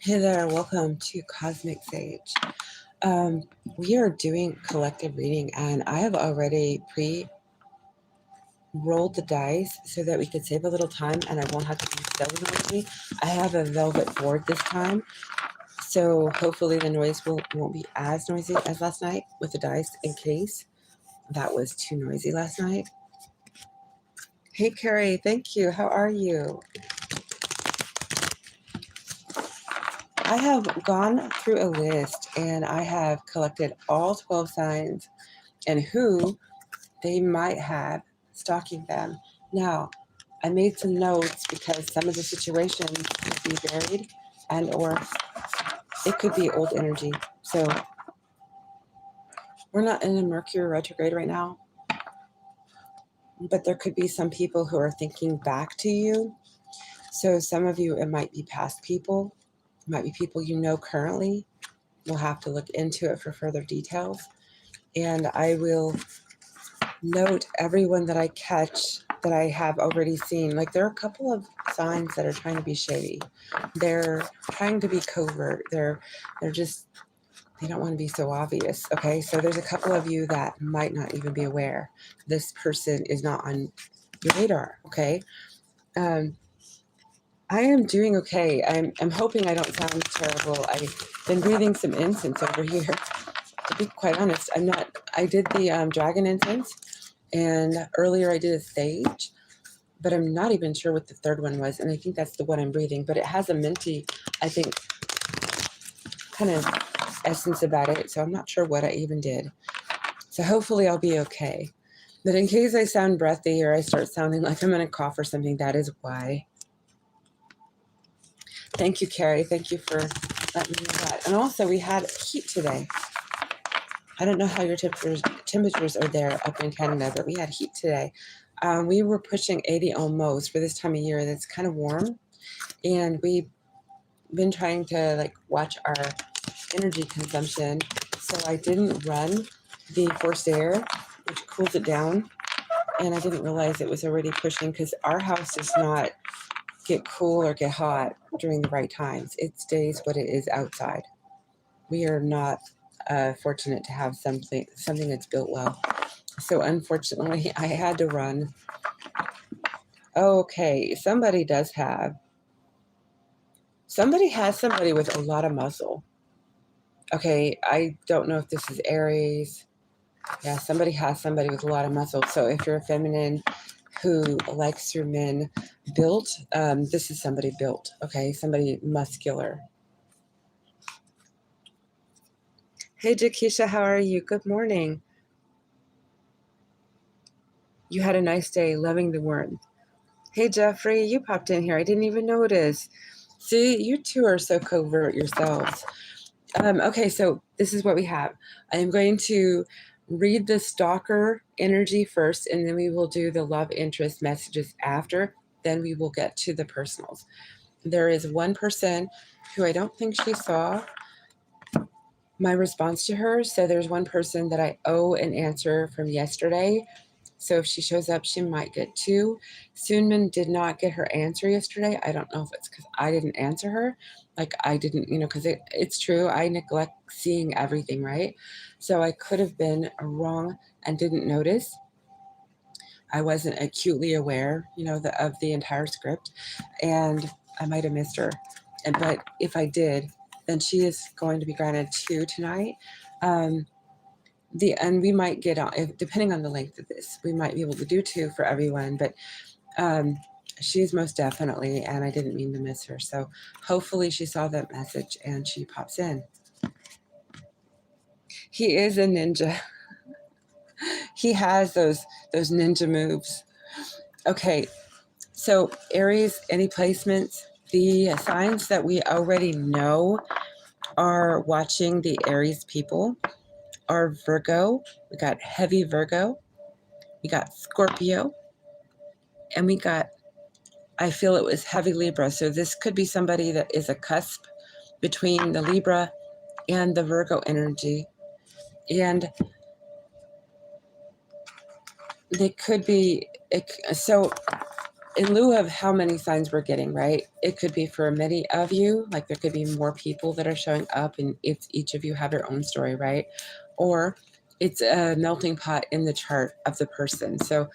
Hey there, welcome to Cosmic Sage. We are doing collective reading, and I have already rolled the dice so that we could save a little time and I won't have to be so noisy. I have a velvet board this time, so hopefully the noise won't be as noisy as last night with the dice in case that was too noisy last night. Hey Carrie, thank you. How are you? I have gone through a list and I have collected all 12 signs and who they might have stalking them. Now, I made some notes because some of the situations could be buried and or it could be old energy. So we're not in a Mercury retrograde right now, but there could be some people who are thinking back to you. So some of you, it might be past people, it might be people you know currently. We'll have to look into it for further details. And I will note everyone that I catch that I have already seen. Like there are a couple of signs that are trying to be shady. They're trying to be covert. They're just, they don't want to be so obvious. Okay, so there's a couple of you that might not even be aware this person is not on your radar. Okay, I am doing okay. I'm hoping I don't sound terrible. I've been breathing some incense over here. To be quite honest, I'm not. I did the dragon incense, and earlier I did a sage, but I'm not even sure what the third one was, and I think that's the one I'm breathing. But it has a minty, I think, kind of essence about it, so I'm not sure what I even did. So hopefully I'll be okay. But in case I sound breathy or I start sounding like I'm going to cough or something, that is why. Thank you, Carrie. Thank you for letting me know that. And also, we had heat today. I don't know how your temperatures are there up in Canada, but we had heat today. We were pushing 80 almost for this time of year. That's kind of warm. And we've been trying to like watch our energy consumption. So I didn't run the forced air, which cools it down. And I didn't realize it was already pushing because our house does not get cool or get hot during the right times. It stays what it is outside. We are not fortunate to have something that's built well. So unfortunately, I had to run. Okay, somebody has somebody with a lot of muscle. Okay, I don't know if this is Aries. Yeah, somebody has somebody with a lot of muscle. So if you're a feminine who likes your men built, this is somebody built, okay? Somebody muscular. Hey, Jakisha, how are you? Good morning. You had a nice day, loving the warmth. Hey, Jeffrey, you popped in here. I didn't even notice. See, you two are so covert yourselves. Okay, so this is what we have. I am going to read the stalker energy first, and then we will do the love interest messages after. Then we will get to the personals. There is one person who I don't think she saw my response to her. So there's one person that I owe an answer from yesterday. So if she shows up, she might get two. Soonman did not get her answer yesterday. I don't know if it's because I didn't answer her. Like I didn't, because it's true. I neglect seeing everything, right? So I could have been wrong and didn't notice. I wasn't acutely aware, of the entire script, and I might have missed her. But if I did, then she is going to be granted two tonight. And we might get on, depending on the length of this, we might be able to do two for everyone. But she's most definitely, and I didn't mean to miss her. So hopefully she saw that message and she pops in. He is a ninja. He has those ninja moves. Okay, so Aries, any placements? The signs that we already know are watching the Aries people are Virgo. We got heavy Virgo. We got Scorpio. And we got, I feel it was heavy Libra. So this could be somebody that is a cusp between the Libra and the Virgo energy. And they could be, so in lieu of how many signs we're getting, right? It could be for many of you, like there could be more people that are showing up, and it's each of you have your own story, right? Or it's a melting pot in the chart of the person. So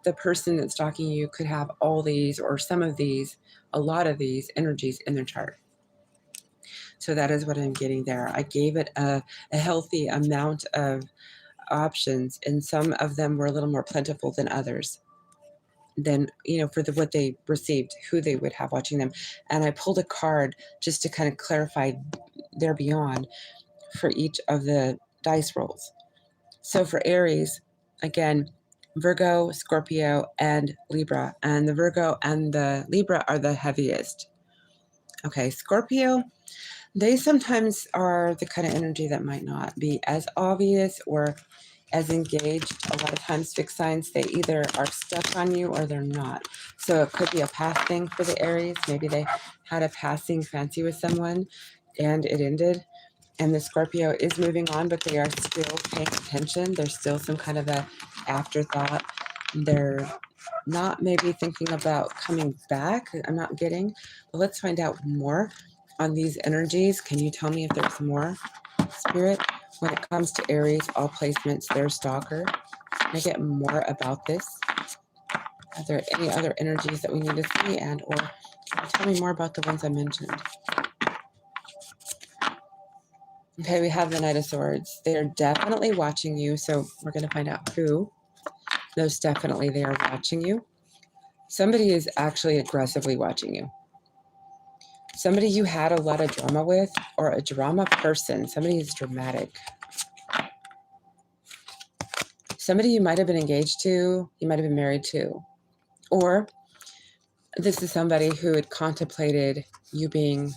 the person that's stalking you could have all these or some of these, a lot of these energies in their chart. So that is what I'm getting there. I gave it a healthy amount of options, and some of them were a little more plentiful than others. Then, you know, for what they received, who they would have watching them. And I pulled a card just to kind of clarify their beyond for each of the dice rolls. So for Aries, again, Virgo, Scorpio, and Libra. And the Virgo and the Libra are the heaviest. Okay, Scorpio, they sometimes are the kind of energy that might not be as obvious or as engaged. A lot of times fixed signs, they either are stuck on you or they're not. So it could be a past thing for the Aries. Maybe they had a passing fancy with someone and it ended. And the Scorpio is moving on, but they are still paying attention. There's still some kind of a afterthought. They're not maybe thinking about coming back. I'm not getting, but let's find out more on these energies. Can you tell me if there's more, Spirit? When it comes to Aries, all placements, their stalker. Can I get more about this? Are there any other energies that we need to see, and or tell me more about the ones I mentioned? Okay, we have the Knight of Swords. They are definitely watching you, so we're going to find out who. Most definitely they are watching you. Somebody is actually aggressively watching you. Somebody you had a lot of drama with, or a drama person. Somebody who's dramatic. Somebody you might have been engaged to, you might have been married to. Or this is somebody who had contemplated you being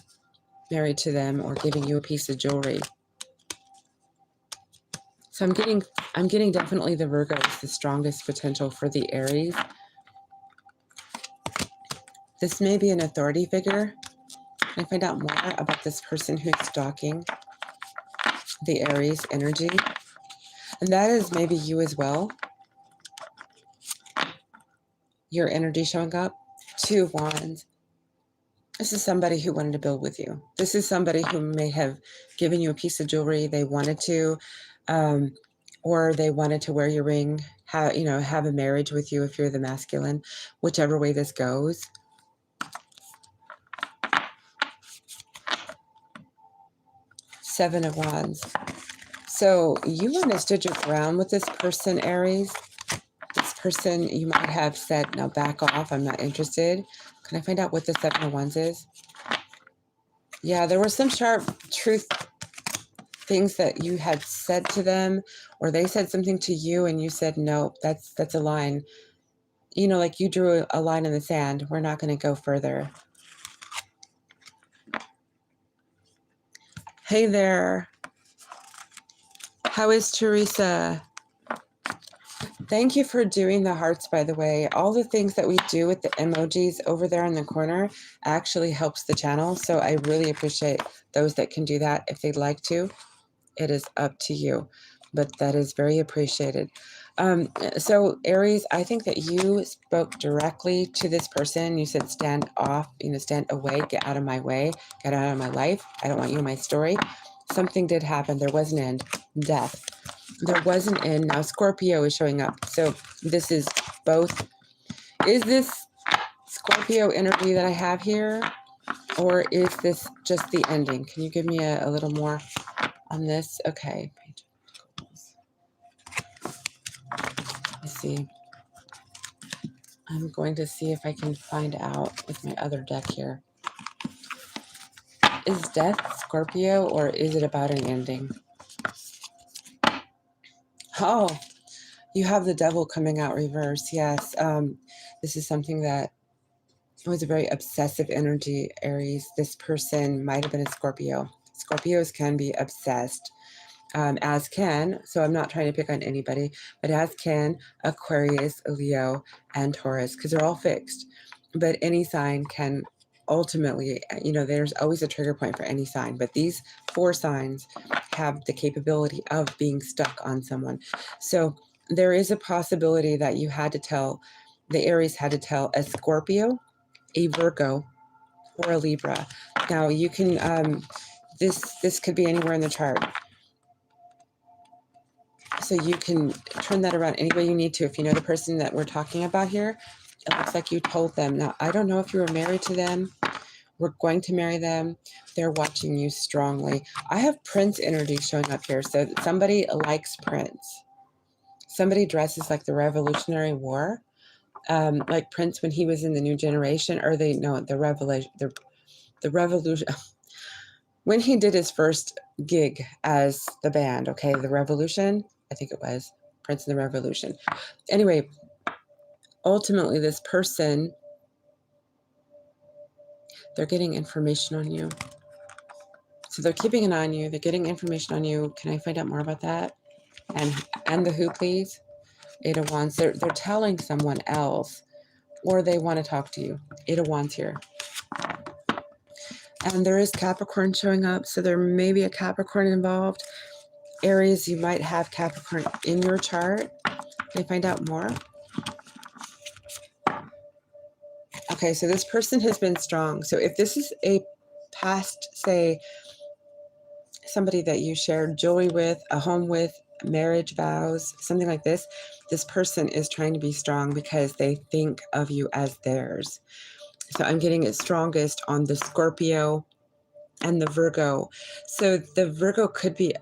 married to them or giving you a piece of jewelry. So I'm getting definitely the Virgo is the strongest potential for the Aries. This may be an authority figure. Can I find out more about this person who's stalking the Aries energy? And that is maybe you as well. Your energy showing up. 2 of Wands. This is somebody who wanted to build with you. This is somebody who may have given you a piece of jewelry they wanted to, or they wanted to wear your ring, have a marriage with you if you're the masculine, whichever way this goes. Seven of Wands. So you went and stood your ground with this person, Aries. This person, you might have said, no, back off, I'm not interested. Can I find out what the Seven of Wands is? Yeah, there were some sharp truth things that you had said to them, or they said something to you and you said, no, that's a line. You know, like you drew a line in the sand. We're not going to go further. Hey there. How is Teresa? Thank you for doing the hearts, by the way. All the things that we do with the emojis over there in the corner actually helps the channel. So I really appreciate those that can do that. If they'd like to, it is up to you, but that is very appreciated. So Aries, I think that you spoke directly to this person. You said, stand off, stand away, get out of my way, get out of my life. I don't want you in my story. Something did happen. There was an end. Death. There was an end. Now Scorpio is showing up. So this is both. Is this Scorpio energy that I have here, or is this just the ending? Can you give me a little more on this? Okay. Let's see. I'm going to see if I can find out with my other deck here. Is death Scorpio, or is it about an ending? Oh, you have the devil coming out reverse. Yes. This is something that was a very obsessive energy, Aries. This person might have been a Scorpio. Scorpios can be obsessed, as can, so I'm not trying to pick on anybody, but as can Aquarius, Leo, and Taurus, because they're all fixed. But any sign can ultimately, there's always a trigger point for any sign, but these 4 signs have the capability of being stuck on someone. So there is a possibility that you had to tell the Aries had to tell a Scorpio, a Virgo, or a Libra. Now you can, this could be anywhere in the chart. So you can turn that around any way you need to. If you know the person that we're talking about here, it looks like you told them. Now, I don't know if you were married to them. We're going to marry them. They're watching you strongly. I have Prince energy showing up here. So somebody likes Prince. Somebody dresses like the Revolutionary War. Like Prince when he was in the New Generation, or the Revolution. When he did his first gig as the band, okay, the Revolution, I think it was Prince and the Revolution. Anyway, ultimately, this person, they're getting information on you. So they're keeping an eye on you. They're getting information on you. Can I find out more about that? And the who, please? 8 of Wands. They're telling someone else, or they want to talk to you. 8 of Wands here. And there is Capricorn showing up, so there may be a Capricorn involved. Aries, you might have Capricorn in your chart. Can I find out more? Okay, so this person has been strong. So if this is a past, say, somebody that you shared jewelry with, a home with, marriage vows, something like this, this person is trying to be strong because they think of you as theirs. So I'm getting it strongest on the Scorpio and the Virgo. So the Virgo could be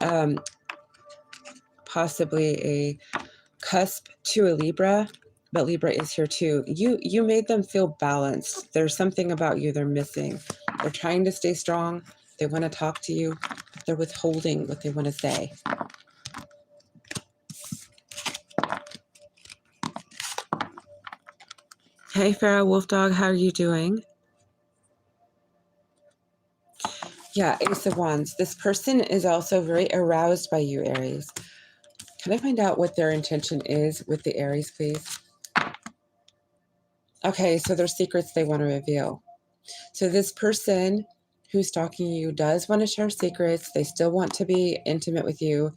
possibly a cusp to a Libra, but Libra is here too. You made them feel balanced. There's something about you they're missing. They're trying to stay strong. They want to talk to you. They're withholding what they want to say. Hey, Farrah Wolf Dog, how are you doing? Yeah, Ace of Wands. This person is also very aroused by you, Aries. Can I find out what their intention is with the Aries, please? Okay, so there's secrets they want to reveal. So this person who's stalking you does want to share secrets. They still want to be intimate with you.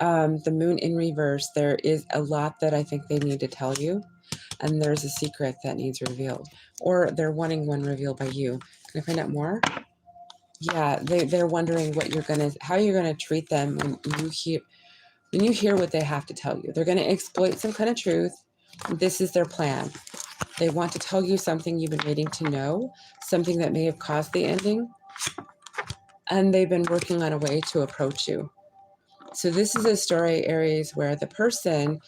The moon in reverse, there is a lot that I think they need to tell you. And there's a secret that needs revealed. Or they're wanting one revealed by you. Can I find out more? Yeah, they're wondering how you're gonna treat them when you hear what they have to tell you. They're gonna exploit some kind of truth. This is their plan. They want to tell you something you've been waiting to know, something that may have caused the ending, and they've been working on a way to approach you. So this is a story, Aries, where the person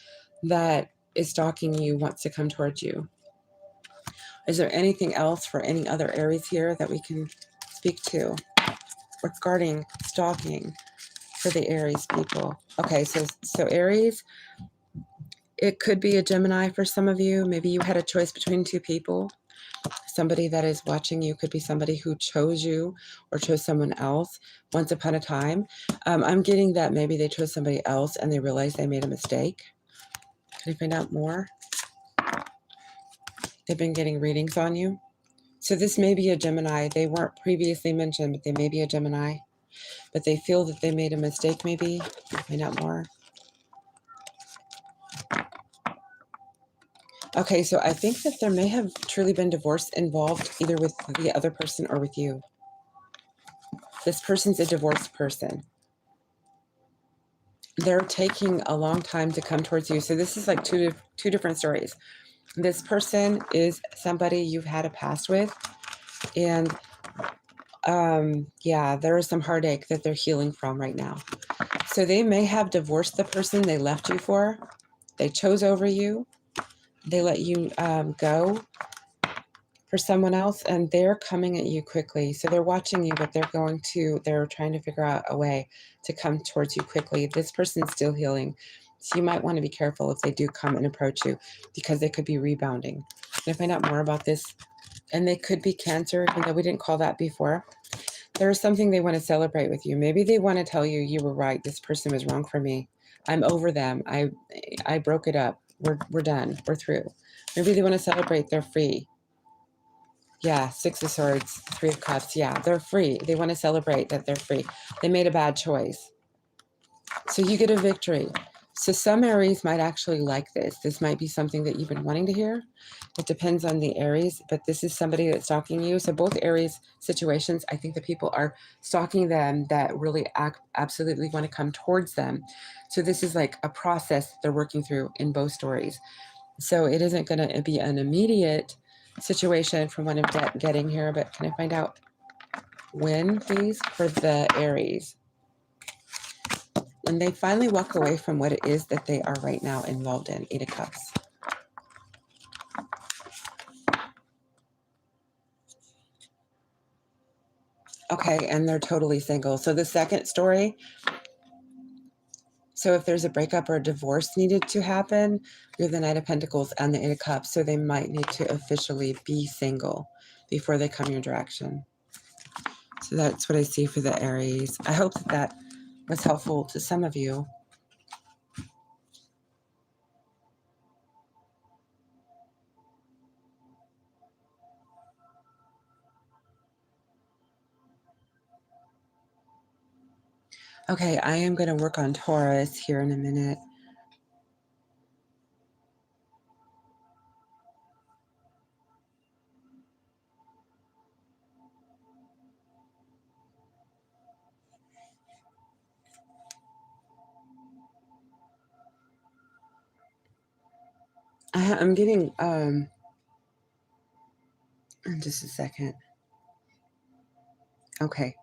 that is stalking you wants to come towards you. Is there anything else for any other Aries here that we can speak to regarding stalking for the Aries people? Okay, so Aries, it could be a Gemini for some of you. Maybe you had a choice between two people. Somebody that is watching you could be somebody who chose you or chose someone else once upon a time. I'm getting that maybe they chose somebody else and they realized they made a mistake. Can I find out more? They've been getting readings on you. So this may be a Gemini. They weren't previously mentioned, but they may be a Gemini. But they feel that they made a mistake maybe. Find out more. Okay, so I think that there may have truly been divorce involved, either with the other person or with you. This person's a divorced person. They're taking a long time to come towards you. So this is like two different stories. This person is somebody you've had a past with. And yeah, there is some heartache that they're healing from right now. So they may have divorced the person they left you for. They chose over you. They let you go for someone else, and they're coming at you quickly. So they're watching you, but they're trying to figure out a way to come towards you quickly. This person's still healing. So you might want to be careful if they do come and approach you, because they could be rebounding. Can I find out more about this? And they could be Cancer, even though we didn't call that before. There's something they want to celebrate with you. Maybe they want to tell you, you were right. This person was wrong for me. I'm over them. I broke it up. We're done. We're through. Maybe they want to celebrate. They're free. Yeah, 6 of Swords, 3 of Cups. Yeah, they're free. They want to celebrate that they're free. They made a bad choice. So you get a victory. So some Aries might actually like this. This might be something that you've been wanting to hear. It depends on the Aries, but this is somebody that's stalking you. So both Aries situations, I think the people are stalking them that really absolutely want to come towards them. So this is like a process they're working through in both stories. So it isn't going to be an immediate situation from what I'm getting here, but can I find out when, please, for the Aries? When they finally walk away from what it is that they are right now involved in. 8 of Cups. Okay, and they're totally single. So the second story, so if there's a breakup or a divorce needed to happen, we have the Knight of Pentacles and the 8 of Cups. So they might need to officially be single before they come your direction. So that's what I see for the Aries. I hope that that was helpful to some of you. Okay, I am going to work on Taurus here in a minute. I'm getting, just a second. Okay.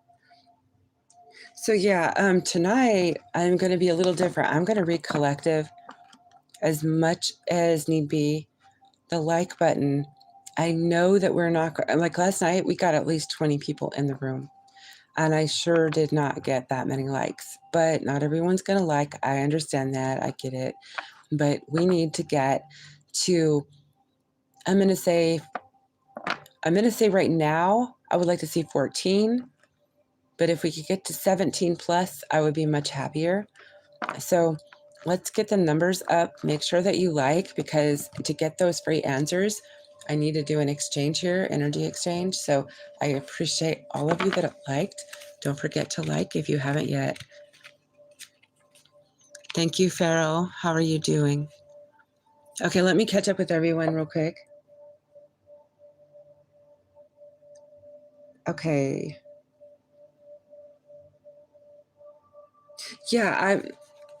So yeah, tonight I'm going to be a little different. I'm going to read collective as much as need be. The like button. I know that we're not, like last night, we got at least 20 people in the room. And I sure did not get that many likes. But not everyone's going to like. I understand that. I get it. But we need to get to, I'm going to say right now, I would like to see 14. But if we could get to 17 plus, I would be much happier. So let's get the numbers up. Make sure that you like, because to get those free answers, I need to do an exchange here, energy exchange. So I appreciate all of you that have liked. Don't forget to like if you haven't yet. Thank you, Farrell. How are you doing? Okay, let me catch up with everyone real quick. Okay. Yeah,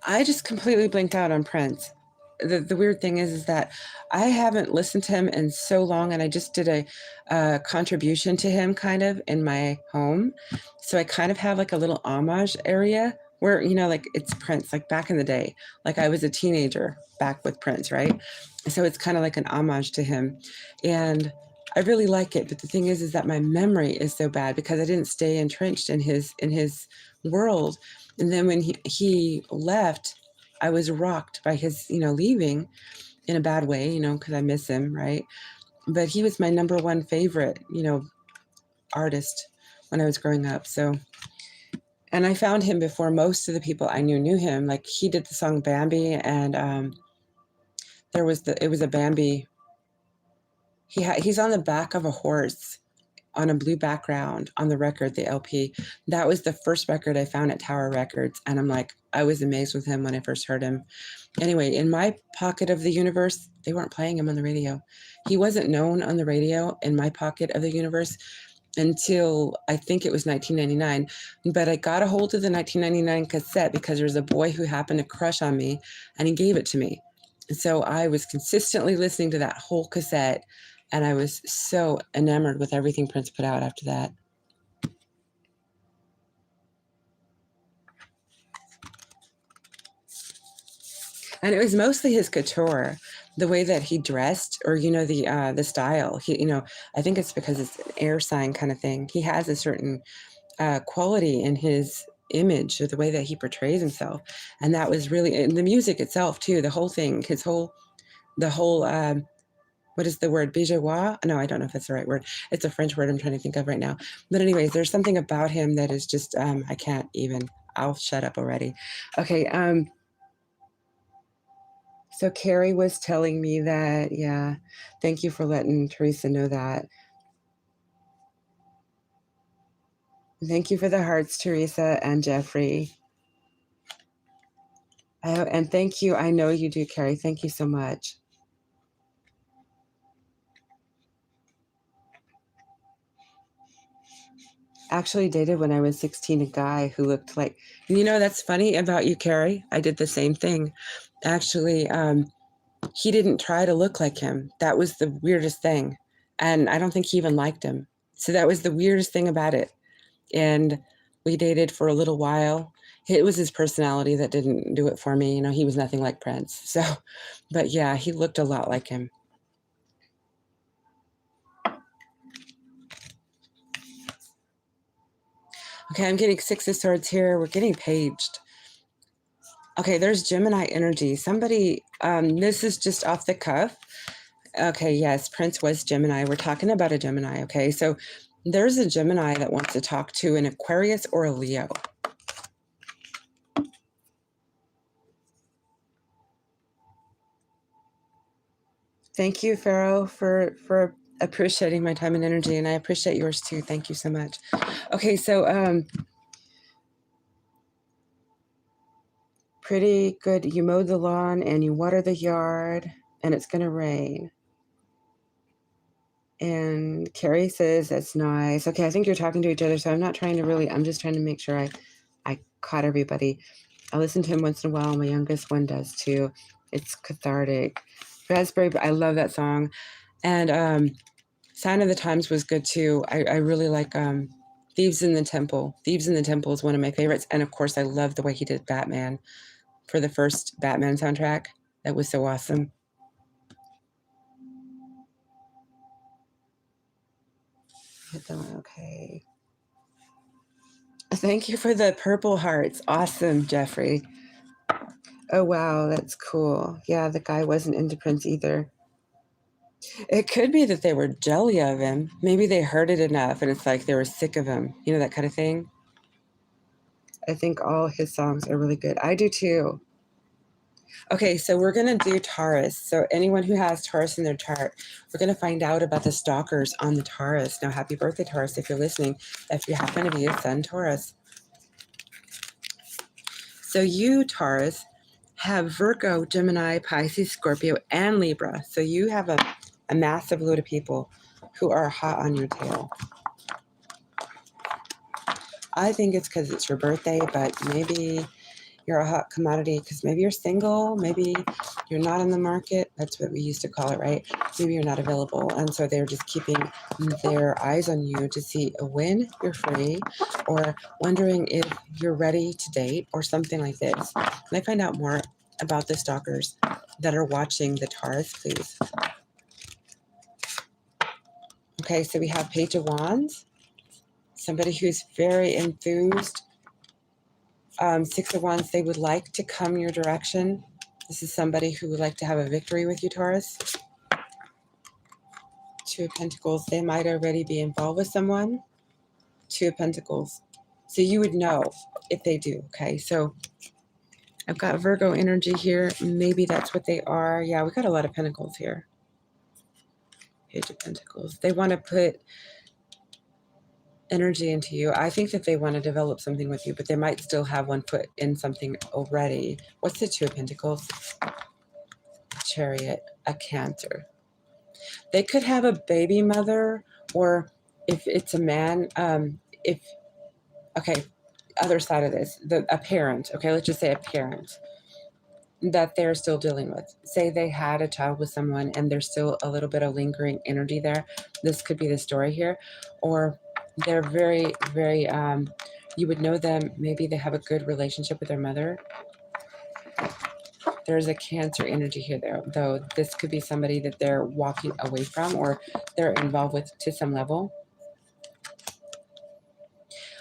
I just completely blinked out on Prince. The weird thing is that I haven't listened to him in so long, and I just did a contribution to him kind of in my home. So I kind of have like a little homage area where, you know, like it's Prince, like back in the day, like I was a teenager back with Prince, right? So it's kind of like an homage to him. And I really like it. But the thing is that my memory is so bad because I didn't stay entrenched in his world. And then when he left, I was rocked by his, you know, leaving in a bad way, you know, because I miss him, right? But he was my number one favorite, you know, artist when I was growing up. So, and I found him before most of the people I knew him. Like he did the song Bambi, and it was a Bambi. He's on the back of a horse on a blue background on the record, the LP. That was the first record I found at Tower Records. And I'm like, I was amazed with him when I first heard him. Anyway, in my pocket of the universe, they weren't playing him on the radio. He wasn't known on the radio in my pocket of the universe until I think it was 1999. But I got a hold of the 1999 cassette because there was a boy who happened to crush on me, and he gave it to me. And so I was consistently listening to that whole cassette, and I was so enamored with everything Prince put out after that. And it was mostly his couture, the way that he dressed, or, you know, the style. He, you know, I think it's because it's an air sign kind of thing. He has a certain quality in his image, or the way that he portrays himself. And that was really, and the music itself too, the whole thing, the whole, what is the word? Bourgeois? No, I don't know if that's the right word. It's a French word I'm trying to think of right now. But anyways, there's something about him that is just, I can't even, I'll shut up already. Okay. So Carrie was telling me that, yeah, thank you for letting Teresa know that. Thank you for the hearts, Teresa and Jeffrey. And thank you. I know you do, Carrie. Thank you so much. Actually dated when I was 16 a guy who looked like, you know, that's funny about you, Carrie. I did the same thing. Actually, he didn't try to look like him. That was the weirdest thing. And I don't think he even liked him. So that was the weirdest thing about it. And we dated for a little while. It was his personality that didn't do it for me. You know, he was nothing like Prince. So, but yeah, he looked a lot like him. Okay, I'm getting 6 of Swords here. We're getting paged. Okay, there's Gemini energy. Somebody, this is just off the cuff. Okay, yes, Prince was Gemini. We're talking about a Gemini, okay? So there's a Gemini that wants to talk to an Aquarius or a Leo. Thank you, Pharaoh, for appreciating my time and energy, and I appreciate yours too. Thank you so much. Okay, so pretty good. You mowed the lawn and you water the yard, and it's going to rain. And Carrie says, that's nice. Okay, I think you're talking to each other, so I'm not trying to really, I'm just trying to make sure I caught everybody. I listen to him once in a while. My youngest one does too. It's cathartic. Raspberry, I love that song. And Sign of the Times was good too. I really like Thieves in the Temple. Thieves in the Temple is one of my favorites. And of course, I love the way he did Batman for the first Batman soundtrack. That was so awesome. Hit that one, okay. Thank you for the purple hearts. Awesome, Jeffrey. Oh, wow, that's cool. Yeah, the guy wasn't into Prince either. It could be that they were jelly of him. Maybe they heard it enough and it's like they were sick of him. You know, that kind of thing. I think all his songs are really good. I do too. Okay, so we're going to do Taurus. So anyone who has Taurus in their chart, we're going to find out about the stalkers on the Taurus. Now, happy birthday, Taurus, if you're listening, if you happen to be a Sun Taurus. So you, Taurus, have Virgo, Gemini, Pisces, Scorpio, and Libra. So you have a massive load of people who are hot on your tail. I think it's because it's your birthday, but maybe you're a hot commodity because maybe you're single, maybe you're not in the market. That's what we used to call it, right? Maybe you're not available. And so they're just keeping their eyes on you to see when you're free or wondering if you're ready to date or something like this. Can I find out more about the stalkers that are watching the Taurus, please? Okay, so we have Page of Wands, somebody who's very enthused. 6 of Wands, they would like to come your direction. This is somebody who would like to have a victory with you, Taurus. 2 of Pentacles, they might already be involved with someone. 2 of Pentacles. So you would know if they do, okay? So I've got Virgo energy here. Maybe that's what they are. Yeah, we got a lot of Pentacles here. Page of Pentacles. They want to put energy into you. I think that they want to develop something with you, but they might still have one foot in something already. What's the 2 of Pentacles? Chariot, a Cancer. They could have a baby mother, or if it's a man, okay, other side of this, a parent, okay, let's just say a parent that they're still dealing with. Say they had a child with someone and there's still a little bit of lingering energy there. This could be the story here. Or they're very, very, you would know them, maybe they have a good relationship with their mother. There's a Cancer energy here, though. This could be somebody that they're walking away from or they're involved with to some level.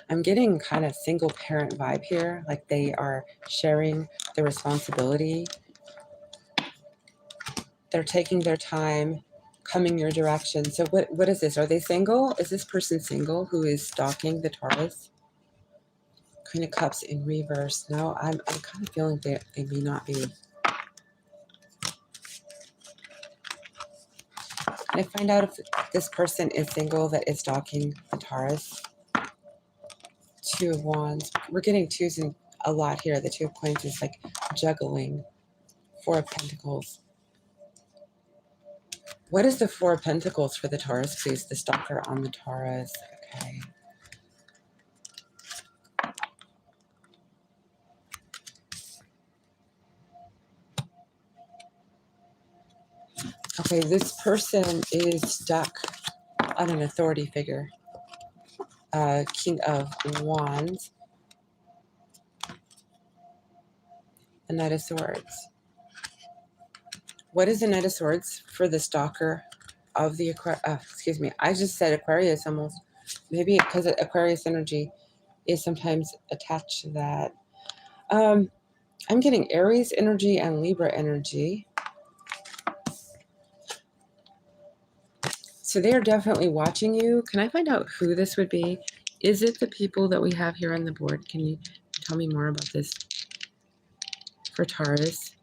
I'm getting kind of single parent vibe here, like they are sharing the responsibility. They're taking their time, coming your direction. So what is this? Are they single? Is this person single who is stalking the Taurus? Queen of Cups in reverse. No, I'm kind of feeling they may not be. Can I find out if this person is single that is stalking the Taurus? 2 of Wands. We're getting 2s in a lot here. The 2 of Coins is like juggling. Four of Pentacles. What is the Four of Pentacles for the Taurus, please? The stalker on the Taurus. Okay. Okay, this person is stuck on an authority figure. King of Wands. The Knight of Swords. What is the Knight of Swords for the stalker of the excuse me, I just said Aquarius almost. Maybe because Aquarius energy is sometimes attached to that. I'm getting Aries energy and Libra energy. So they are definitely watching you. Can I find out who this would be? Is it the people that we have here on the board? Can you tell me more about this for Taurus?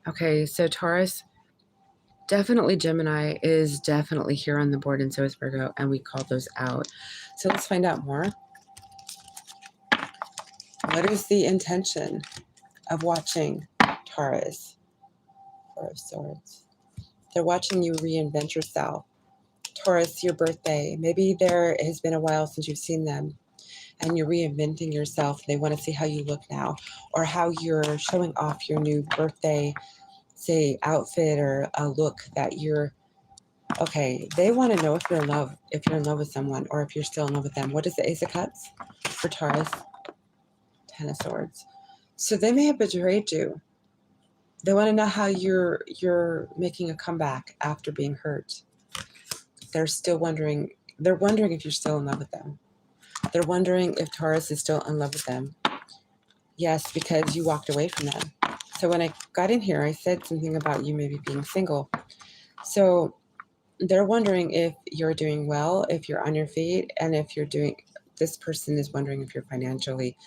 Okay, so Taurus, definitely Gemini is definitely here on the board, and so is Virgo, and we called those out. So let's find out more. What is the intention of watching Taurus? Four of Swords. They're watching you reinvent yourself. Taurus, your birthday. Maybe there has been a while since you've seen them and you're reinventing yourself. They want to see how you look now or how you're showing off your new birthday, say, outfit or a look that you're, okay, they want to know if you're in love with someone or if you're still in love with them. What is the Ace of Cups for Taurus? Ten of Swords. So they may have betrayed you. They want to know how you're making a comeback after being hurt. They're still wondering, they're wondering if you're still in love with them. They're wondering if Taurus is still in love with them. Yes, because you walked away from them. So when I got in here, I said something about you maybe being single. So they're wondering if you're doing well, if you're on your feet, and if you're doing, this person is wondering if you're financially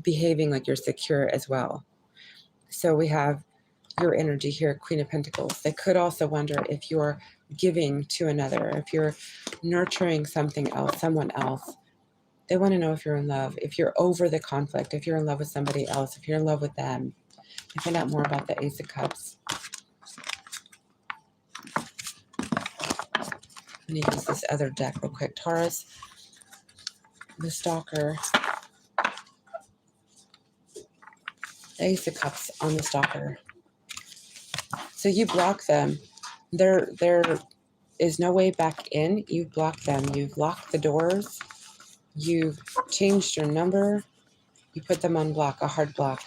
behaving like you're secure as well. So we have your energy here, Queen of Pentacles. They could also wonder if you're giving to another, if you're nurturing something else, someone else. They want to know if you're in love, if you're over the conflict, if you're in love with somebody else, if you're in love with them. I find out more about the Ace of Cups. I need to use this other deck real quick. Taurus, the stalker. The Ace of Cups on the stalker. So you block them. There is no way back in. You've blocked them. You've locked the doors. You've changed your number. You put them on block, a hard block.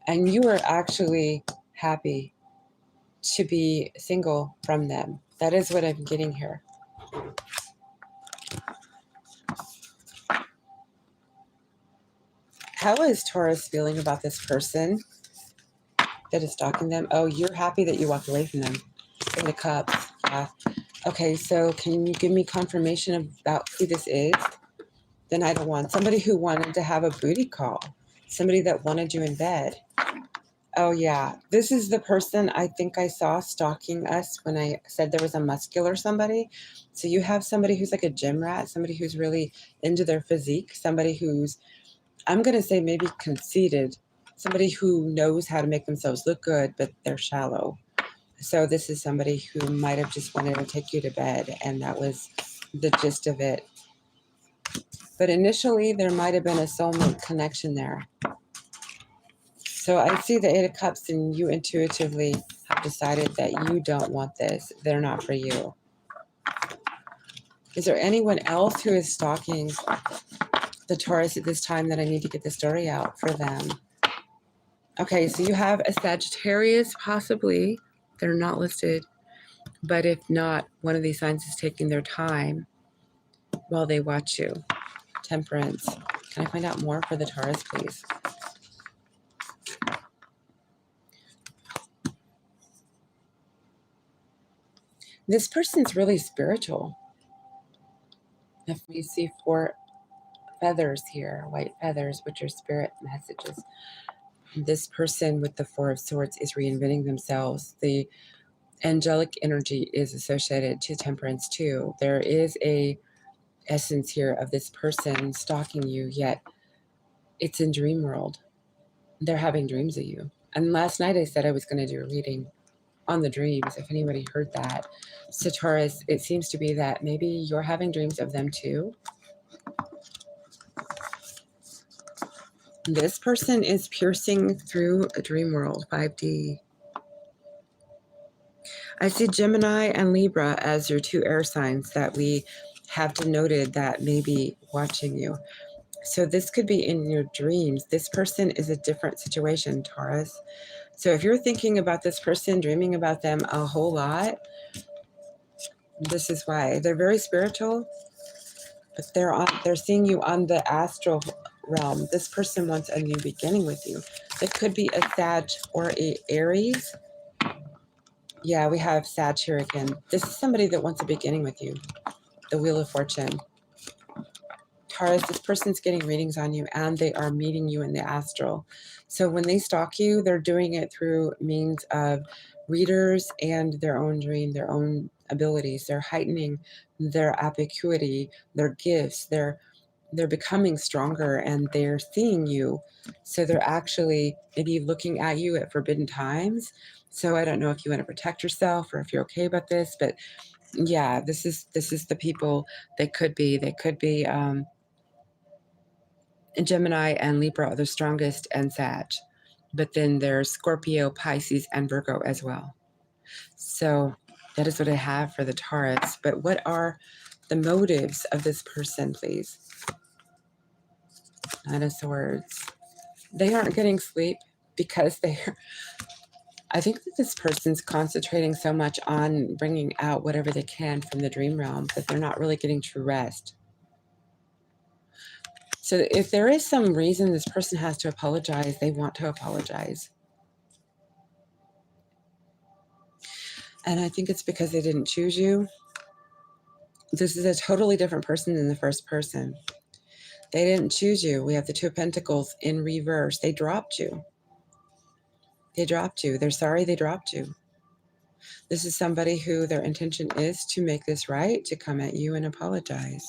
And you are actually happy to be single from them. That is what I'm getting here. How is Taurus feeling about this person that is stalking them? Oh, you're happy that you walked away from them. In the Cups. Yeah. Okay, so can you give me confirmation about who this is? The Knight of Wands. Somebody who wanted to have a booty call. Somebody that wanted you in bed. Oh, yeah. This is the person I think I saw stalking us when I said there was a muscular somebody. So you have somebody who's like a gym rat, somebody who's really into their physique, somebody who's, I'm going to say maybe conceited, somebody who knows how to make themselves look good, but they're shallow. So this is somebody who might have just wanted to take you to bed, and that was the gist of it. But initially, there might have been a soulmate connection there. So I see the Eight of Cups, and you intuitively have decided that you don't want this. They're not for you. Is there anyone else who is stalking the Taurus at this time that I need to get the story out for them? Okay, so you have a Sagittarius, possibly. They're not listed. But if not, one of these signs is taking their time while they watch you. Temperance. Can I find out more for the Taurus, please? This person's really spiritual. If we see four feathers here, white feathers, which are spirit messages. This person with the Four of Swords is reinventing themselves. The angelic energy is associated to temperance too. There is a essence here of this person stalking you, yet It's in dream world. They're having dreams of you. And last night I said I was going to do a reading on the dreams, if anybody heard that. So Taurus, it seems to be that maybe you're having dreams of them too. This person is piercing through a dream world, 5D. I see Gemini and Libra as your two air signs that we have denoted that may be watching you. So this could be in your dreams. This person is a different situation, Taurus. So if you're thinking about this person, dreaming about them a whole lot, this is why. They're very spiritual, but they're seeing you on the astral realm. This person wants a new beginning with you. It could be a Sag or a Aries. Yeah, we have Sag here again. This is somebody that wants a beginning with you. The Wheel of Fortune. Taurus, this person's getting readings on you and they are meeting you in the astral. So when they stalk you, they're doing it through means of readers and their own dream, their own abilities. They're heightening their apicuity, their gifts. They're becoming stronger and they're seeing you. So they're actually maybe looking at you at forbidden times. So I don't know if you want to protect yourself or if you're okay about this, but yeah, this is the people they could be. They could be Gemini and Libra are the strongest, and Sag. But then there's Scorpio, Pisces, and Virgo as well. So that is what I have for the Taurus. But what are the motives of this person, please? Nine of Swords. They aren't getting sleep because I think that this person's concentrating so much on bringing out whatever they can from the dream realm that they're not really getting true rest. So if there is some reason this person has to apologize, they want to apologize. And I think it's because they didn't choose you. This is a totally different person than the first person. They didn't choose you. We have the Two of Pentacles in reverse. They dropped you. They dropped you. They're sorry they dropped you. This is somebody who their intention is to make this right, to come at you and apologize.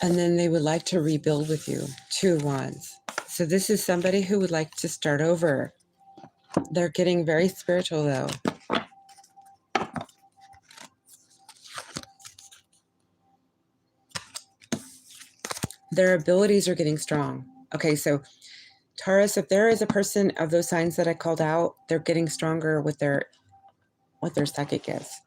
And then they would like to rebuild with you. Two of Wands. So this is somebody who would like to start over. They're getting very spiritual though. Their abilities are getting strong. Okay, so Taurus, if there is a person of those signs that I called out, they're getting stronger with their psychic gifts.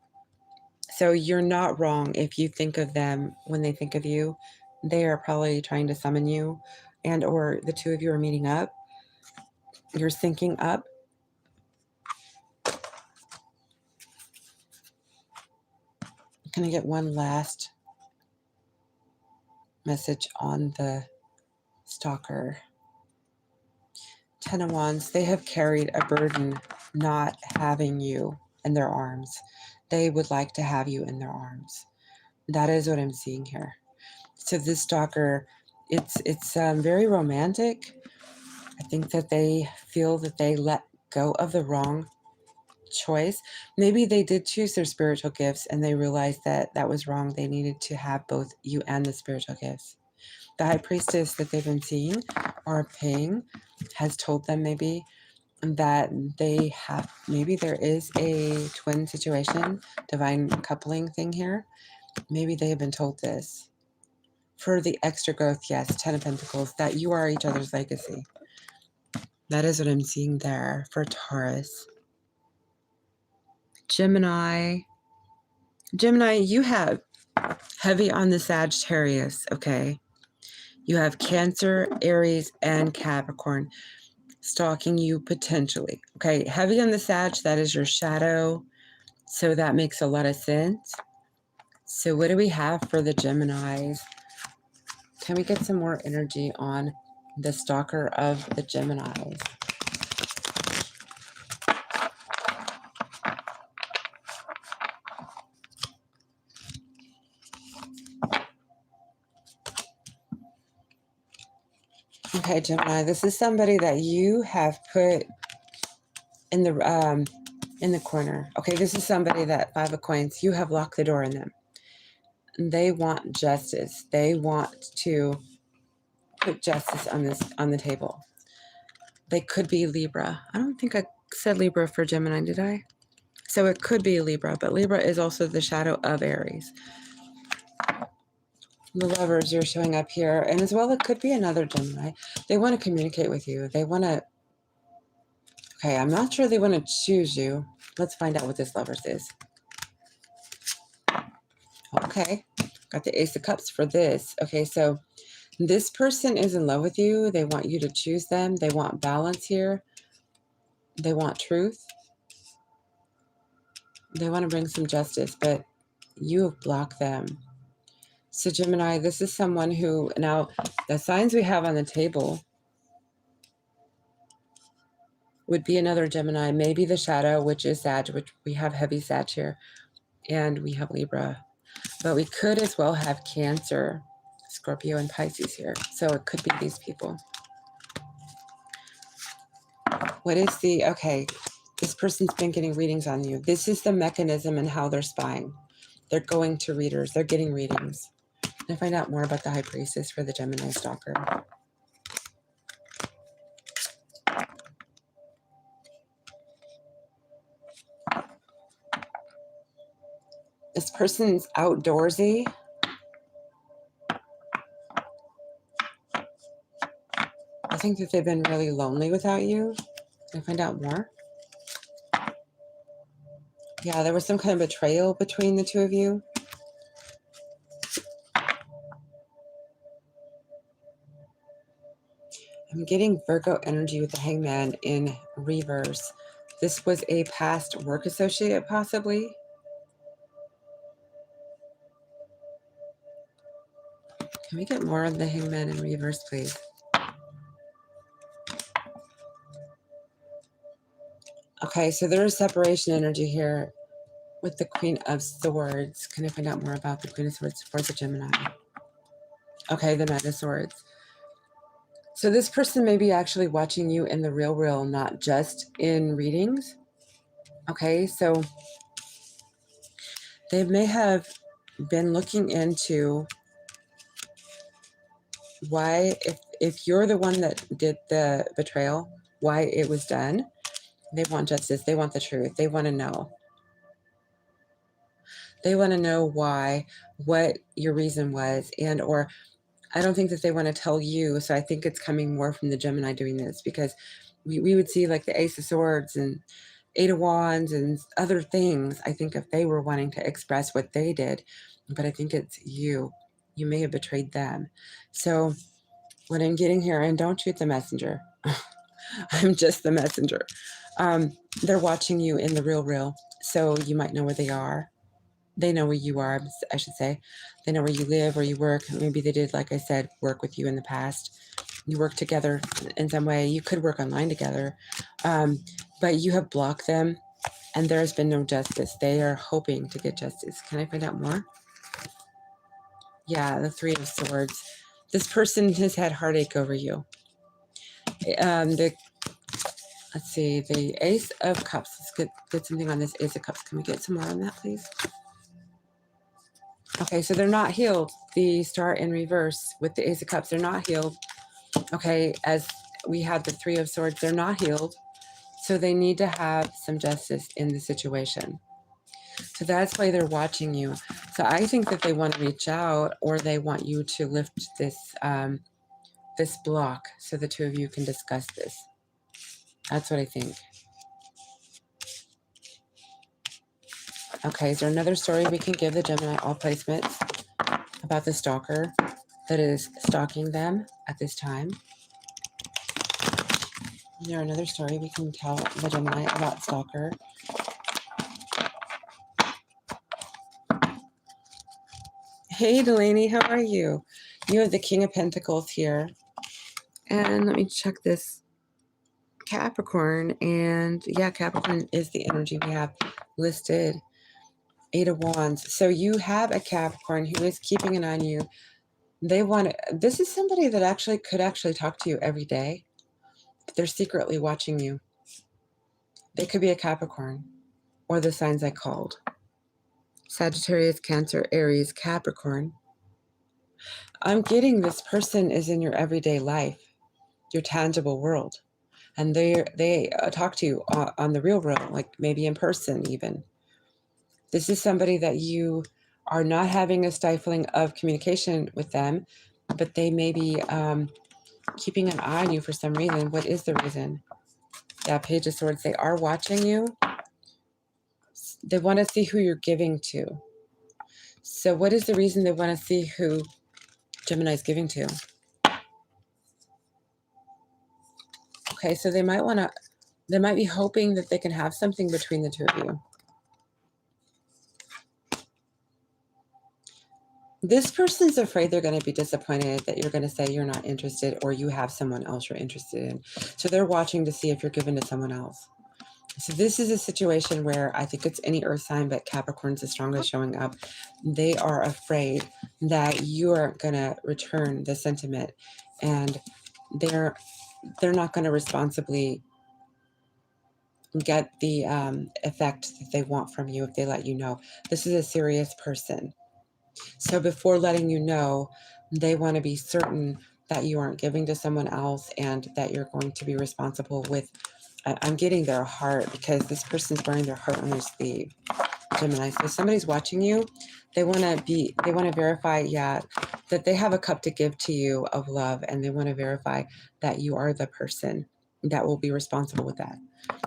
So you're not wrong if you think of them when they think of you. They are probably trying to summon you, and or the two of you are meeting up. You're syncing up. Can I get one last message on the stalker? Ten of Wands, they have carried a burden not having you in their arms. They would like to have you in their arms. That is what I'm seeing here. So this stalker, it's very romantic. I think that they feel that they let go of the wrong choice. Maybe they did choose their spiritual gifts and they realized that that was wrong. They needed to have both you and the spiritual gifts. The High Priestess that they've been seeing or paying has told them maybe that they have, maybe there is a twin situation, divine coupling thing here. Maybe they have been told this. For the extra growth, yes, Ten of Pentacles, that you are each other's legacy. That is what I'm seeing there for Taurus. Gemini, you have heavy on the Sagittarius, okay? You have Cancer, Aries, and Capricorn stalking you potentially. Okay, heavy on the Sag, that is your shadow. So that makes a lot of sense. So what do we have for the Geminis? Can we get some more energy on the stalker of the Geminis? Okay, Gemini, this is somebody that you have put in the in the corner. Okay, this is somebody that 5 of coins, you have locked the door on them. They want justice. They want to put justice on the table. They could be Libra. I don't think I said Libra for Gemini, did I? So it could be Libra, but Libra is also the shadow of Aries. The Lovers are showing up here, and as well, it could be another Gemini. They want to communicate with you. They want to, okay, I'm not sure they want to choose you. Let's find out what this Lovers is. Okay, got the Ace of Cups for this. Okay, so this person is in love with you. They want you to choose them. They want balance here. They want truth. They want to bring some justice, but you have blocked them. So Gemini, this is someone who, now the signs we have on the table would be another Gemini, maybe the shadow, which is Sag, which we have heavy Sag here, and we have Libra. But we could as well have Cancer, Scorpio, and Pisces here. So it could be these people. What is the, okay, this person's been getting readings on you. This is the mechanism and how they're spying. They're going to readers. They're getting readings. And find out more about the High Priestess for the Gemini stalker. This person's outdoorsy. I think that they've been really lonely without you. Can I find out more? Yeah, there was some kind of betrayal between the two of you. I'm getting Virgo energy with the Hangman in reverse. This was a past work associate, possibly. Can we get more of the Hangman in reverse, please? Okay, so there is separation energy here with the Queen of Swords. Can I find out more about the Queen of Swords for the Gemini? Okay, the Knight of Swords. So this person may be actually watching you in the real, not just in readings. Okay, so they may have been looking into why, if you're the one that did the betrayal, why it was done. They want justice. They want the truth. They want to know. They want to know why, what your reason was, and or I don't think that they want to tell you. So I think it's coming more from the Gemini doing this, because we would see like the Ace of Swords and Eight of Wands and other things. I think if they were wanting to express what they did, but I think it's you. You may have betrayed them. So what I'm getting here, and don't shoot the messenger. I'm just the messenger. They're watching you in the real, so you might know where they are. They know where you are, I should say. They know where you live, where you work. Maybe they did, like I said, work with you in the past. You work together in some way. You could work online together. But you have blocked them, and there has been no justice. They are hoping to get justice. Can I find out more? Yeah, the Three of Swords. This person has had heartache over you. Let's see, the Ace of Cups. Let's get something on this Ace of Cups. Can we get some more on that, please? Okay, so they're not healed. The Star in reverse with the Ace of Cups, they're not healed. Okay, as we had the Three of Swords, they're not healed. So they need to have some justice in the situation. So that's why they're watching you. So I think that they want to reach out, or they want you to lift this, this block so the two of you can discuss this. That's what I think. Okay, is there another story we can give the Gemini all placements about the stalker that is stalking them at this time? Is there another story we can tell the Gemini about stalker? Hey, Delaney, how are you? You have the King of Pentacles here. And let me check this Capricorn. And yeah, Capricorn is the energy we have listed. Eight of Wands. So you have a Capricorn who is keeping an eye on you. They want to, this is somebody that actually could talk to you every day. But they're secretly watching you. They could be a Capricorn. or the signs I called. Sagittarius, Cancer, Aries, Capricorn. I'm getting this person is in your everyday life, your tangible world. And they talk to you on the real world, like maybe in person even. This is somebody that you are not having a stifling of communication with them, but they may be keeping an eye on you for some reason. What is the reason? Yeah, Page of Swords. They are watching you. They want to see who you're giving to. So what is the reason they want to see who Gemini is giving to? Okay, so they might be hoping that they can have something between the two of you. This person's afraid they're going to be disappointed, that you're going to say you're not interested, or you have someone else you're interested in. So they're watching to see if you're given to someone else. So this is a situation where I think it's any earth sign, but Capricorn's the strongest showing up. They are afraid that you aren't going to return the sentiment, and they're not going to responsibly get the effect that they want from you if they let you know. This is a serious person. So before letting you know, they want to be certain that you aren't giving to someone else and that you're going to be responsible with, I'm getting their heart, because this person's wearing their heart on their sleeve, Gemini. So somebody's watching you. They want to verify, yeah, that they have a cup to give to you of love, and they want to verify that you are the person that will be responsible with that.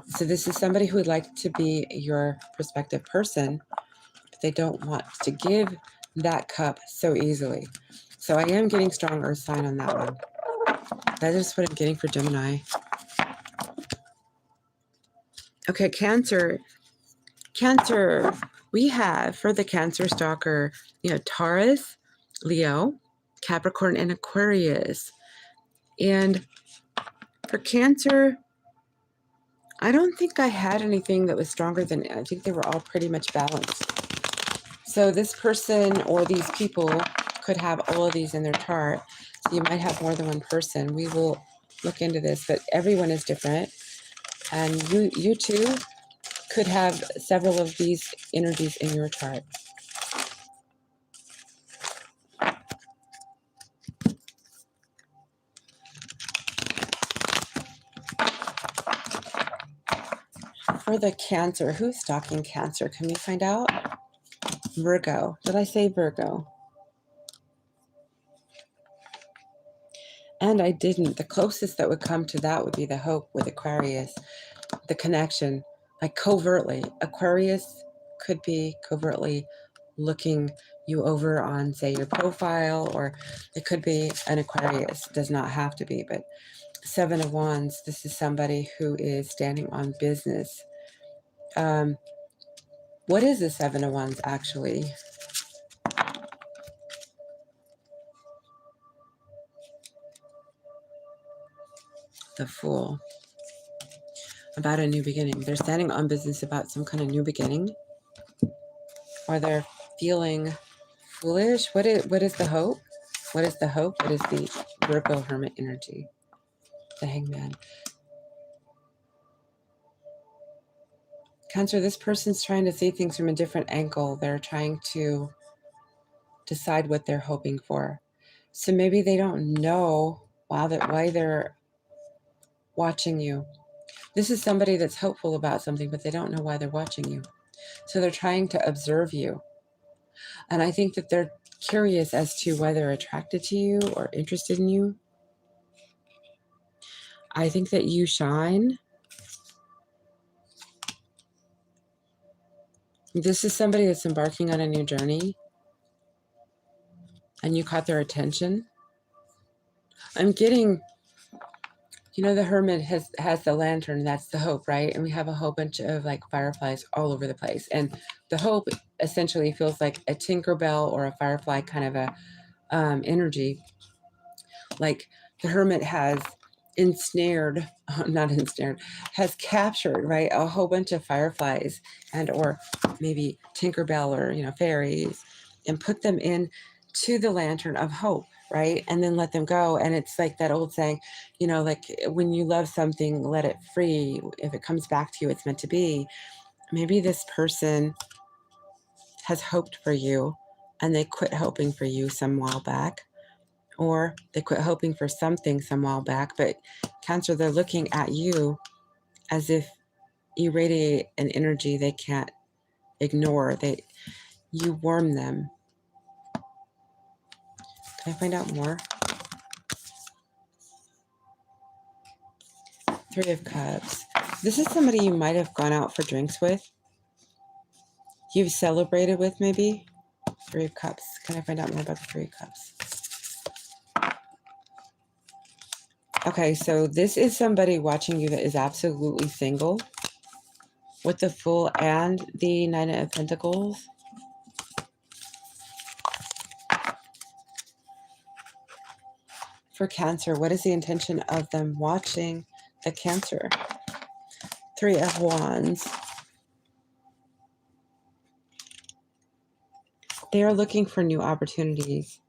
So this is somebody who would like to be your prospective person, but they don't want to give that cup so easily. So I am getting strong earth sign on that one. That is what I'm getting for Gemini. Okay, Cancer. Cancer, we have for the Cancer stalker, Taurus, Leo, Capricorn, and Aquarius. And for Cancer, I don't think I had anything that was stronger than, I think they were all pretty much balanced. So this person or these people could have all of these in their chart. So you might have more than one person. We will look into this, but everyone is different. And you too could have several of these energies in your chart. For the Cancer, who's stalking Cancer? Can we find out? Virgo. Did I say Virgo? And I didn't. The closest that would come to that would be the Hope with Aquarius. The connection, like covertly. Aquarius could be covertly looking you over on, say, your profile, or it could be an Aquarius. It does not have to be, but Seven of Wands, this is somebody who is standing on business. What is the Seven of Wands actually? The Fool. About a new beginning. They're standing on business about some kind of new beginning. Or they're feeling foolish. What is the hope? What is the hope? What is the Virgo Hermit energy? The Hangman. Cancer, this person's trying to see things from a different angle. They're trying to decide what they're hoping for. So maybe they don't know why they're watching you. This is somebody that's hopeful about something, but they don't know why they're watching you. So they're trying to observe you. And I think that they're curious as to why they're attracted to you or interested in you. I think that you shine. This is somebody that's embarking on a new journey, and you caught their attention. I'm getting, the Hermit has the lantern, that's the hope, right? And we have a whole bunch of like fireflies all over the place. And the hope essentially feels like a Tinkerbell or a firefly kind of a energy. Like the Hermit has has captured, right, a whole bunch of fireflies and or maybe Tinkerbell or fairies, and put them in to the lantern of hope, right, and then let them go. And it's like that old saying, like when you love something, let it free. If it comes back to you, it's meant to be. maybe this person has hoped for you and they quit hoping for you some while back, or they quit hoping for something some while back. But Cancer, they're looking at you as if you radiate an energy they can't ignore. You warm them. Can I find out more? Three of Cups. This is somebody you might have gone out for drinks with. You've celebrated with, maybe. Three of Cups. Can I find out more about the Three of Cups? Okay, so this is somebody watching you that is absolutely single, with the Fool and the Nine of Pentacles. For Cancer, what is the intention of them watching the Cancer? Three of Wands. They are looking for new opportunities.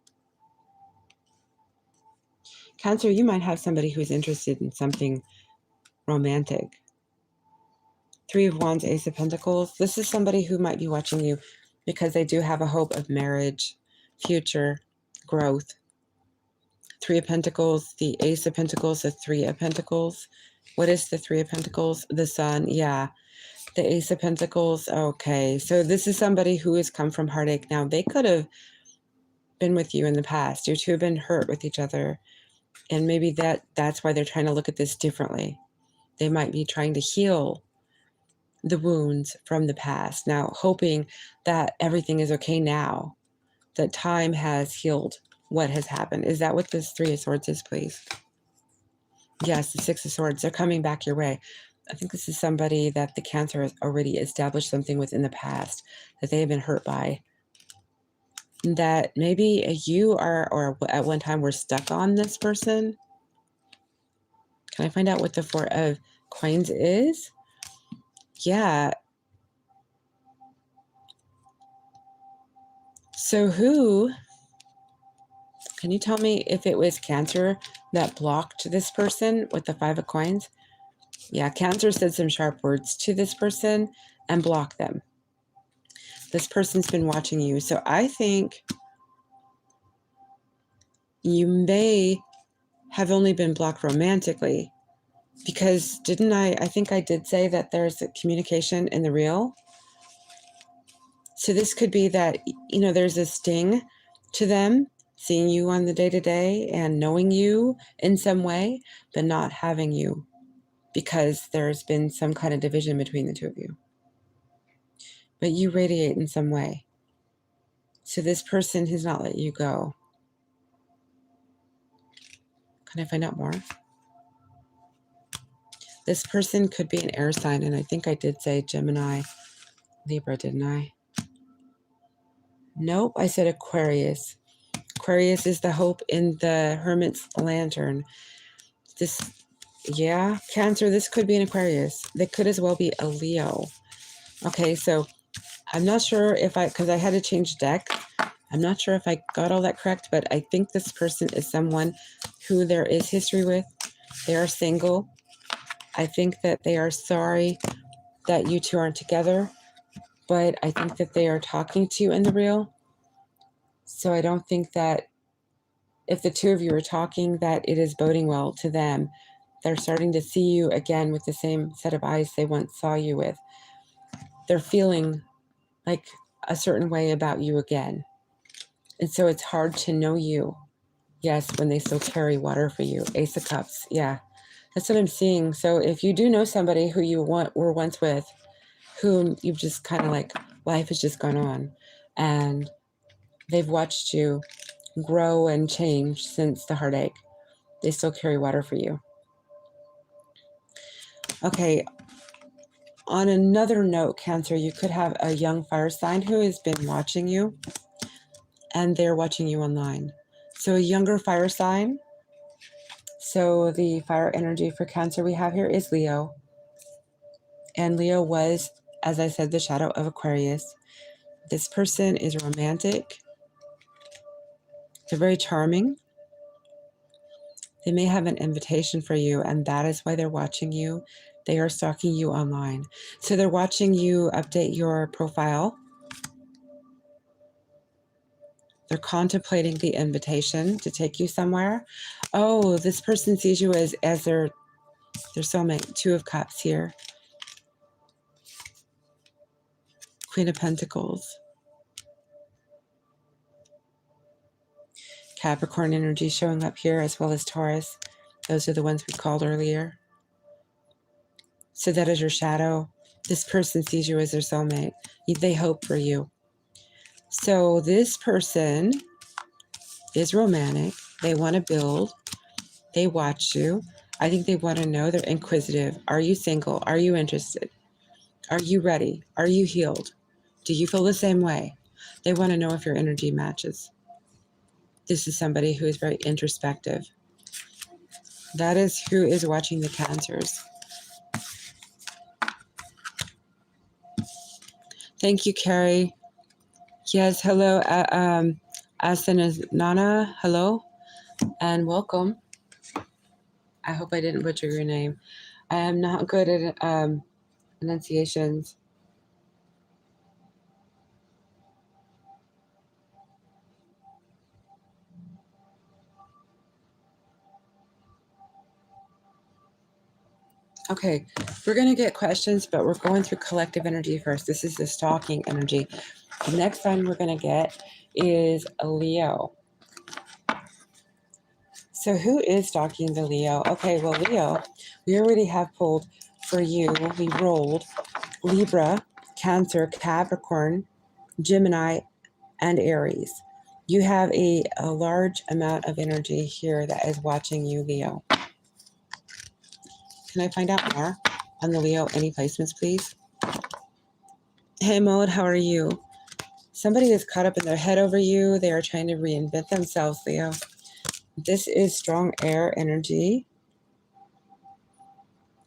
Cancer, you might have somebody who is interested in something romantic. Three of Wands, Ace of Pentacles. This is somebody who might be watching you because they do have a hope of marriage, future, growth. Three of Pentacles, the Ace of Pentacles, the Three of Pentacles. What is the Three of Pentacles? The Sun, yeah. The Ace of Pentacles, okay. So this is somebody who has come from heartache. Now, they could have been with you in the past. You two have been hurt with each other. And maybe that's why they're trying to look at this differently. They might be trying to heal the wounds from the past. Now, hoping that everything is okay now, that time has healed what has happened. Is that what this Three of Swords is, please? Yes, the Six of Swords. They're coming back your way. I think this is somebody that the Cancer has already established something with in the past that they have been hurt by. That maybe you are, or at one time were stuck on this person. Can I find out what the Four of Coins is? Yeah. So can you tell me if it was Cancer that blocked this person with the Five of Coins? Yeah, Cancer said some sharp words to this person and blocked them. This person's been watching you. So I think you may have only been blocked romantically, because I think I did say that there's a communication in the real. So this could be that, there's a sting to them seeing you on the day-to-day and knowing you in some way, but not having you because there's been some kind of division between the two of you. But you radiate in some way. So this person has not let you go. Can I find out more? This person could be an air sign, and I think I did say Gemini, Libra, didn't I? Nope, I said Aquarius. Aquarius is the hope in the Hermit's lantern. Yeah, Cancer, this could be an Aquarius. They could as well be a Leo. Okay, so I'm not sure because I had to change deck. I'm not sure if I got all that correct, but I think this person is someone who there is history with. They are single. I think that they are sorry that you two aren't together, but I think that they are talking to you in the real. So I don't think that if the two of you are talking, that it is boding well to them. They're starting to see you again with the same set of eyes they once saw you with. They're feeling like a certain way about you again. And so it's hard to know you. Yes, when they still carry water for you. Ace of Cups. Yeah, that's what I'm seeing. So if you do know somebody who you were once with, whom you've just kind of like, life has just gone on, and they've watched you grow and change since the heartache, they still carry water for you. Okay, on another note, Cancer, you could have a young fire sign who has been watching you, and they're watching you online. So a younger fire sign. So the fire energy for Cancer we have here is Leo. And Leo was, as I said, the shadow of Aquarius. This person is romantic. They're very charming. They may have an invitation for you, and that is why they're watching you, They are stalking you online. So they're watching you update your profile. They're contemplating the invitation to take you somewhere. Oh, this person sees you as their soulmate. Two of Cups here. Queen of Pentacles. Capricorn energy showing up here, as well as Taurus. Those are the ones we called earlier. So that is your shadow. This person sees you as their soulmate. They hope for you. So this person is romantic. They want to build. They watch you. I think they want to know. They're inquisitive. Are you single? Are you interested? Are you ready? Are you healed? Do you feel the same way? They want to know if your energy matches. This is somebody who is very introspective. That is who is watching the Cancers. Thank you, Carrie. Yes, hello, Asanana, hello, and welcome. I hope I didn't butcher your name. I am not good at enunciations. Okay, we're going to get questions, but we're going through collective energy first. This is the stalking energy. The next sign we're going to get is a Leo. So who is stalking the Leo? Okay, well, Leo, we already have pulled for you. We rolled Libra, Cancer, Capricorn, Gemini, and Aries. You have a large amount of energy here that is watching you, Leo. Can I find out more on the Leo? Any placements, please? Hey, Maud, how are you? Somebody is caught up in their head over you. They are trying to reinvent themselves, Leo. This is strong air energy.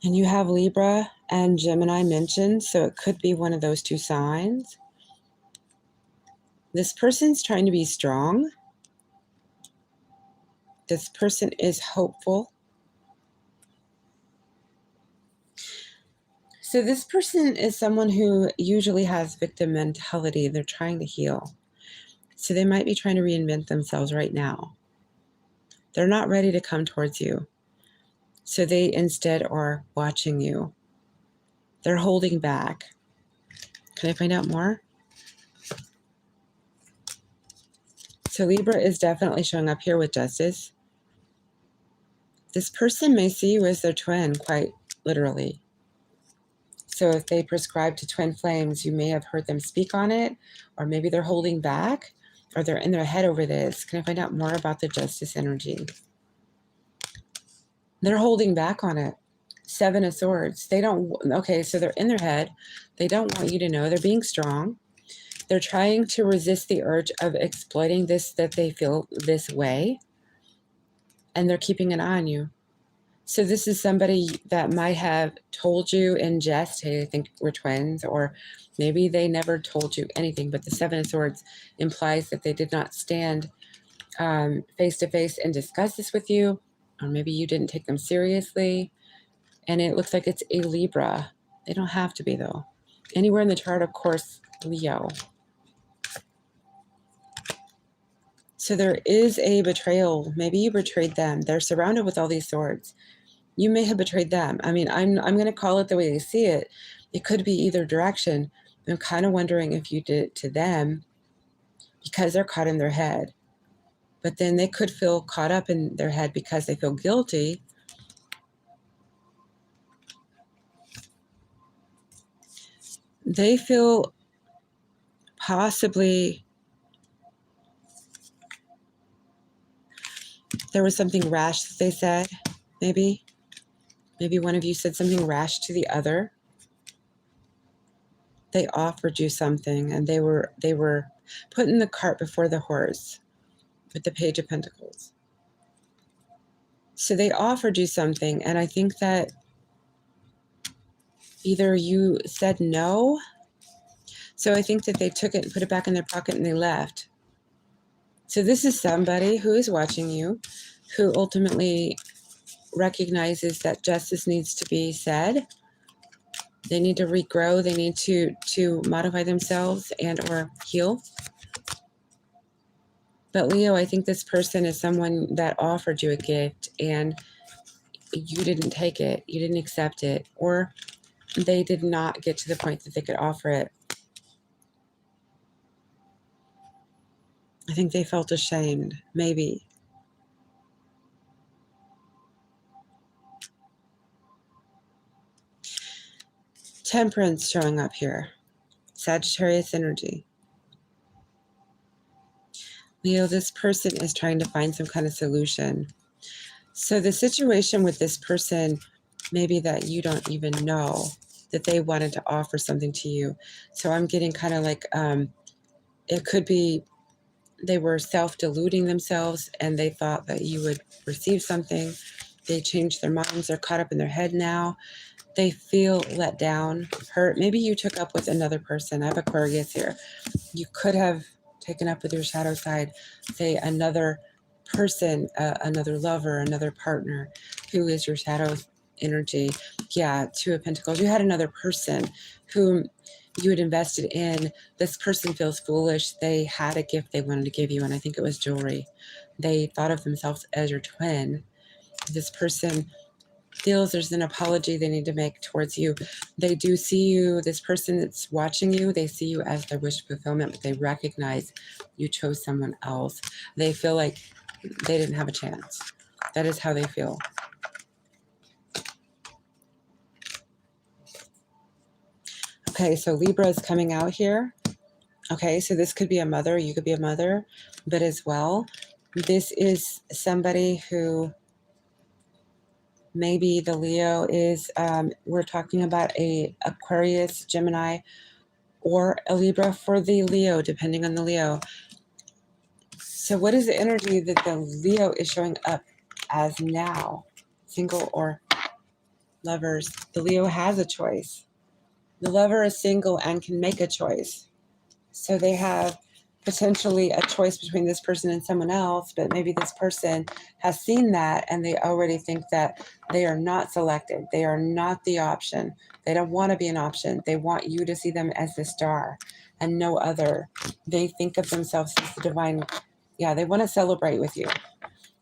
And you have Libra and Gemini mentioned, so it could be one of those two signs. This person's trying to be strong. This person is hopeful. So this person is someone who usually has victim mentality. They're trying to heal. So they might be trying to reinvent themselves right now. They're not ready to come towards you. So they instead are watching you. They're holding back. Can I find out more? So Libra is definitely showing up here with Justice. This person may see you as their twin, quite literally. So if they prescribe to twin flames, you may have heard them speak on it, or maybe they're holding back, or they're in their head over this. Can I find out more about the Justice energy? They're holding back on it. Seven of Swords. They don't, okay, so they're in their head. They don't want you to know. They're being strong. They're trying to resist the urge of exploiting this, that they feel this way. And they're keeping an eye on you. So this is somebody that might have told you in jest, hey, I think we're twins, or maybe they never told you anything, but the Seven of Swords implies that they did not stand face to face and discuss this with you, or maybe you didn't take them seriously. And it looks like it's a Libra. They don't have to be, though. Anywhere in the chart, of course, Leo. So there is a betrayal. Maybe you betrayed them. They're surrounded with all these swords. You may have betrayed them. I mean, I'm going to call it the way they see it. It could be either direction. I'm kind of wondering if you did it to them because they're caught in their head. But then they could feel caught up in their head because they feel guilty. They feel possibly there was something rash that they said, maybe. Maybe one of you said something rash to the other. They offered you something, and they were putting the cart before the horse with the Page of Pentacles. So they offered you something, and I think that either you said no. So I think that they took it and put it back in their pocket and they left. So this is somebody who is watching you, who ultimately recognizes that justice needs to be said, They need to regrow. They need to modify themselves and or heal. But Leo, I think this person is someone that offered you a gift and you didn't take it. You didn't accept it. Or they did not get to the point that they could offer it. I think they felt ashamed, maybe. Temperance showing up here. Sagittarius energy. Leo, this person is trying to find some kind of solution. So the situation with this person, maybe that you don't even know that they wanted to offer something to you. So I'm getting kind of like, it could be they were self-deluding themselves and they thought that you would receive something. They changed their minds. They're caught up in their head now. They feel let down, hurt. Maybe you took up with another person. I have Aquarius here. You could have taken up with your shadow side, say another person, another lover, another partner who is your shadow energy. Yeah, Two of Pentacles. You had another person whom you had invested in. This person feels foolish. They had a gift they wanted to give you, and I think it was jewelry. They thought of themselves as your twin. This person feels there's an apology they need to make towards you. They do see you, this person that's watching you, they see you as their wish fulfillment, but they recognize you chose someone else. They feel like they didn't have a chance. That is how they feel. Okay, so Libra is coming out here. Okay, so this could be a mother, you could be a mother, but as well, this is somebody who maybe the Leo is, we're talking about a Aquarius, Gemini, or a Libra for the Leo, depending on the Leo. So what is the energy that the Leo is showing up as now? Single or lovers? The Leo has a choice. The lover is single and can make a choice. So they have potentially a choice between this person and someone else, but maybe this person has seen that and they already think that they are not selected. They are not the option. They don't want to be an option. They want you to see them as the star and no other. They think of themselves as the divine. Yeah, they want to celebrate with you.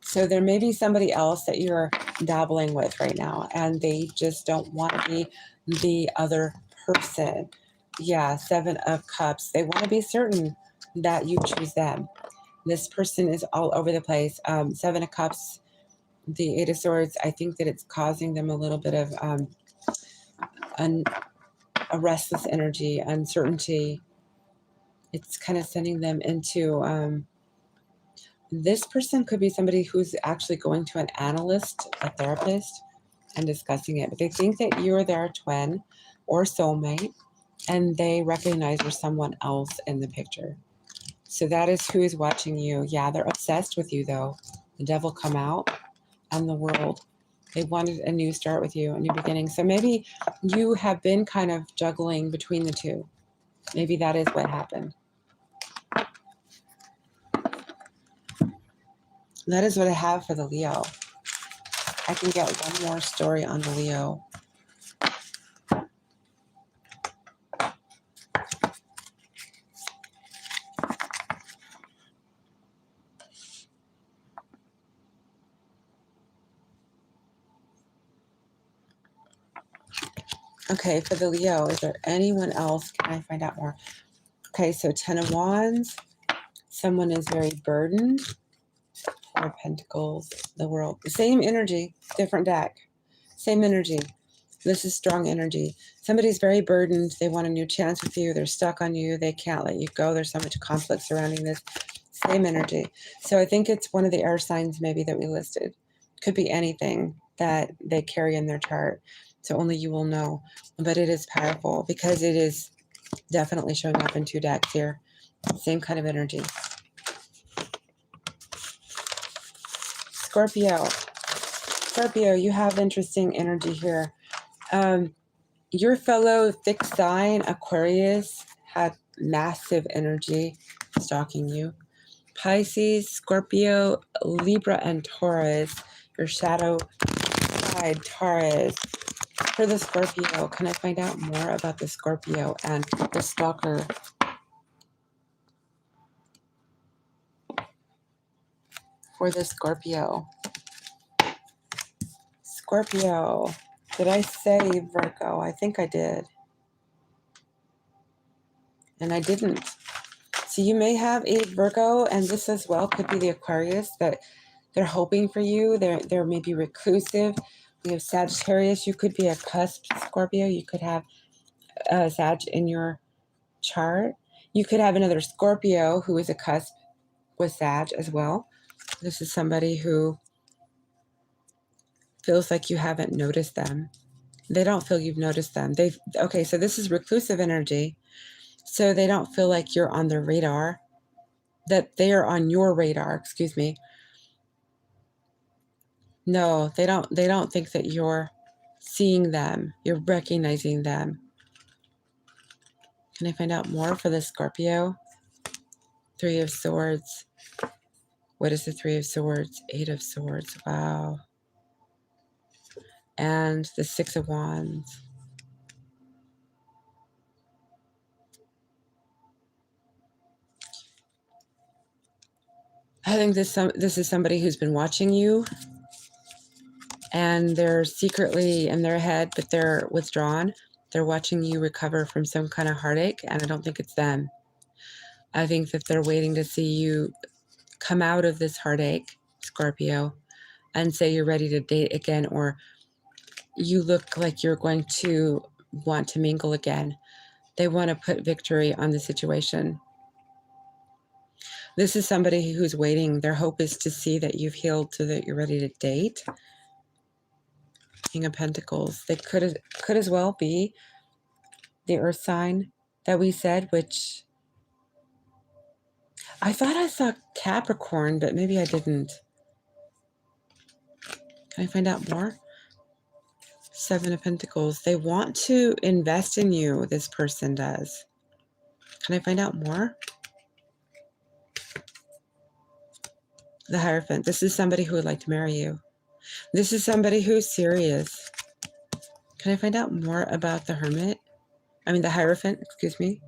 So there may be somebody else that you're dabbling with right now and they just don't want to be the other person. Yeah, Seven of Cups. They want to be certain that you choose them. This person is all over the place. Seven of Cups, the Eight of Swords, I think that it's causing them a little bit of a restless energy, uncertainty. It's kind of sending them into, this person could be somebody who's actually going to an analyst, a therapist, and discussing it. But they think that you're their twin or soulmate, and they recognize there's someone else in the picture. So that is who is watching you. Yeah, they're obsessed with you, though. The devil come out and the world. They wanted a new start with you, a new beginning. So maybe you have been kind of juggling between the two. Maybe that is what happened. That is what I have for the Leo. I can get one more story on the Leo. Okay, for the Leo, is there anyone else? Can I find out more? Okay, so Ten of Wands. Someone is very burdened. Four of Pentacles, the World. The same energy, different deck. Same energy. This is strong energy. Somebody's very burdened. They want a new chance with you. They're stuck on you. They can't let you go. There's so much conflict surrounding this. Same energy. So I think it's one of the air signs maybe that we listed. Could be anything that they carry in their chart. So only you will know. But it is powerful because it is definitely showing up in two decks here. Same kind of energy. Scorpio. Scorpio, you have interesting energy here. Your fellow thick sign, Aquarius, had massive energy stalking you. Pisces, Scorpio, Libra, and Taurus. Your shadow side, Taurus. For the Scorpio, can I find out more about the Scorpio and the stalker? For the Scorpio. Scorpio. Did I say Virgo? I think I did. And I didn't. So you may have a Virgo, and this as well could be the Aquarius, that they're hoping for you. They're maybe reclusive. We have Sagittarius. You could be a cusp Scorpio. You could have a Sag in your chart. You could have another Scorpio who is a cusp with Sag as well. This is somebody who feels like you haven't noticed them. They don't feel you've noticed them. Okay, so this is reclusive energy. So they don't feel like you're on their radar, that they are on your radar, excuse me. No, they don't think that you're seeing them, you're recognizing them. Can I find out more for the Scorpio? Three of Swords. What is the Three of Swords? Eight of Swords. Wow. And the Six of Wands. I think this is somebody who's been watching you, and they're secretly in their head, but they're withdrawn. They're watching you recover from some kind of heartache, and I don't think it's them. I think that they're waiting to see you come out of this heartache, Scorpio, and say you're ready to date again, or you look like you're going to want to mingle again. They want to put victory on the situation. This is somebody who's waiting. Their hope is to see that you've healed so that you're ready to date. King of Pentacles. They could as well be the earth sign that we said, which I thought I saw Capricorn, but maybe I didn't. Can I find out more? Seven of Pentacles. They want to invest in you, this person does. Can I find out more? The Hierophant. This is somebody who would like to marry you. This is somebody who's serious. Can I find out more about the Hermit? I mean, the Hierophant, excuse me.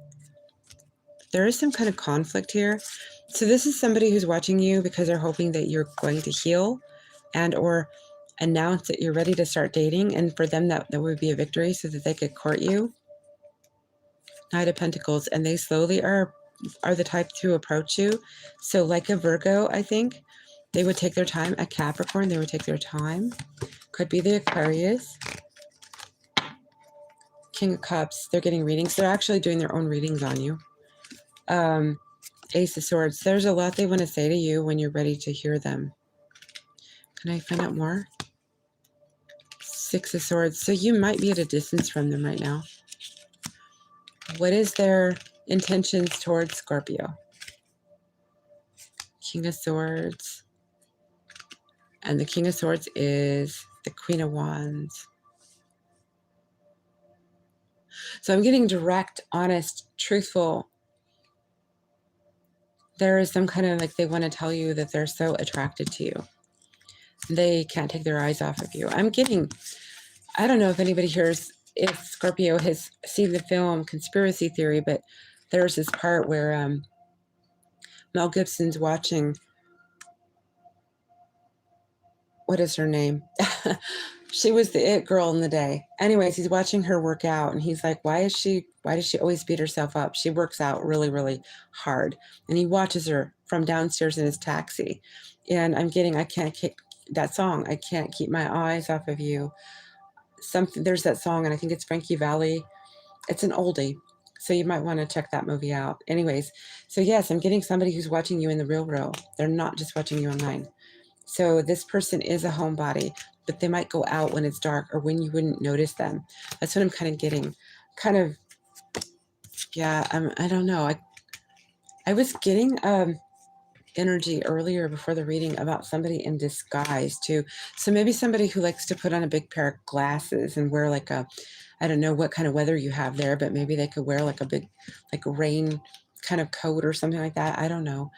There is some kind of conflict here. So this is somebody who's watching you because they're hoping that you're going to heal and or announce that you're ready to start dating. And for them, that would be a victory so that they could court you. Knight of Pentacles. And they slowly are the type to approach you. So like a Virgo, I think, they would take their time. A Capricorn, they would take their time. Could be the Aquarius. King of Cups, they're getting readings. They're actually doing their own readings on you. Ace of Swords, there's a lot they want to say to you when you're ready to hear them. Can I find out more? Six of Swords, so you might be at a distance from them right now. What is their intentions towards Scorpio? King of Swords. And the King of Swords is the Queen of Wands. So I'm getting direct, honest, truthful. There is some kind of like they want to tell you that they're so attracted to you. They can't take their eyes off of you. I'm getting, I don't know if anybody here is, if Scorpio has seen the film Conspiracy Theory, but there's this part where Mel Gibson's watching, what is her name? She was the it girl in the day. Anyways, he's watching her work out and he's like, why does she always beat herself up? She works out really, really hard. And he watches her from downstairs in his taxi. And I'm getting, I can't kick that song. I can't keep my eyes off of you. There's that song, and I think it's Frankie Valli. It's an oldie. So you might want to check that movie out. Anyways, so yes, I'm getting somebody who's watching you in the real world. They're not just watching you online. So this person is a homebody, but they might go out when it's dark or when you wouldn't notice them. That's what I'm kind of getting. Yeah, I don't know. I was getting energy earlier before the reading about somebody in disguise too. So maybe somebody who likes to put on a big pair of glasses and wear like a, I don't know what kind of weather you have there, but maybe they could wear like a big, like a rain kind of coat or something like that. I don't know.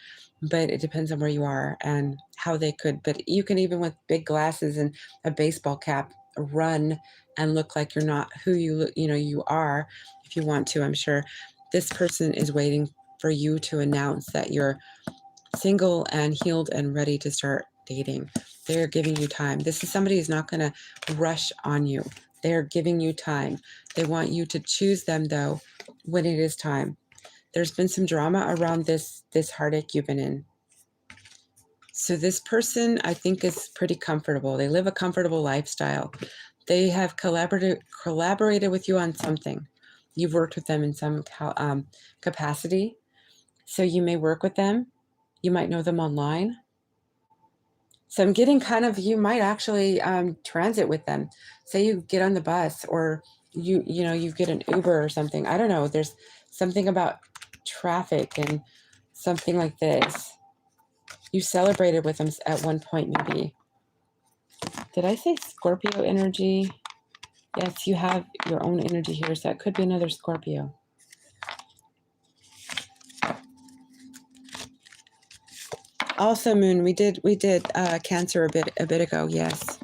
But it depends on where you are and how they could. But you can even with big glasses and a baseball cap run and look like you're not who you are. If you want to, I'm sure this person is waiting for you to announce that you're single and healed and ready to start dating. They're giving you time. This is somebody who's not going to rush on you. They're giving you time. They want you to choose them, though, when it is time. There's been some drama around this heartache you've been in. So this person, I think, is pretty comfortable. They live a comfortable lifestyle. They have collaborated with you on something. You've worked with them in some capacity. So you may work with them. You might know them online. So I'm getting kind of, you might actually transit with them. Say you get on the bus, or you get an Uber or something. I don't know. There's something about traffic and something like this. You celebrated with them at one point, maybe. Did I say Scorpio energy? Yes, you have your own energy here, so that could be another Scorpio. Also, Moon, we did Cancer a bit ago. Yes.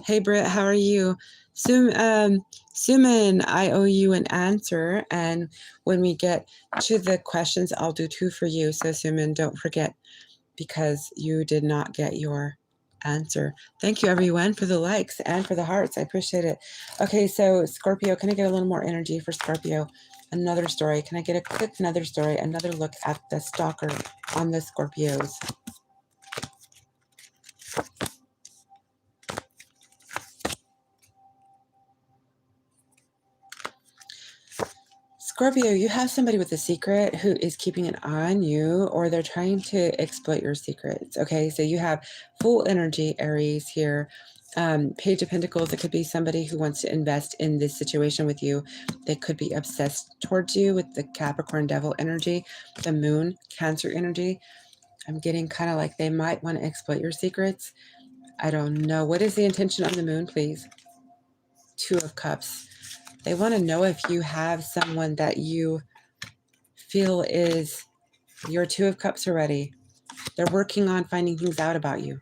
Hey, Britt, how are you? Suman, I owe you an answer, and when we get to the questions, I'll do 2 for you. So, Suman, don't forget, because you did not get your answer. Thank you, everyone, for the likes and for the hearts. I appreciate it. Okay, so Scorpio, can I get a little more energy for Scorpio? Another story. Can I get a quick another story? Another look at the stalker on the Scorpios. Scorpio, you have somebody with a secret who is keeping an eye on you, or they're trying to exploit your secrets. Okay, so you have full energy, Aries, here. Page of Pentacles, it could be somebody who wants to invest in this situation with you. They could be obsessed towards you with the Capricorn Devil energy, the Moon, Cancer energy. I'm getting kind of like they might want to exploit your secrets. I don't know. What is the intention on the Moon, please? 2 of Cups. They want to know if you have someone that you feel is your 2 of Cups already. They're working on finding things out about you.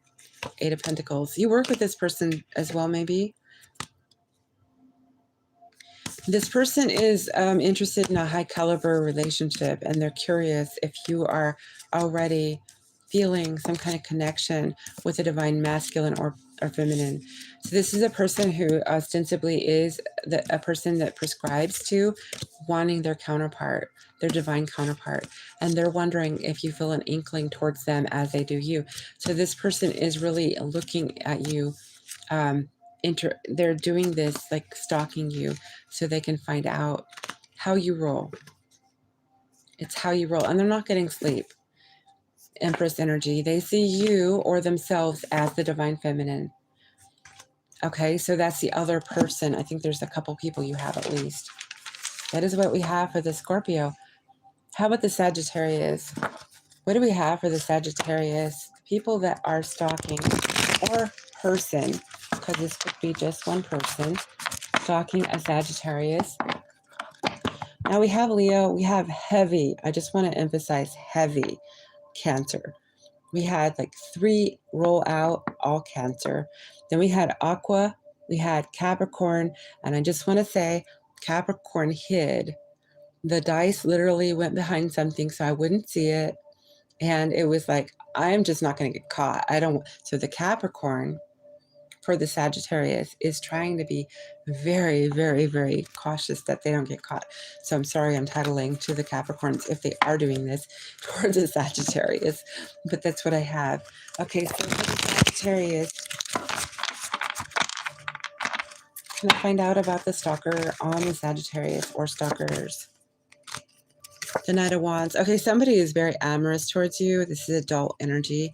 8 of Pentacles. You work with this person as well, maybe. This person is interested in a high caliber relationship, and they're curious if you are already feeling some kind of connection with a divine masculine or feminine. So this is a person who ostensibly is a person that prescribes to wanting their counterpart, their divine counterpart, and they're wondering if you feel an inkling towards them as they do you. So this person is really looking at you. They're doing this, like stalking you, so they can find out how you roll. It's how you roll, and they're not getting sleep. Empress energy. They see you or themselves as the divine feminine. Okay, so that's the other person. I think there's a couple people you have at least. That is what we have for the Scorpio. How about the Sagittarius? What do we have for the Sagittarius? People that are stalking, or person, because this could be just one person stalking a Sagittarius. Now we have Leo. We have heavy. I just want to emphasize heavy Cancer. We had like 3 roll out, all Cancer. Then we had Aqua, we had Capricorn, and I just want to say Capricorn hid. The dice literally went behind something so I wouldn't see it. And it was like, I'm just not going to get caught. So the Capricorn for the Sagittarius is trying to be very, very, very cautious that they don't get caught. So I'm sorry I'm tattling to the Capricorns if they are doing this towards the Sagittarius, but that's what I have. Okay, so for the Sagittarius, can I find out about the stalker on the Sagittarius or stalkers? The Knight of Wands. Okay, somebody is very amorous towards you. This is adult energy.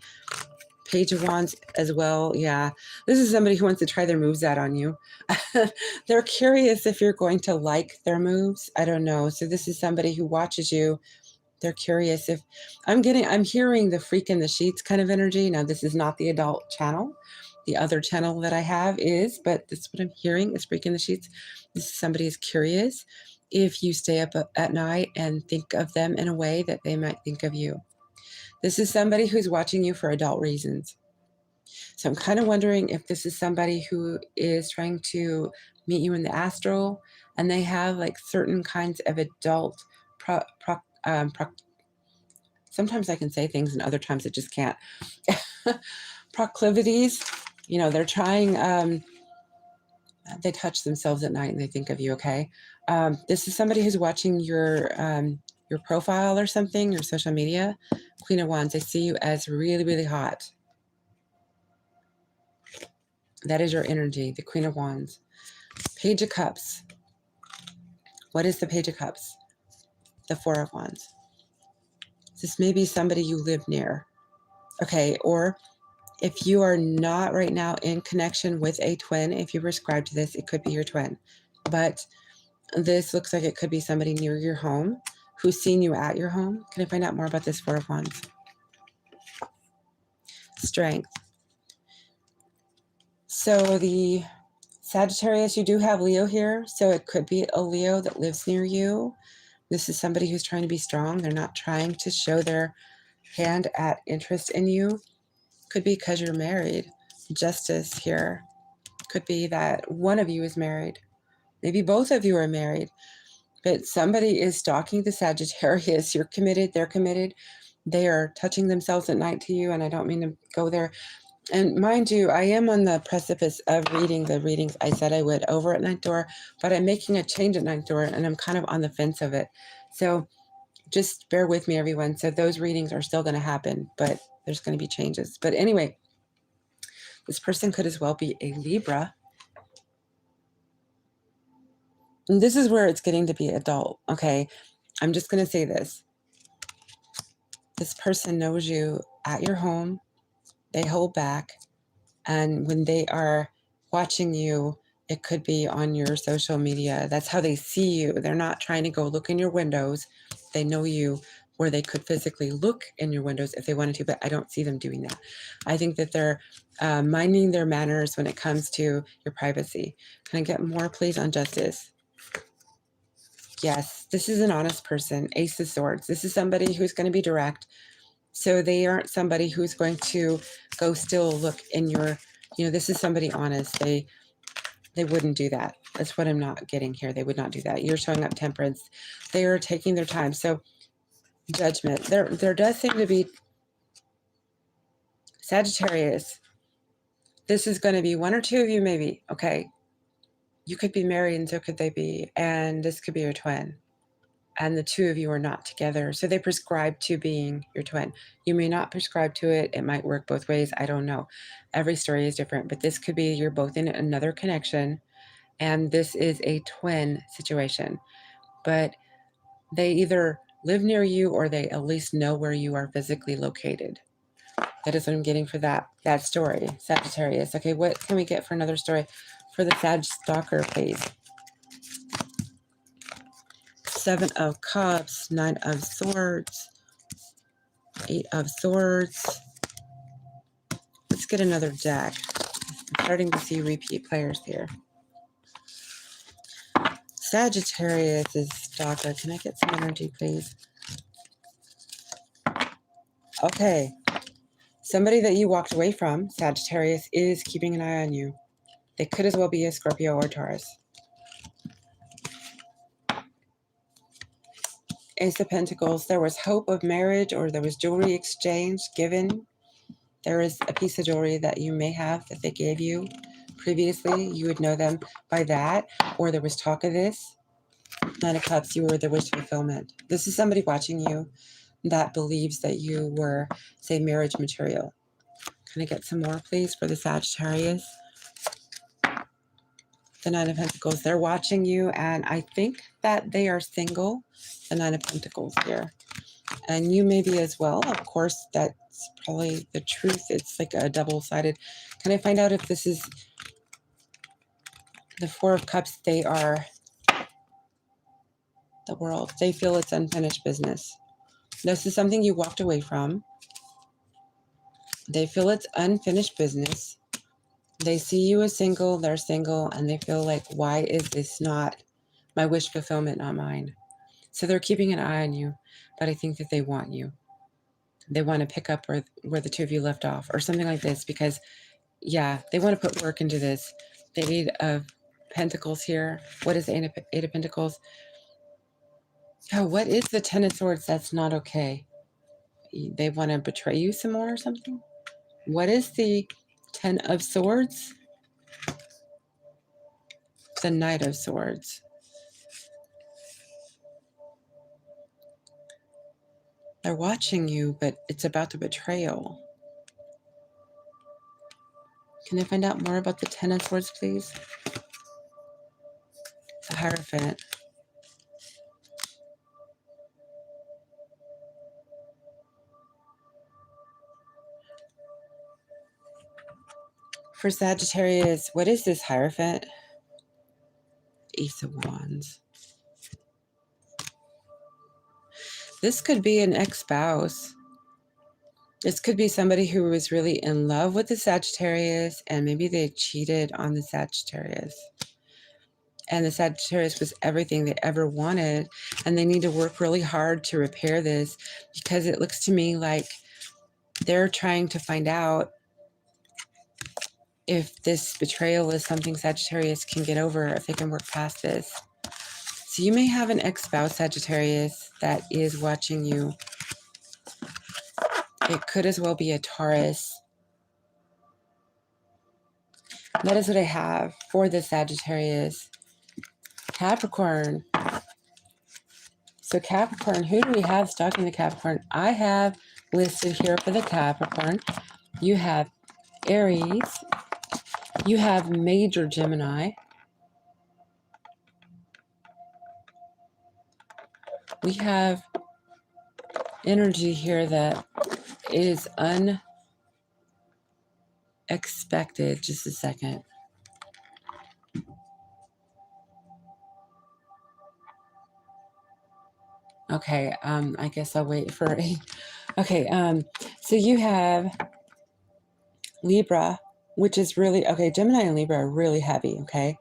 Page of Wands as well. Yeah, this is somebody who wants to try their moves out on you. They're curious if you're going to like their moves. I don't know. So this is somebody who watches you. They're curious if I'm hearing the freak in the sheets kind of energy. Now, this is not the adult channel. The other channel that I have is, but this is what I'm hearing is freak in the sheets. This is somebody who's curious if you stay up at night and think of them in a way that they might think of you. This is somebody who's watching you for adult reasons. So I'm kind of wondering if this is somebody who is trying to meet you in the astral, and they have like certain kinds of adult sometimes I can say things and other times it just can't. Proclivities, you know, they're trying, they touch themselves at night and they think of you, okay? This is somebody who's watching your profile or something, your social media. Queen of Wands, they see you as really, really hot. That is your energy, the Queen of Wands. Page of Cups. What is the Page of Cups? The Four of Wands. This may be somebody you live near, okay? Or if you are not right now in connection with a twin, if you prescribe to this, it could be your twin. But this looks like it could be somebody near your home who's seen you at your home. Can I find out more about this Four of Wands? Strength. So the Sagittarius, you do have Leo here. So it could be a Leo that lives near you. This is somebody who's trying to be strong. They're not trying to show their hand at interest in you. Could be because you're married. Justice here. Could be that one of you is married. Maybe both of you are married. But somebody is stalking the Sagittarius. You're committed. They're committed. They are touching themselves at night to you. And I don't mean to go there. And mind you, I am on the precipice of reading the readings I said I would over at Ninth Door, but I'm making a change at Ninth Door and I'm kind of on the fence of it. So just bear with me, everyone. So those readings are still going to happen, but there's going to be changes. But anyway, this person could as well be a Libra. And this is where it's getting to be adult, okay? I'm just going to say this. This person knows you at your home. They hold back. And when they are watching you, it could be on your social media. That's how they see you. They're not trying to go look in your windows. They know you where they could physically look in your windows if they wanted to, but I don't see them doing that. I think that they're minding their manners when it comes to your privacy. Can I get more, please, on justice? Yes, this is an honest person. Ace of Swords. This is somebody who's going to be direct. So they aren't somebody who's going to go still look in your, you know, this is somebody honest. They wouldn't do that. That's what I'm not getting here. They would not do that. You're showing up temperance. They are taking their time. So Judgment. There does seem to be Sagittarius. This is going to be one or two of you maybe. Okay. You could be married and so could they be. And this could be your twin. And the two of you are not together. So they prescribe to being your twin. You may not prescribe to it. It might work both ways. I don't know. Every story is different, but this could be you're both in another connection and this is a twin situation. But they either live near you or they at least know where you are physically located. That is what I'm getting for that story, Sagittarius. Okay, what can we get for another story for the Sag stalker, please? Seven of Cups, Nine of Swords, Eight of Swords. Let's get another deck. I'm starting to see repeat players here. Sagittarius is stalker. Can I get some energy, please? Okay. Somebody that you walked away from, Sagittarius, is keeping an eye on you. They could as well be a Scorpio or Taurus. Ace of Pentacles. There was hope of marriage or there was jewelry exchange given. There is a piece of jewelry that you may have that they gave you previously. You would know them by that, or there was talk of this. Nine of Cups, you were the wish fulfillment. This is somebody watching you that believes that you were, say, marriage material. Can I get some more, please, for the Sagittarius? The Nine of Pentacles. They're watching you, and I think that they are single. The Nine of Pentacles here. And you may be as well. Of course, that's probably the truth. It's like a double-sided. Can I find out if this is the Four of Cups? They are the World. They feel it's unfinished business. This is something you walked away from. They feel it's unfinished business. They see you as single. They're single. And they feel like, why is this not my wish fulfillment, not mine? So they're keeping an eye on you. But I think that they want you. They want to pick up where the two of you left off or something like this, because yeah, they want to put work into this. The Eight of Pentacles here. What is the Eight of Pentacles? Oh, what is the Ten of Swords? That's not okay. They want to betray you some more or something? What is the Ten of Swords? The Knight of Swords. They're watching you, but it's about the betrayal. Can I find out more about the Ten of Swords, please? The Hierophant. For Sagittarius, what is this Hierophant? Ace of Wands. This could be an ex-spouse. This could be somebody who was really in love with the Sagittarius and maybe they cheated on the Sagittarius. And the Sagittarius was everything they ever wanted. And they need to work really hard to repair this because it looks to me like they're trying to find out if this betrayal is something Sagittarius can get over, if they can work past this. So you may have an ex-spouse, Sagittarius, that is watching you. It could as well be a Taurus. That is what I have for the Sagittarius. Capricorn. So Capricorn, who do we have stalking the Capricorn? I have listed here for the Capricorn. You have Aries. You have major Gemini. We have energy here that is unexpected. Just a second. Okay, I guess I'll wait for a... Okay, so you have Libra, which is really... Okay, Gemini and Libra are really heavy, okay?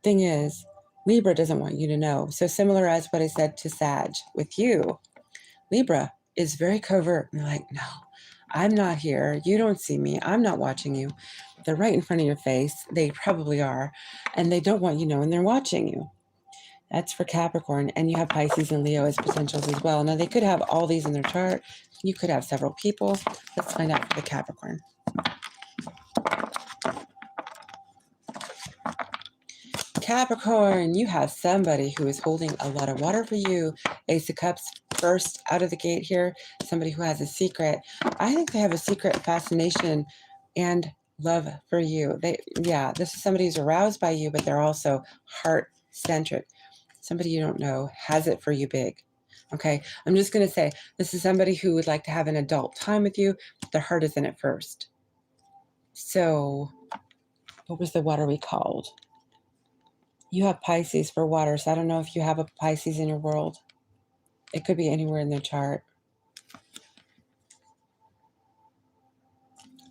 Thing is, Libra doesn't want you to know. So similar as what I said to Sag with you, Libra is very covert. You're like, no, I'm not here. You don't see me. I'm not watching you. They're right in front of your face. They probably are. And they don't want you knowing they're watching you. That's for Capricorn. And you have Pisces and Leo as potentials as well. Now, they could have all these in their chart. You could have several people. Let's find out for the Capricorn. Capricorn, you have somebody who is holding a lot of water for you. Ace of Cups first out of the gate here. Somebody who has a secret. I think they have a secret fascination and love for you. This is somebody who's aroused by you, but they're also heart-centric. Somebody you don't know has it for you big. Okay, I'm just going to say this is somebody who would like to have an adult time with you. Their heart is in it first. So, what was the watery called? You have Pisces for water, so I don't know if you have a Pisces in your world. It could be anywhere in their chart.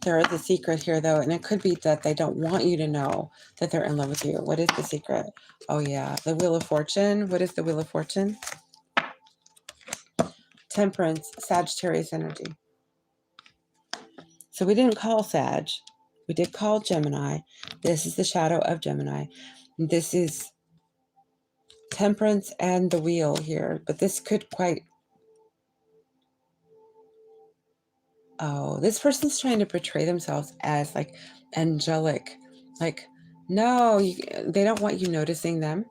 There is a secret here, though, and it could be that they don't want you to know that they're in love with you. What is the secret? Oh, yeah, the Wheel of Fortune. What is the Wheel of Fortune? Temperance, Sagittarius energy. So we didn't call Sag. We did call Gemini. This is the shadow of Gemini. This is Temperance and the Wheel here, but this could quite... Oh, this person's trying to portray themselves as like angelic. Like, no, they don't want you noticing them.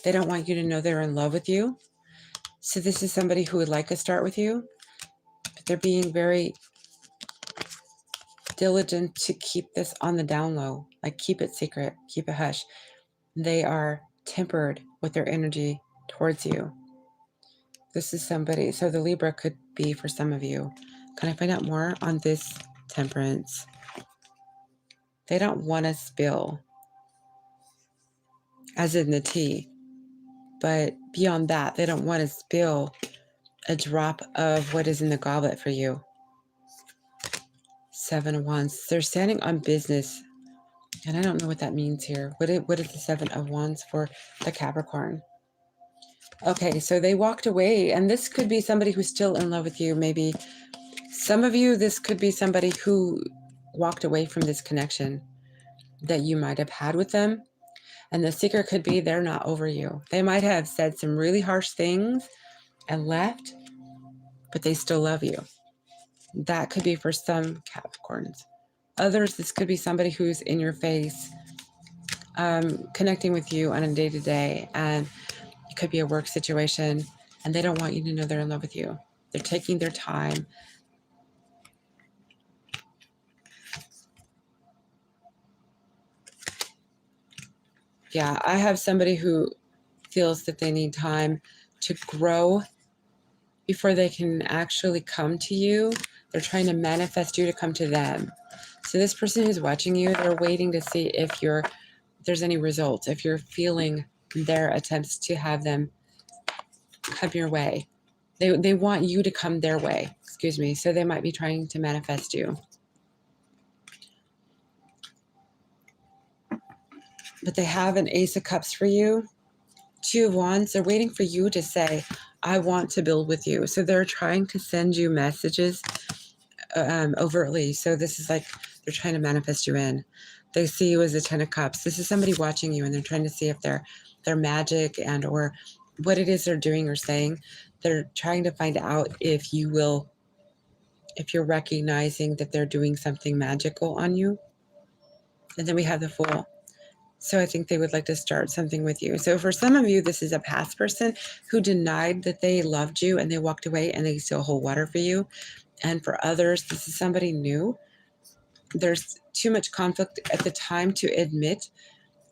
They don't want you to know they're in love with you. So this is somebody who would like to start with you, but they're being very diligent to keep this on the down low. Like, keep it secret, keep it hush. They are tempered with their energy towards you. This is somebody, so the Libra could be for some of you. Can I find out more on this Temperance? They don't want to spill, as in the tea. But beyond that, they don't want to spill a drop of what is in the goblet for you. Seven of Wands. They're standing on business. And I don't know what that means here. What is the Seven of Wands for the Capricorn? Okay, so they walked away. And this could be somebody who's still in love with you. Maybe some of you, this could be somebody who walked away from this connection that you might have had with them. And the secret could be they're not over you. They might have said some really harsh things and left, but they still love you. That could be for some Capricorns. Others, this could be somebody who's in your face, connecting with you on a day-to-day, and it could be a work situation, and they don't want you to know they're in love with you. They're taking their time. Yeah, I have somebody who feels that they need time to grow before they can actually come to you. They're trying to manifest you to come to them. So this person who's watching you, they're waiting to see if there's any results, if you're feeling their attempts to have them come your way. They want you to come their way, excuse me. So they might be trying to manifest you. But they have an Ace of Cups for you. Two of Wands, they're waiting for you to say, I want to build with you. So they're trying to send you messages overtly. So this is like they're trying to manifest you in. They see you as a Ten of Cups. This is somebody watching you, and they're trying to see if their magic and or what it is they're doing or saying. They're trying to find out if you're recognizing that they're doing something magical on you. And then we have the Fool. So I think they would like to start something with you. So for some of you, this is a past person who denied that they loved you and they walked away and they still hold water for you. And for others, this is somebody new. There's too much conflict at the time to admit.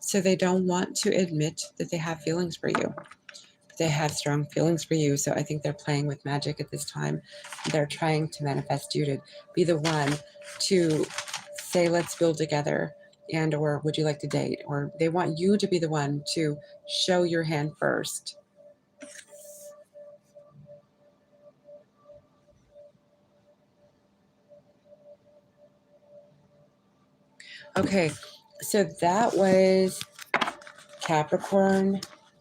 So they don't want to admit that they have feelings for you. But they have strong feelings for you. So I think they're playing with magic at this time. They're trying to manifest you to be the one to say, let's build together. And or would you like to date? Or they want you to be the one to show your hand first. Okay, so that was Capricorn.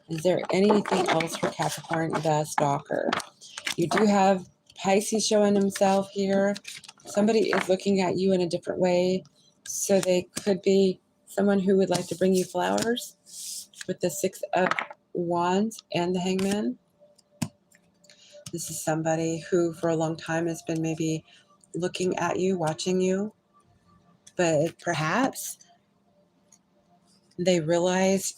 Is there anything else for Capricorn, the stalker? You do have Pisces showing himself here. Somebody is looking at you in a different way. So they could be someone who would like to bring you flowers with the Six of Wands and the Hangman. This is somebody who for a long time has been maybe looking at you, watching you, but perhaps they realize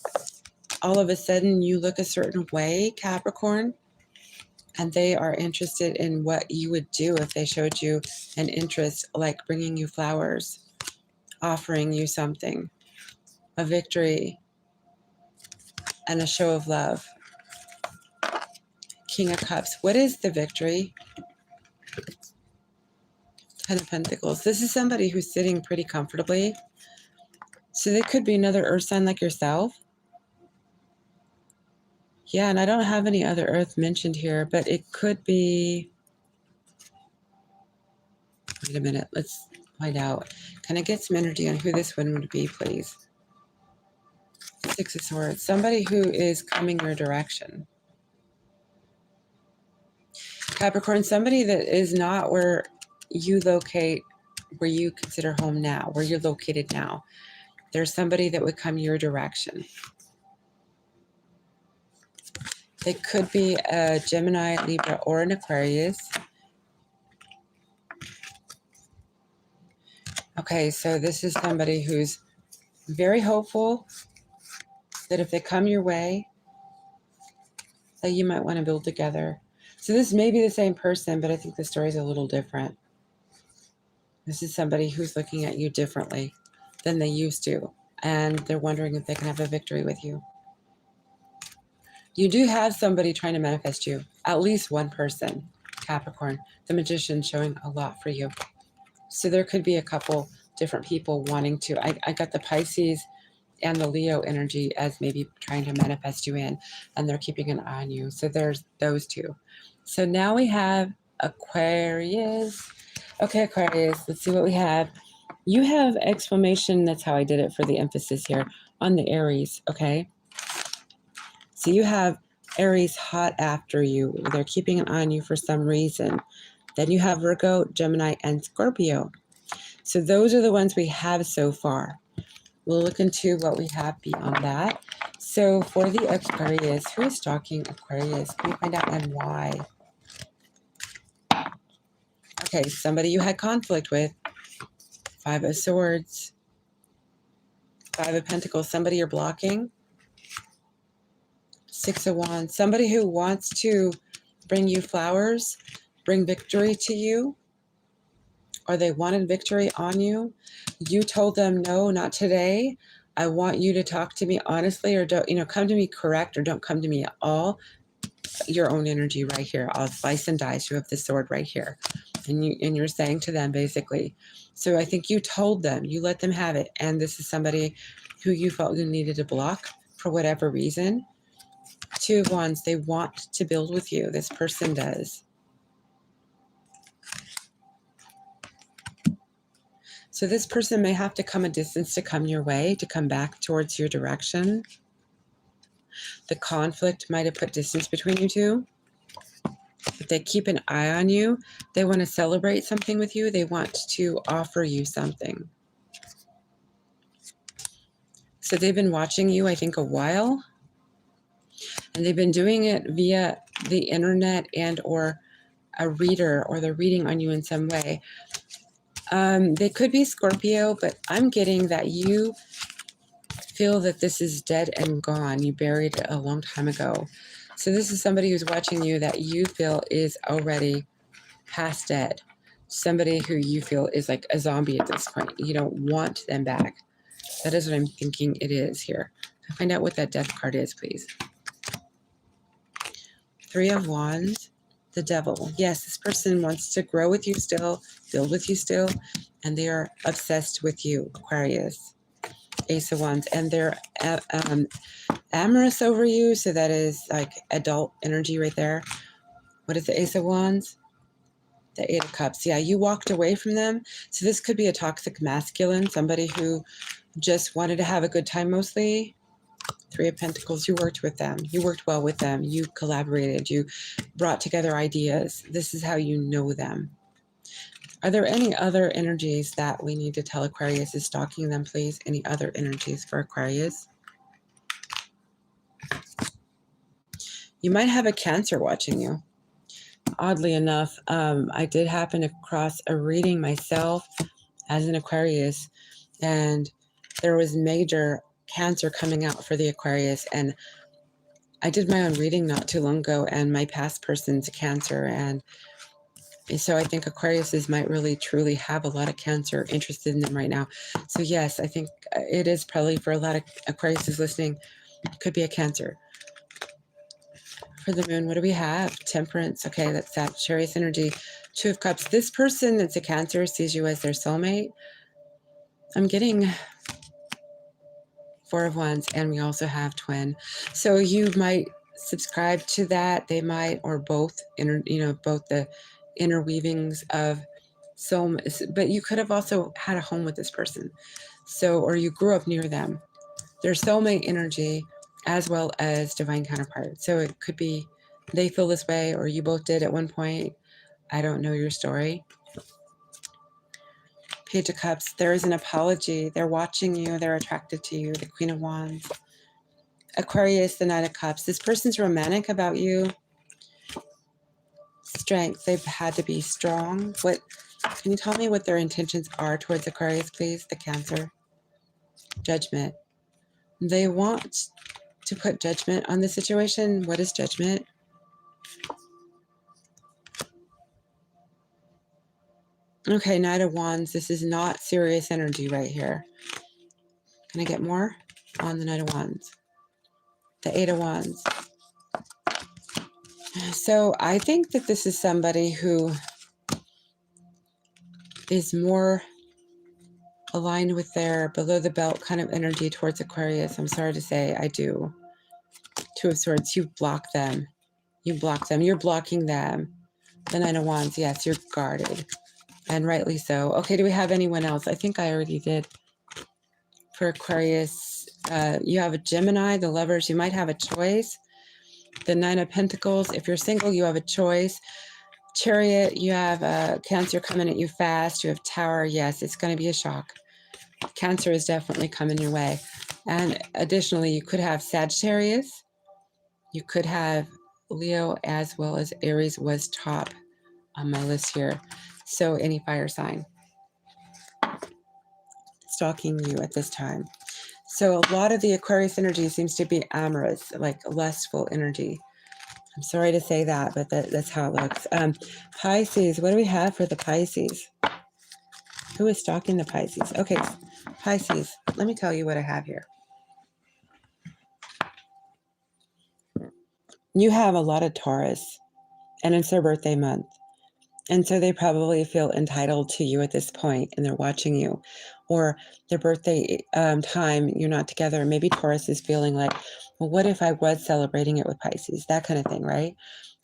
all of a sudden you look a certain way, Capricorn, and they are interested in what you would do if they showed you an interest, like bringing you flowers, offering you something, a victory, and a show of love. King of Cups. What is the victory? Ten of Pentacles. This is somebody who's sitting pretty comfortably. So they could be another earth sign like yourself. Yeah, and I don't have any other earth mentioned here, but it could be... Wait a minute. Let's find out. Can I get some energy on who this one would be, please? Six of Swords. Somebody who is coming your direction. Capricorn, somebody that is not where you locate, where you consider home now, where you're located now. There's somebody that would come your direction. They could be a Gemini, Libra, or an Aquarius. Okay, so this is somebody who's very hopeful that if they come your way, that you might want to build together. So this may be the same person, but I think the story is a little different. This is somebody who's looking at you differently than they used to, and they're wondering if they can have a victory with you. You do have somebody trying to manifest you, at least one person, Capricorn. The Magician showing a lot for you. So there could be a couple different people wanting to. I got the Pisces and the Leo energy as maybe trying to manifest you in, and they're keeping an eye on you. So there's those two. So now we have Aquarius. Okay, Aquarius, let's see what we have. You have exclamation, that's how I did it for the emphasis here, on the Aries, okay? So you have Aries hot after you. They're keeping an eye on you for some reason. Then you have Virgo, Gemini, and Scorpio. So those are the ones we have so far. We'll look into what we have beyond that. So for the Aquarius, who is stalking Aquarius? Can we find out and why? Okay, somebody you had conflict with. 5 of Swords. 5 of Pentacles. Somebody you're blocking. 6 of Wands. Somebody who wants to bring you flowers, bring victory to you, or they wanted victory on you. You told them, no, not today. I want you to talk to me honestly, or don't, come to me correct, or don't come to me at all. Your own energy right here. I'll slice and dice. You have the sword right here. And you're saying to them basically. So I think you told them, you let them have it. And this is somebody who you felt you needed to block for whatever reason. 2 of Wands, they want to build with you. This person does. So this person may have to come a distance to come your way, to come back towards your direction. The conflict might have put distance between you two. But they keep an eye on you. They want to celebrate something with you. They want to offer you something. So they've been watching you, I think, a while. And they've been doing it via the internet and or a reader, or they're reading on you in some way. They could be Scorpio, but I'm getting that you feel that this is dead and gone. You buried it a long time ago. So this is somebody who's watching you that you feel is already past dead. Somebody who you feel is like a zombie at this point. You don't want them back. That is what I'm thinking it is here. Find out what that death card is, please. 3 of Wands. The Devil. Yes, this person wants to grow with you still, build with you still, and they are obsessed with you, Aquarius. Ace of Wands. And they're amorous over you, so that is like adult energy right there. What is the Ace of Wands? The 8 of Cups. Yeah, you walked away from them. So this could be a toxic masculine, somebody who just wanted to have a good time mostly. 3 of Pentacles. You worked with them. You worked well with them. You collaborated. You brought together ideas. This is how you know them. Are there any other energies that we need to tell Aquarius is stalking them, please? Any other energies for Aquarius? You might have a Cancer watching you. Oddly enough, I did happen across a reading myself as an Aquarius, and there was major Cancer coming out for the Aquarius, and I did my own reading not too long ago, and my past person's a Cancer, and so I think Aquariuses might really truly have a lot of Cancer interested in them right now. So yes, I think it is probably for a lot of Aquariuses listening, it could be a Cancer. For the Moon, what do we have? Temperance. Okay, that's Sagittarius energy. 2 of Cups. This person that's a Cancer sees you as their soulmate. I'm getting 4 of Wands, and we also have Twin. So you might subscribe to that. They might, or both, both the interweavings of soul. But you could have also had a home with this person. So, or you grew up near them. Their soulmate energy, as well as divine counterpart. So it could be they feel this way, or you both did at one point. I don't know your story. Page of Cups. There is an apology. They're watching you. They're attracted to you. The Queen of Wands. Aquarius, the Knight of Cups. This person's romantic about you. Strength. They've had to be strong. Can you tell me what their intentions are towards Aquarius, please? The Cancer. Judgment. They want to put judgment on the situation. What is judgment? Okay, Knight of Wands. This is not serious energy right here. Can I get more on the Knight of Wands? The 8 of Wands. So I think that this is somebody who is more aligned with their below the belt kind of energy towards Aquarius. I'm sorry to say, I do. 2 of Swords. You block them. You block them. You're blocking them. The 9 of Wands. Yes, you're guarded. And rightly so. Okay, do we have anyone else? I think I already did. For Aquarius, you have a Gemini, the Lovers. You might have a choice. The 9 of Pentacles. If you're single, you have a choice. Chariot, you have Cancer coming at you fast. You have Tower. Yes, it's going to be a shock. Cancer is definitely coming your way. And additionally, you could have Sagittarius. You could have Leo, as well as Aries was top on my list here. So any fire sign stalking you at this time. So a lot of the Aquarius energy seems to be amorous, like lustful energy. I'm sorry to say that, but that's how it looks. Pisces, what do we have for the Pisces? Who is stalking the Pisces? Okay, Pisces, let me tell you what I have here. You have a lot of Taurus, and it's their birthday month. And so they probably feel entitled to you at this point, and they're watching you. Or their birthday time, you're not together. Maybe Taurus is feeling like, well, what if I was celebrating it with Pisces? That kind of thing, right?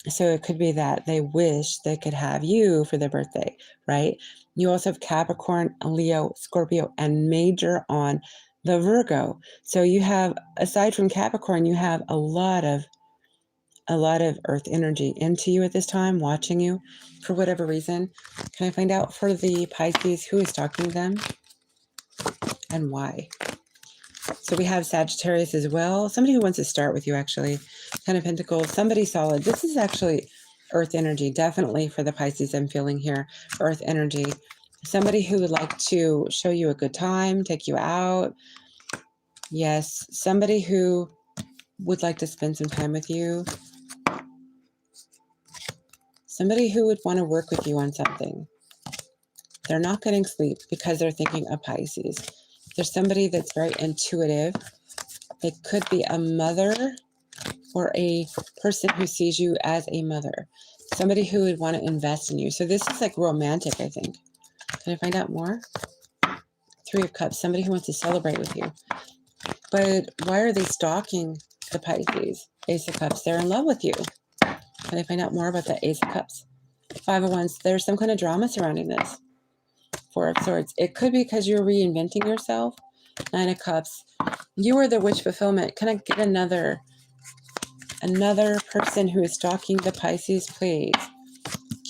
So it could be that they wish they could have you for their birthday, right? You also have Capricorn, Leo, Scorpio, and major on the Virgo. So you have, aside from Capricorn, you have a lot of earth energy into you at this time, watching you for whatever reason. Can I find out for the Pisces who is stalking them and why? So we have Sagittarius as well. Somebody who wants to start with you, actually. Ten of Pentacles, somebody solid. This is actually earth energy, definitely for the Pisces I'm feeling here. Earth energy. Somebody who would like to show you a good time, take you out. Yes, somebody who would like to spend some time with you. Somebody who would want to work with you on something. They're not getting sleep because they're thinking of Pisces. There's somebody that's very intuitive. It could be a mother or a person who sees you as a mother. Somebody who would want to invest in you. So this is like romantic, I think. Can I find out more? Three of Cups, somebody who wants to celebrate with you. But why are they stalking the Pisces? Ace of Cups, they're in love with you. Can I find out more about the Ace of Cups? Five of Wands, there's some kind of drama surrounding this. Four of Swords, it could be because you're reinventing yourself. Nine of Cups, you are the wish fulfillment. Can I get another person who is stalking the Pisces, please?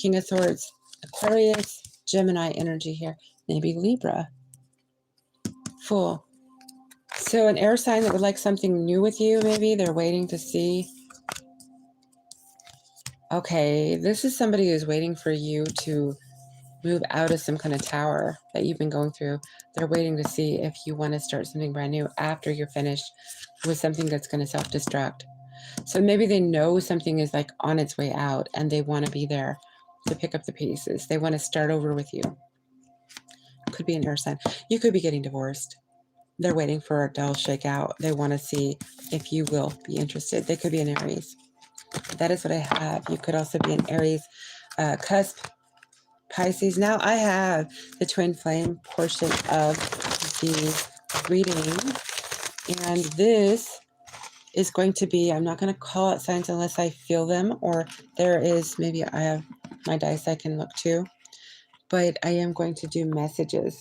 King of Swords, Aquarius, Gemini energy here. Maybe Libra. Fool. So an air sign that would like something new with you, maybe. They're waiting to see. Okay, this is somebody who's waiting for you to move out of some kind of tower that you've been going through. They're waiting to see if you want to start something brand new after you're finished with something that's going to self-destruct. So maybe they know something is like on its way out and they want to be there to pick up the pieces. They want to start over with you. Could be an air sign. You could be getting divorced. They're waiting for a dull shakeout. They want to see if you will be interested. They could be an Aries. That is what I have. You could also be an Aries cusp. Pisces. Now I have the twin flame portion of the reading, and this is going to be, I'm not going to call out signs unless I feel them, or there is, maybe I have my dice I can look to, but I am going to do messages.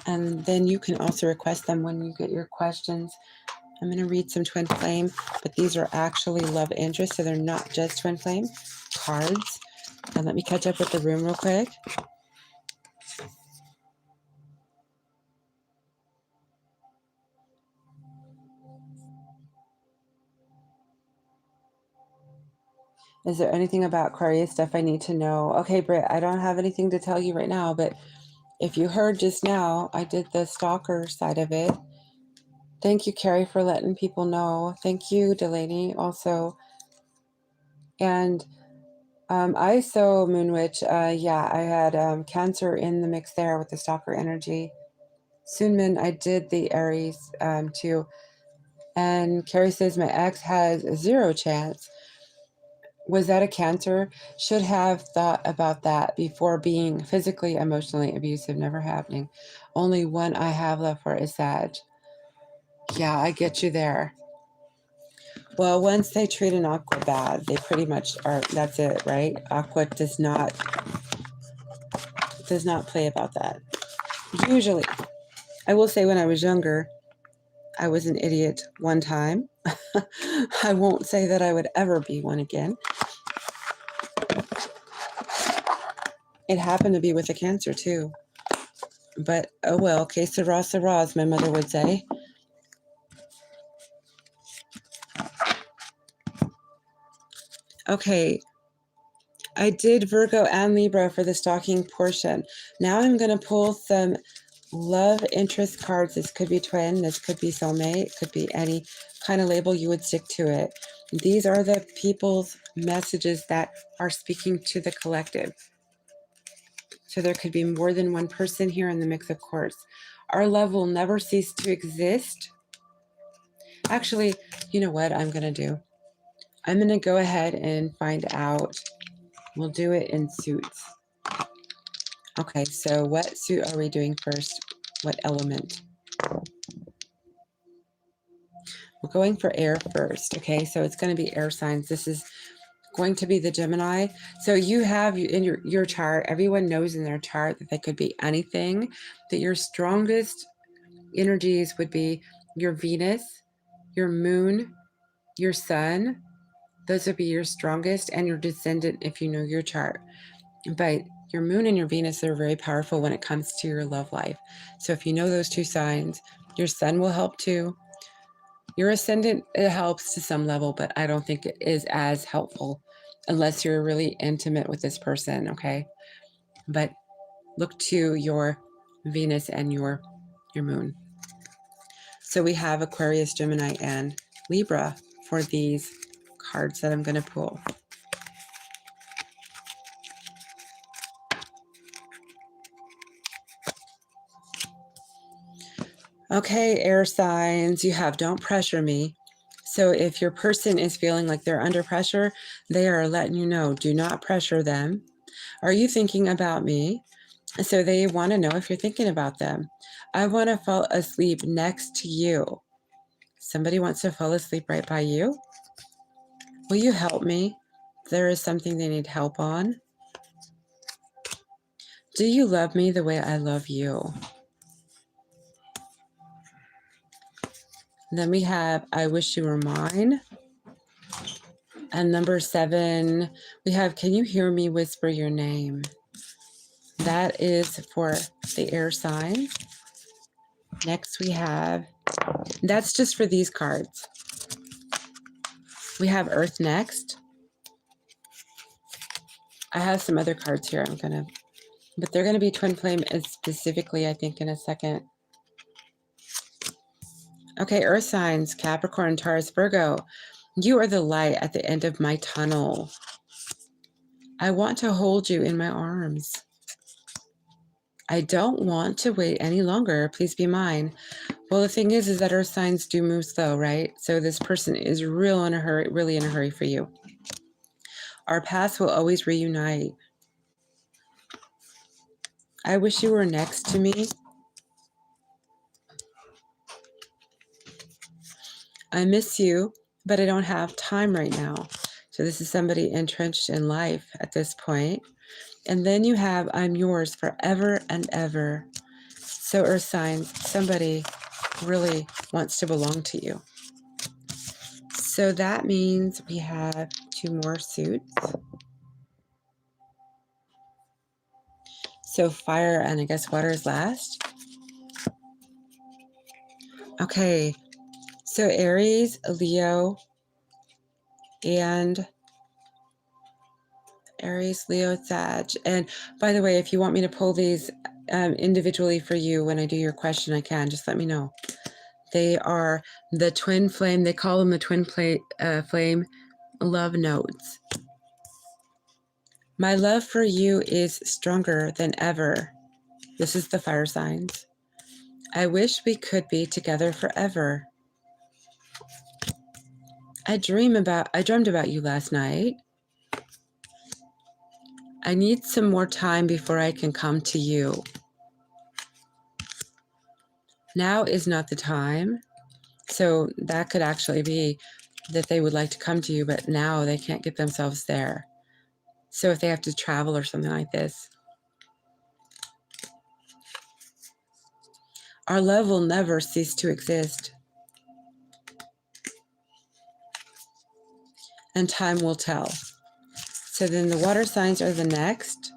And then you can also request them when you get your questions. I'm going to read some twin flame, but these are actually love interest, so they're not just twin flame cards. And let me catch up with the room real quick. Is there anything about Aquarius stuff I need to know? Okay, Britt, I don't have anything to tell you right now, but if you heard just now, I did the stalker side of it. Thank you, Carrie, for letting people know. Thank you, Delaney, also. And I saw Moon Witch. Yeah, I had Cancer in the mix there with the stalker energy. Soonmin, I did the Aries too. And Carrie says my ex has 0 chance. Was that a Cancer? Should have thought about that before being physically, emotionally abusive. Never happening. Only one I have left for is Sag. Yeah, I get you there. Well, once they treat an Aqua bad, they pretty much are, that's it, right? Aqua does not play about that. Usually. I will say when I was younger, I was an idiot one time. I won't say that I would ever be one again. It happened to be with a Cancer too. But oh well, que sera, sera, as my mother would say. Okay, I did Virgo and Libra for the stalking portion. Now I'm going to pull some love interest cards. This could be twin, this could be soulmate, it could be any kind of label you would stick to it. These are the people's messages that are speaking to the collective. So there could be more than one person here in the mix, of course. Our love will never cease to exist. Actually, you know what I'm going to do? I'm going to go ahead and find out. We'll do it in suits. Okay, so what suit are we doing first? What element? We're going for air first, okay? So it's going to be air signs. This is going to be the Gemini. So you have in your chart, everyone knows in their chart that they could be anything, that your strongest energies would be your Venus, your moon, your sun. Those would be your strongest, and your descendant if you know your chart. But your moon and your Venus are very powerful when it comes to your love life. So if you know those two signs, your sun will help too. Your ascendant, it helps to some level, but I don't think it is as helpful unless you're really intimate with this person, okay? But look to your Venus and your moon. So we have Aquarius, Gemini, and Libra for these cards that I'm going to pull. Okay, air signs, you have don't pressure me. So if your person is feeling like they're under pressure, they are letting you know, do not pressure them. Are you thinking about me? So they want to know if you're thinking about them. I want to fall asleep next to you. Somebody wants to fall asleep right by you. Will you help me? There is something they need help on. Do you love me the way I love you? Then we have I wish you were mine. And number 7, we have can you hear me whisper your name? That is for the air sign. Next we have, that's just for these cards. We have Earth next. I have some other cards here but they're gonna be twin flame specifically, I think, in a second. Okay, Earth signs, Capricorn, Taurus, Virgo. You are the light at the end of my tunnel. I want to hold you in my arms. I don't want to wait any longer. Please be mine. Well, the thing is that Earth signs do move slow, right? So this person is really in a hurry for you. Our paths will always reunite. I wish you were next to me. I miss you, but I don't have time right now. So this is somebody entrenched in life at this point. And then you have, I'm yours forever and ever. So Earth signs, somebody really wants to belong to you. So that means we have 2 more suits. So fire and I guess water is last. Okay, so Aries, Leo, and Aries, Leo, Sag. And by the way, if you want me to pull these individually for you when I do your question, I can. Just let me know. They are the twin flame. They call them the twin flame love notes. My love for you is stronger than ever. This is the fire signs. I wish we could be together forever. I dreamed about you last night. I need some more time before I can come to you. Now is not the time. So that could actually be that they would like to come to you, but now they can't get themselves there. So if they have to travel or something like this. Our love will never cease to exist. and time will tell. So then the water signs are the next.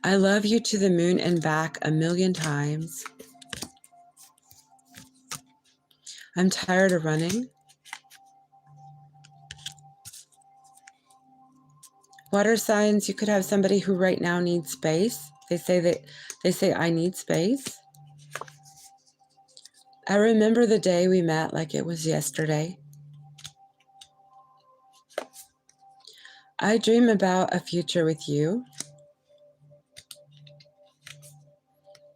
I love you to the moon and back 1,000,000 times. I'm tired of running. Water signs, you could have somebody who right now needs space. They say I need space. I remember the day we met like it was yesterday. I dream about a future with you.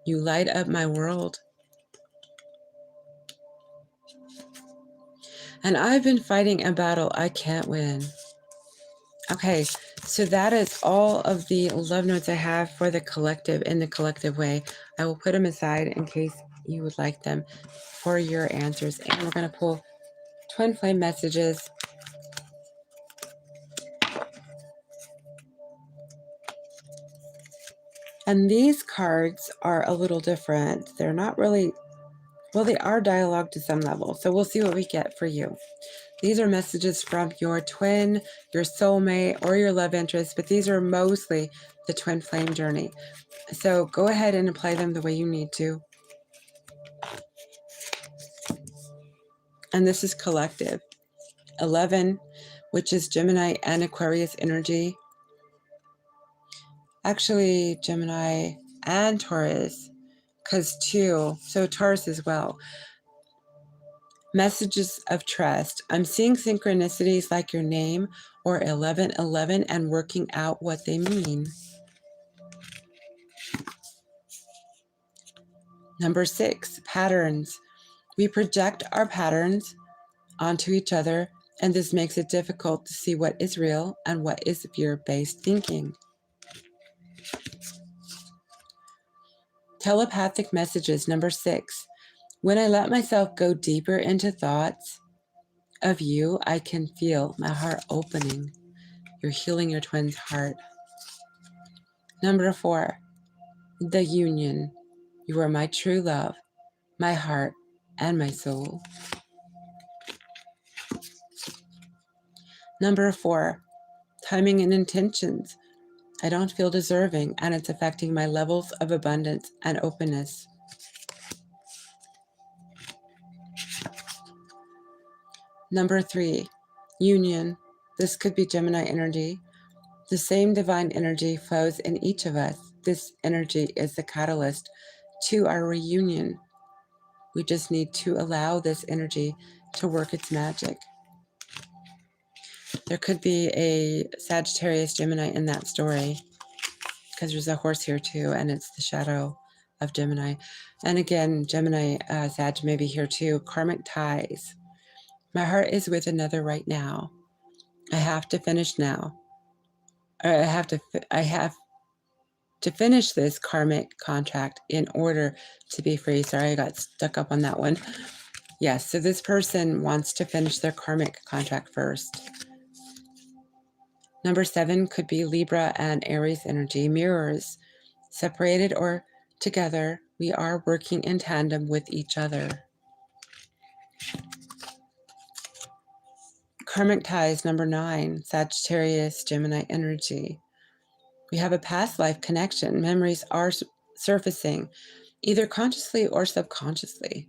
You light up my world. And I've been fighting a battle I can't win. Okay, so that is all of the love notes I have for the collective in the collective way. I will put them aside in case you would like them for your answers. And we're going to pull twin flame messages. And these cards are a little different. They're not really, well, they are dialogue to some level. So we'll see what we get for you. These are messages from your twin, your soulmate, or your love interest, but these are mostly the twin flame journey. So go ahead and apply them the way you need to. And this is collective. 11, which is Gemini and Aquarius energy. Actually, Gemini and Taurus, because 2, so Taurus as well. Messages of trust. I'm seeing synchronicities like your name or 1111 and working out what they mean. Number 6, patterns. We project our patterns onto each other, and this makes it difficult to see what is real and what is fear-based thinking. Telepathic messages. Number 6. When I let myself go deeper into thoughts of you, I can feel my heart opening. You're healing your twin's heart. Number 4. The union. You are my true love, my heart, and my soul. Number 4. Timing and intentions. I don't feel deserving, and it's affecting my levels of abundance and openness. Number 3, union. This could be Gemini energy. The same divine energy flows in each of us. This energy is the catalyst to our reunion. We just need to allow this energy to work its magic. There could be a Sagittarius Gemini in that story, because there's a horse here too, and it's the shadow of Gemini. And again, Gemini, Sag may be here too. Karmic ties. My heart is with another right now. I have to finish now. Or I have to finish this karmic contract in order to be free. Sorry, I got stuck up on that one. Yes, so this person wants to finish their karmic contract first. Number 7 could be Libra and Aries energy. Mirrors. Separated or together, we are working in tandem with each other. Karmic ties. Number 9, Sagittarius, Gemini energy. We have a past life connection. Memories are surfacing, either consciously or subconsciously.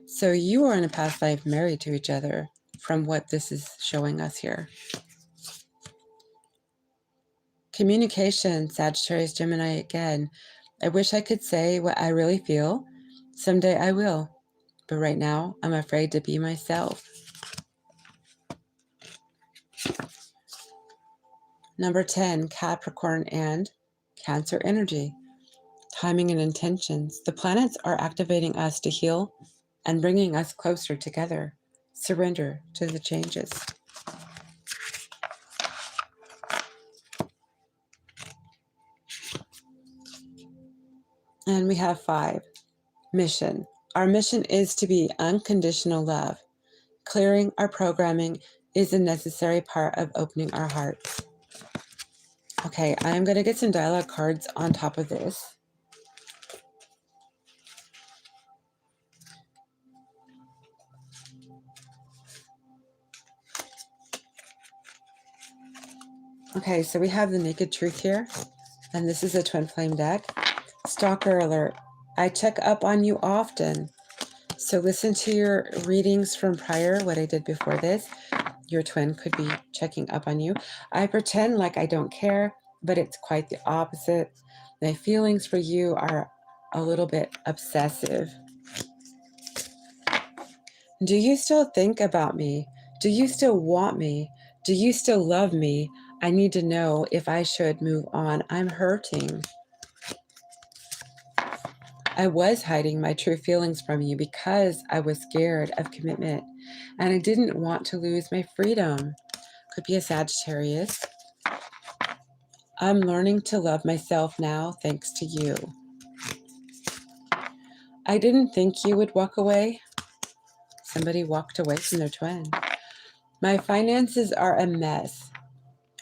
So you are in a past life married to each other, from what this is showing us here. Communication, Sagittarius, Gemini again. I wish I could say what I really feel. Someday I will. But right now, I'm afraid to be myself. Number 10, Capricorn and Cancer energy. Timing and intentions. The planets are activating us to heal and bringing us closer together. Surrender to the changes. And we have 5, mission. Our mission is to be unconditional love. Clearing our programming is a necessary part of opening our hearts. Okay, I'm going to get some dialogue cards on top of this. Okay, so we have the Naked Truth here, and this is a twin flame deck. Stalker alert. I check up on you often. So listen to your readings from prior, what I did before this. Your twin could be checking up on you. I pretend like I don't care, but it's quite the opposite. My feelings for you are a little bit obsessive. Do you still think about me? Do you still want me? Do you still love me? I need to know if I should move on. I'm hurting. I was hiding my true feelings from you because I was scared of commitment and I didn't want to lose my freedom. Could be a Sagittarius. I'm learning to love myself now thanks to you. I didn't think you would walk away. Somebody walked away from their twin. My finances are a mess.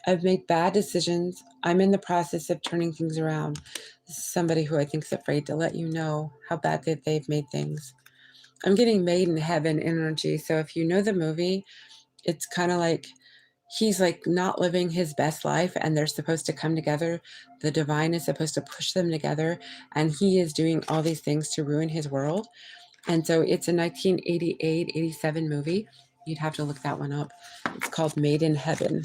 I've made bad decisions. I'm in the process of turning things around. This is somebody who I think is afraid to let you know how bad that they've made things. I'm getting made in heaven energy. So if you know the movie, it's kind of like he's like not living his best life and they're supposed to come together. The divine is supposed to push them together and he is doing all these things to ruin his world. And so it's a 1988-87 movie. You'd have to look that one up. It's called Made in Heaven.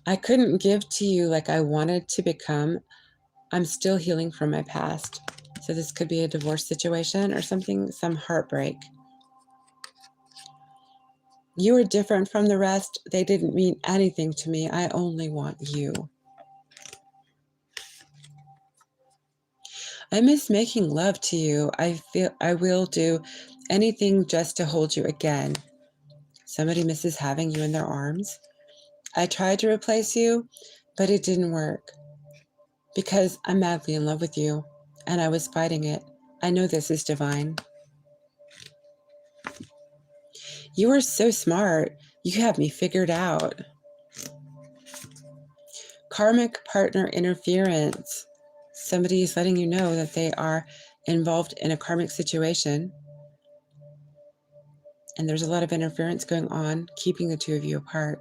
I couldn't give to you like I wanted to become. I'm still healing from my past. So this could be a divorce situation or something, some heartbreak. You are different from the rest. They didn't mean anything to me. I only want you. I miss making love to you. I feel I will do anything just to hold you again. Somebody misses having you in their arms. I tried to replace you, but it didn't work because I'm madly in love with you and I was fighting it. I know this is divine. You are so smart. You have me figured out. Karmic partner interference. Somebody is letting you know that they are involved in a karmic situation. And there's a lot of interference going on, keeping the two of you apart.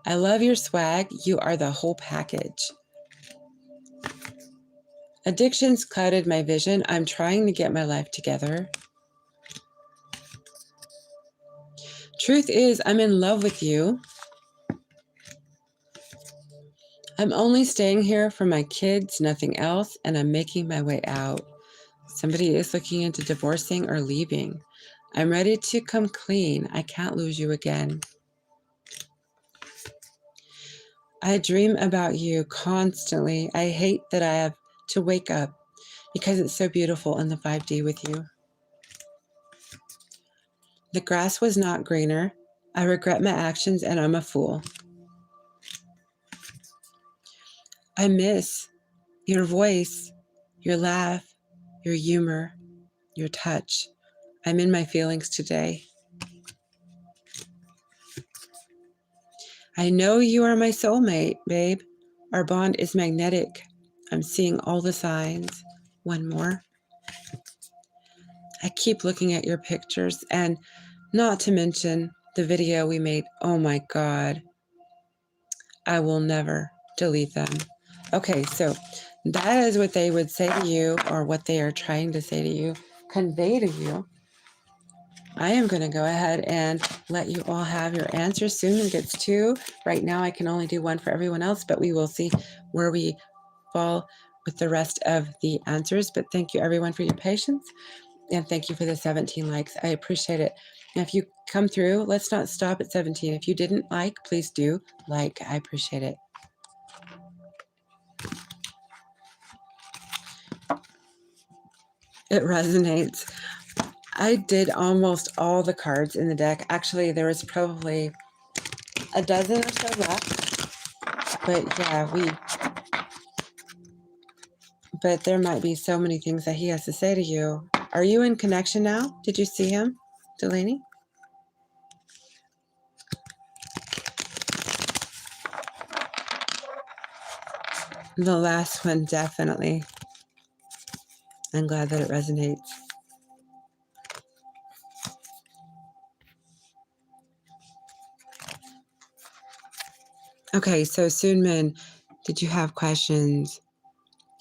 I love your swag. You are the whole package. Addictions clouded my vision. I'm trying to get my life together. Truth is, I'm in love with you. I'm only staying here for my kids, nothing else, and I'm making my way out. Somebody is looking into divorcing or leaving. I'm ready to come clean. I can't lose you again. I dream about you constantly. I hate that I have to wake up because it's so beautiful in the 5D with you. The grass was not greener. I regret my actions and I'm a fool. I miss your voice, your laugh, your humor, your touch. I'm in my feelings today. I know you are my soulmate, babe. Our bond is magnetic. I'm seeing all the signs. One more. I keep looking at your pictures and not to mention the video we made. Oh my God. I will never delete them. Okay, so that is what they would say to you or what they are trying to say to you, convey to you. I am going to go ahead and let you all have your answers soon. It gets 2. Right now I can only do 1 for everyone else, but we will see where we fall with the rest of the answers. But thank you everyone for your patience. And thank you for the 17 likes. I appreciate it. Now, if you come through, let's not stop at 17. If you didn't like, please do like. I appreciate it. It resonates. I did almost all the cards in the deck. Actually, there was probably a dozen or so left. But yeah, but there might be so many things that he has to say to you. Are you in connection now? Did you see him, Delaney? The last one, definitely. I'm glad that it resonates. Okay, so Soonmin, did you have questions?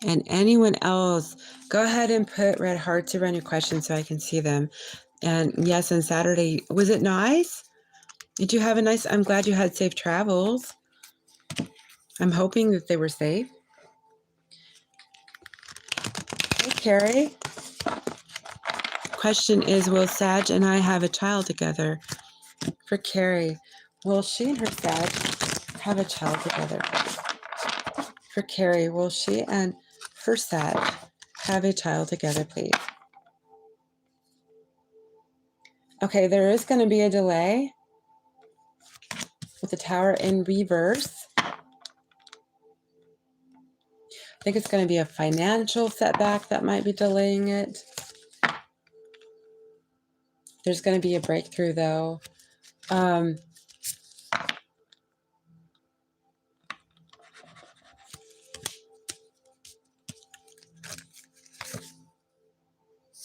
And anyone else, go ahead and put red hearts around your questions so I can see them. And yes, on Saturday, was it nice? Did you have a nice, I'm glad you had safe travels. I'm hoping that they were safe. Hey, Carrie. Question is, will Sag and I have a child together? For Carrie, will she and her Sag have a child together? For Carrie, will she and her Sag have a child together, please? Okay, there is going to be a delay with the Tower in reverse. I think it's going to be a financial setback that might be delaying it. There's going to be a breakthrough, though.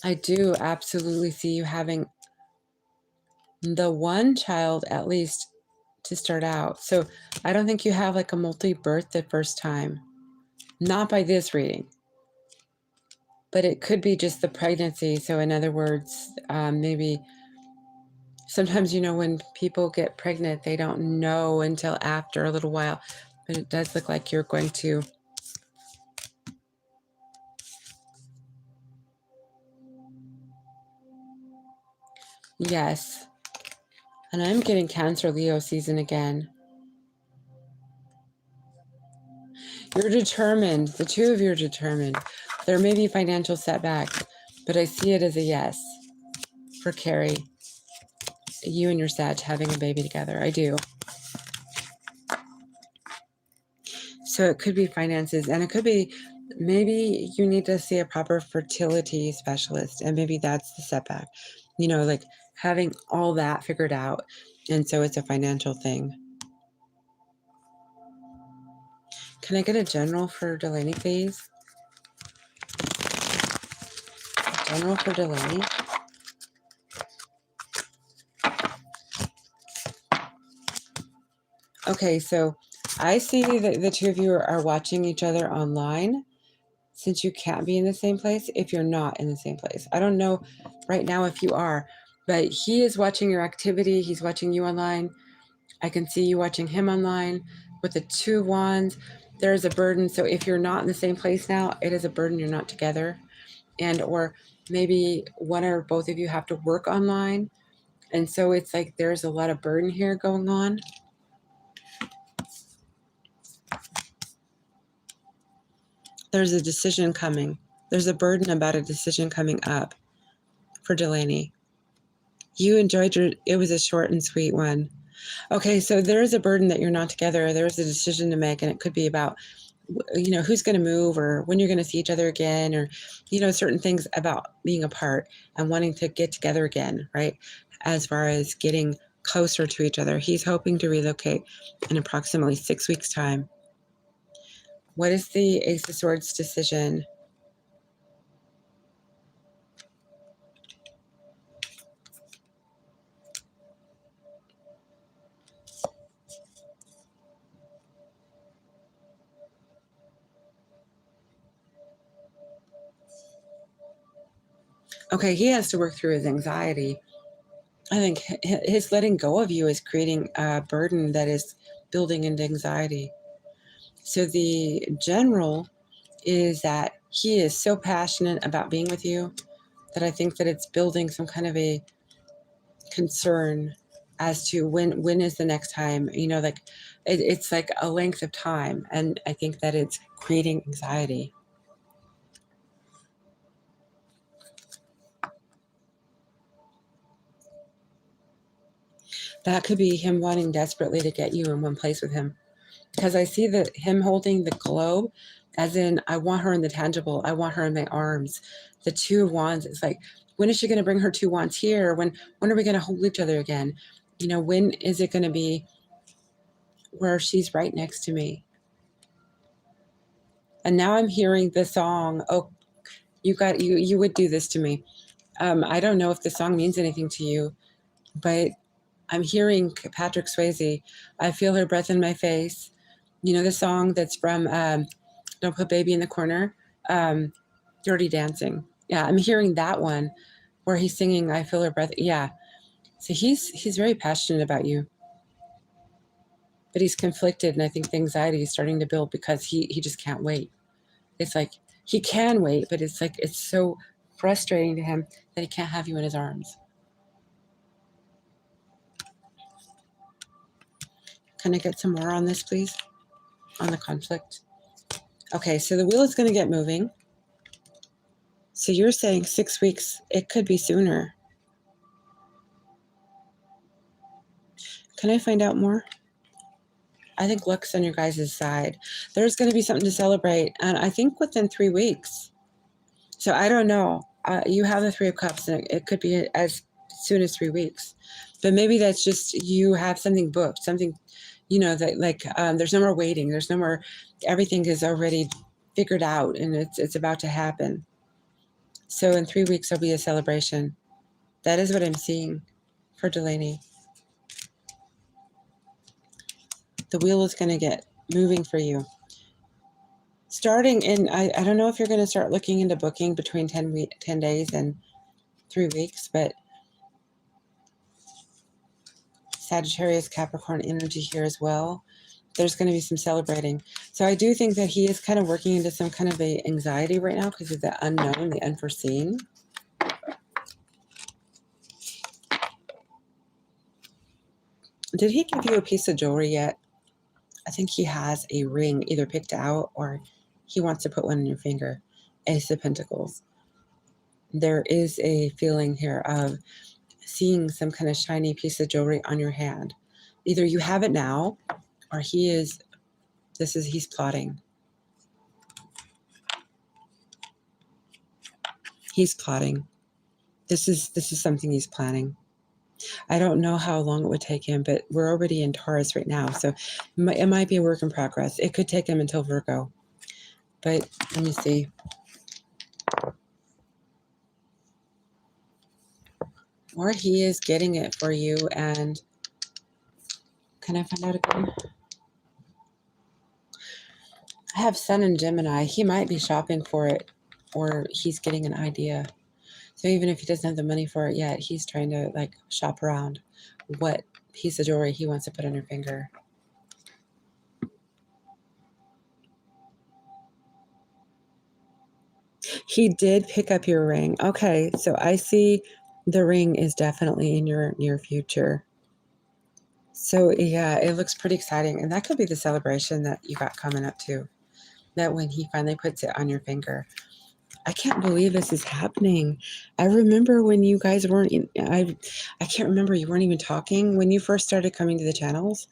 I do absolutely see you having the one child, at least, to start out. So I don't think you have like a multi-birth the first time. Not by this reading. But it could be just the pregnancy. So in other words, maybe sometimes, you know, when people get pregnant, they don't know until after a little while. But it does look like you're going to. Yes. And I'm getting Cancer Leo season again. You're determined. The two of you are determined. There may be financial setbacks, but I see it as a yes for Carrie. You and your Sag having a baby together. I do. So it could be finances, and it could be maybe you need to see a proper fertility specialist, and maybe that's the setback. You know, like having all that figured out, and so it's a financial thing. Can I get a general for Delaney, please? General for Delaney. Okay, so I see that the two of you are watching each other online, since you can't be in the same place if you're not in the same place. I don't know right now if you are, but he is watching your activity. He's watching you online. I can see you watching him online with the 2 of Wands. There's a burden. So if you're not in the same place now, it is a burden. You're not together. And or maybe one or both of you have to work online. And so it's like there's a lot of burden here going on. There's a decision coming. There's a burden about a decision coming up for Delaney. You enjoyed it was a short and sweet one. Okay, so there is a burden that you're not together. There's a decision to make, and it could be about, you know, who's going to move or when you're going to see each other again, or, you know, certain things about being apart and wanting to get together again, right? As far as getting closer to each other. He's hoping to relocate in approximately 6 weeks' time. What is the Ace of Swords decision? Okay, he has to work through his anxiety. I think his letting go of you is creating a burden that is building into anxiety. So the general is that he is so passionate about being with you that I think that it's building some kind of a concern as to when is the next time, you know, like it's like a length of time. And I think that it's creating anxiety. That could be him wanting desperately to get you in one place with him. Because I see that him holding the globe, as in, I want her in the tangible. I want her in my arms. The 2 of Wands is like, when is she going to bring her 2 wands here? When are we going to hold each other again? You know, when is it going to be where she's right next to me? And now I'm hearing the song, oh, you would do this to me. I don't know if the song means anything to you, but I'm hearing Patrick Swayze. I feel her breath in my face. You know the song that's from Don't Put Baby in the Corner? Dirty Dancing. Yeah, I'm hearing that one where he's singing I Feel Her Breath. Yeah. So he's very passionate about you. But he's conflicted, and I think the anxiety is starting to build because he just can't wait. It's like he can wait, but it's like it's so frustrating to him that he can't have you in his arms. Can I get some more on this, please? On the conflict. Okay, so the wheel is going to get moving. So you're saying 6 weeks. It could be sooner. Can I find out more? I think luck's on your guys' side. There's going to be something to celebrate, and I think within 3 weeks. So I don't know. You have the 3 of Cups, and it could be as soon as 3 weeks. But maybe that's just you have something booked, something, you know, that like there's no more waiting. There's no more. Everything is already figured out, and it's about to happen. So in 3 weeks there'll be a celebration. That is what I'm seeing for Delaney. The wheel is going to get moving for you. Starting in, I don't know if you're going to start looking into booking between 10 days and 3 weeks, but Sagittarius, Capricorn energy here as well. There's going to be some celebrating. So I do think that he is kind of working into some kind of a anxiety right now because of the unknown, the unforeseen. Did he give you a piece of jewelry yet? I think he has a ring either picked out or he wants to put one on your finger. Ace of Pentacles. There is a feeling here of seeing some kind of shiny piece of jewelry on your hand. Either you have it now or he's plotting. He's plotting. This is something he's planning. I don't know how long it would take him, but we're already in Taurus right now, so it might be a work in progress. It could take him until Virgo. But let me see. Or he is getting it for you, and can I find out again? I have Sun in Gemini. He might be shopping for it, or he's getting an idea. So even if he doesn't have the money for it yet, he's trying to like shop around what piece of jewelry he wants to put on your finger. He did pick up your ring. Okay, so I see the ring is definitely in your near future. So yeah, it looks pretty exciting. And that could be the celebration that you got coming up too. That when he finally puts it on your finger. I can't believe this is happening. I remember when you guys weren't, I can't remember, you weren't even talking when you first started coming to the channels.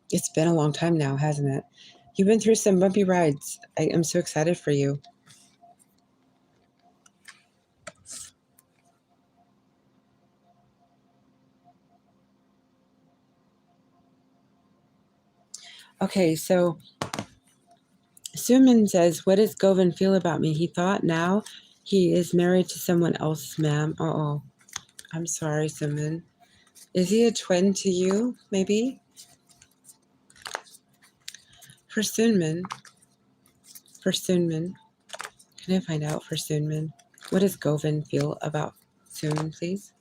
It's been a long time now, hasn't it? You've been through some bumpy rides. I am so excited for you. Okay, so Suman says, what does Govind feel about me? He thought now he is married to someone else, ma'am. Uh-oh. I'm sorry, Suman. Is he a twin to you, maybe? For Sunman. Can I find out for Sunman? What does Govind feel about Sunman, please?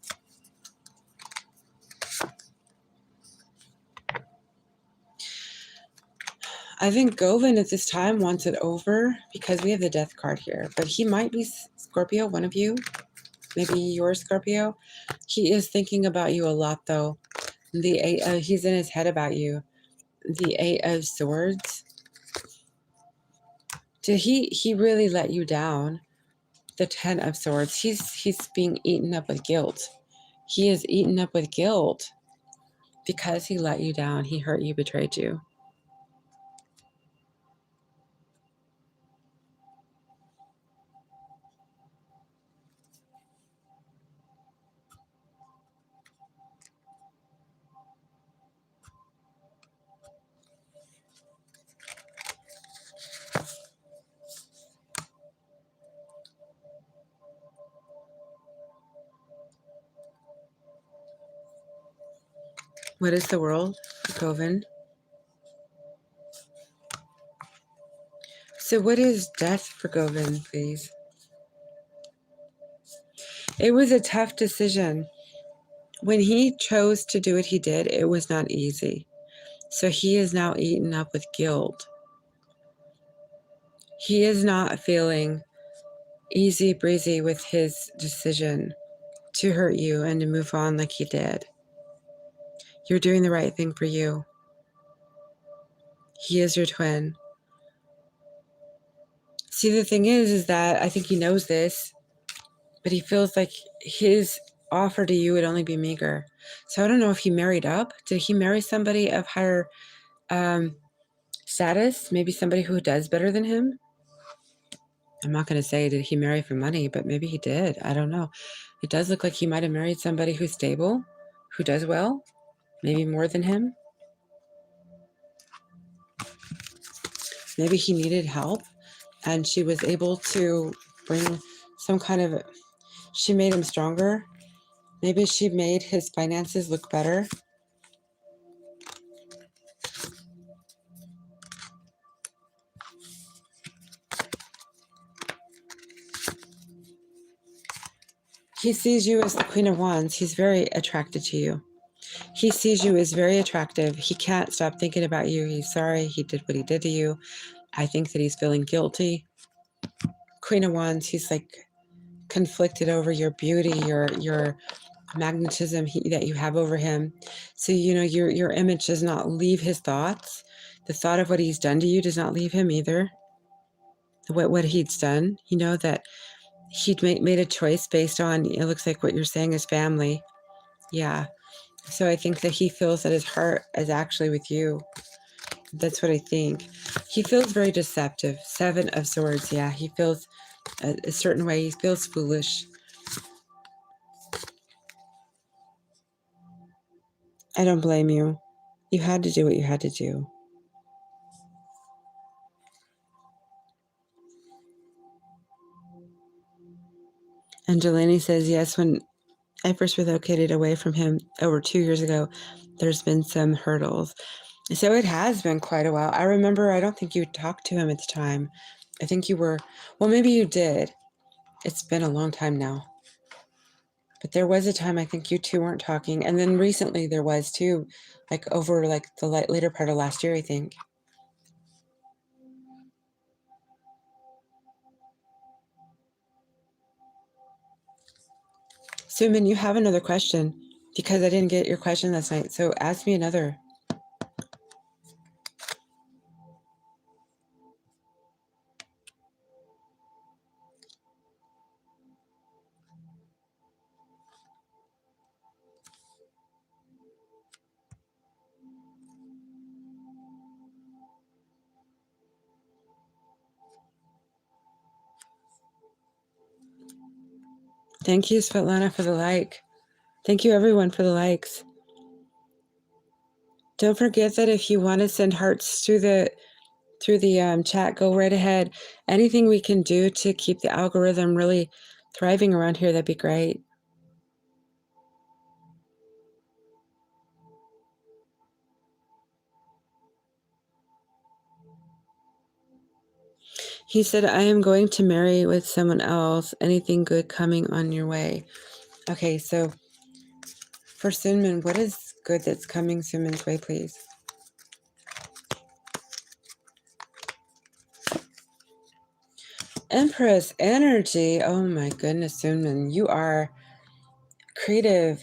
I think Govind at this time wants it over because we have the death card here. But he might be Scorpio, one of you. Maybe you're Scorpio. He is thinking about you a lot, though. He's in his head about you. The 8 of Swords. Did he really let you down? The 10 of Swords. He's being eaten up with guilt. He is eaten up with guilt because he let you down. He hurt you, betrayed you. What is the world, Govind? So what is death for 𝘀𝗂𝗯𝗶, please? It was a tough decision. When he chose to do what he did, it was not easy. So he is now eaten up with guilt. He is not feeling easy breezy with his decision to hurt you and to move on like he did. You're doing the right thing for you. He is your twin. See, the thing is that I think he knows this, but he feels like his offer to you would only be meager. So I don't know if he married up. Did he marry somebody of higher status? Maybe somebody who does better than him? I'm not going to say did he marry for money, but maybe he did. I don't know. It does look like he might have married somebody who's stable, who does well, maybe more than him. Maybe he needed help and she was able to bring some kind of, she made him stronger. Maybe she made his finances look better. He sees you as the Queen of Wands. He's very attracted to you. He sees you as very attractive. He can't stop thinking about you. He's sorry he did what he did to you. I think that he's feeling guilty. Queen of Wands, he's like conflicted over your beauty, your magnetism that you have over him. So, you know, your image does not leave his thoughts. The thought of what he's done to you does not leave him either. What he's done, you know, that he'd made a choice based on, it looks like what you're saying is family. Yeah. So I think that he feels that his heart is actually with you. That's what I think. He feels very deceptive. 7 of Swords. Yeah, he feels a certain way. He feels foolish. I don't blame you. You had to do what you had to do. And Delaney says, yes, when I first relocated away from him over 2 years ago, there's been some hurdles. So it has been quite a while. I remember, I don't think you talked to him at the time. I think you were, well, maybe you did. It's been a long time now. But there was a time I think you two weren't talking. And then recently there was too, like over like the later part of last year, I think. Suman, you have another question because I didn't get your question last night. So ask me another. Thank you, Svetlana, for the like. Thank you, everyone, for the likes. Don't forget that if you want to send hearts through the chat, go right ahead. Anything we can do to keep the algorithm really thriving around here, that'd be great. He said, I am going to marry with someone else. Anything good coming on your way? Okay, so for Sunman, what is good that's coming Sunman's way, please? Empress energy. Oh my goodness, Sunman. You are creative.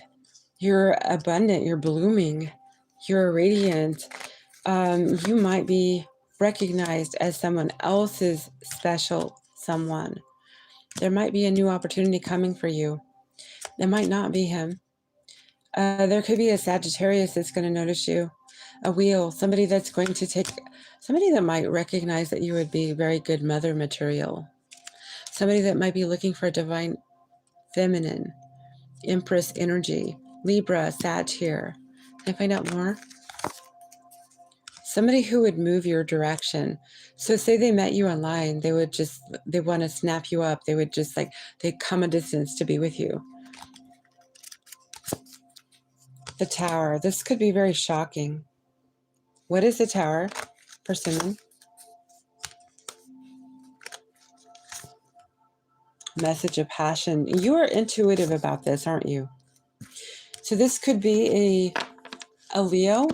You're abundant. You're blooming. You're radiant. You might be recognized as someone else's special someone. There might be a new opportunity coming for you. It might not be him. There could be a Sagittarius that's going to notice you. A wheel, somebody that's going to take, somebody that might recognize that you would be very good mother material. Somebody that might be looking for a divine feminine, Empress energy, Libra, Sag here. Can I find out more? Somebody who would move your direction. So say they met you online, they would just, they want to snap you up. They would just like, they'd come a distance to be with you. The Tower. This could be very shocking. What is the Tower for Simon? message of passion. You are intuitive about this, aren't you? So this could be a Leo.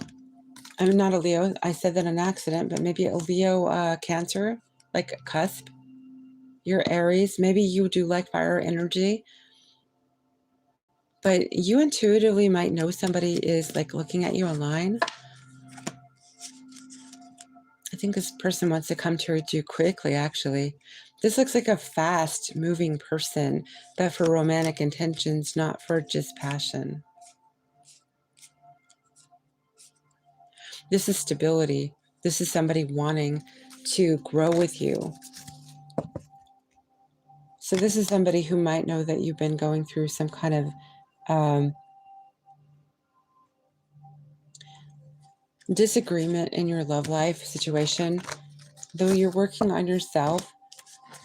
I'm not a Leo. I said that on accident, but maybe a Leo Cancer, like cusp. You're Aries. Maybe you do like fire energy. But you intuitively might know somebody is like looking at you online. I think this person wants to come towards you quickly, actually. This looks like a fast moving person, but for romantic intentions, not for just passion. This is stability. This is somebody wanting to grow with you. So this is somebody who might know that you've been going through some kind of disagreement in your love life situation. Though you're working on yourself,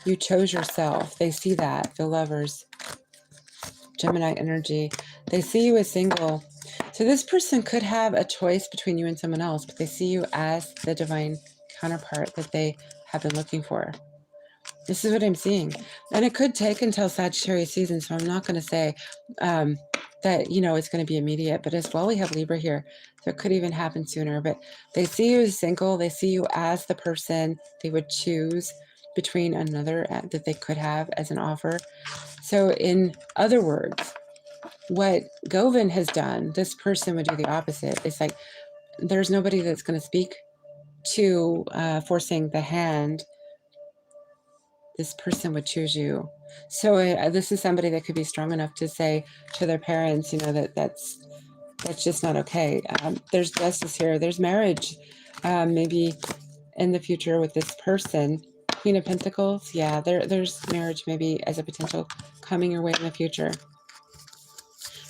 you chose yourself. They see that, the Lovers, Gemini energy. They see you as single. So this person could have a choice between you and someone else, but they see you as the divine counterpart that they have been looking for. This is what I'm seeing. And it could take until Sagittarius season, so I'm not going to say that, you know, it's going to be immediate. But as well, we have Libra here, so it could even happen sooner. But they see you as single. They see you as the person they would choose between another that they could have as an offer. So in other words, what Govan has done, this person would do the opposite. It's like there's nobody that's going to speak to forcing the hand. This person would choose you. So this is somebody that could be strong enough to say to their parents, you know, that's just not okay. There's justice here. There's marriage, maybe in the future with this person. Queen of Pentacles, yeah, there's marriage maybe as a potential coming your way in the future.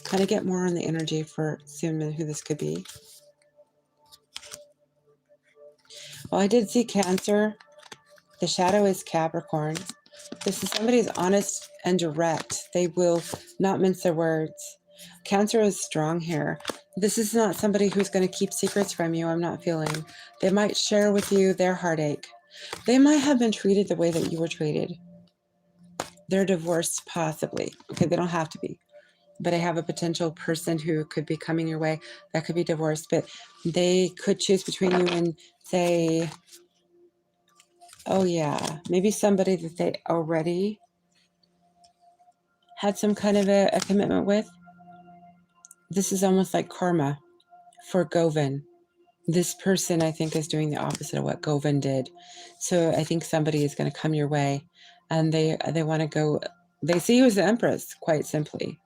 Kind of get more on the energy for Sunmin, who this could be. Well, I did see Cancer. The shadow is Capricorn. This is somebody who's honest and direct. They will not mince their words. Cancer is strong here. This is not somebody who's going to keep secrets from you, I'm not feeling. They might share with you their heartache. They might have been treated the way that you were treated. They're divorced, possibly. Okay, they don't have to be. But I have a potential person who could be coming your way that could be divorced, but they could choose between you and say, oh yeah, maybe somebody that they already had some kind of a commitment with. This is almost like karma for Govan. This person, I think, is doing the opposite of what Govan did. So I think somebody is going to come your way, and they want to go. They see you as the Empress, quite simply.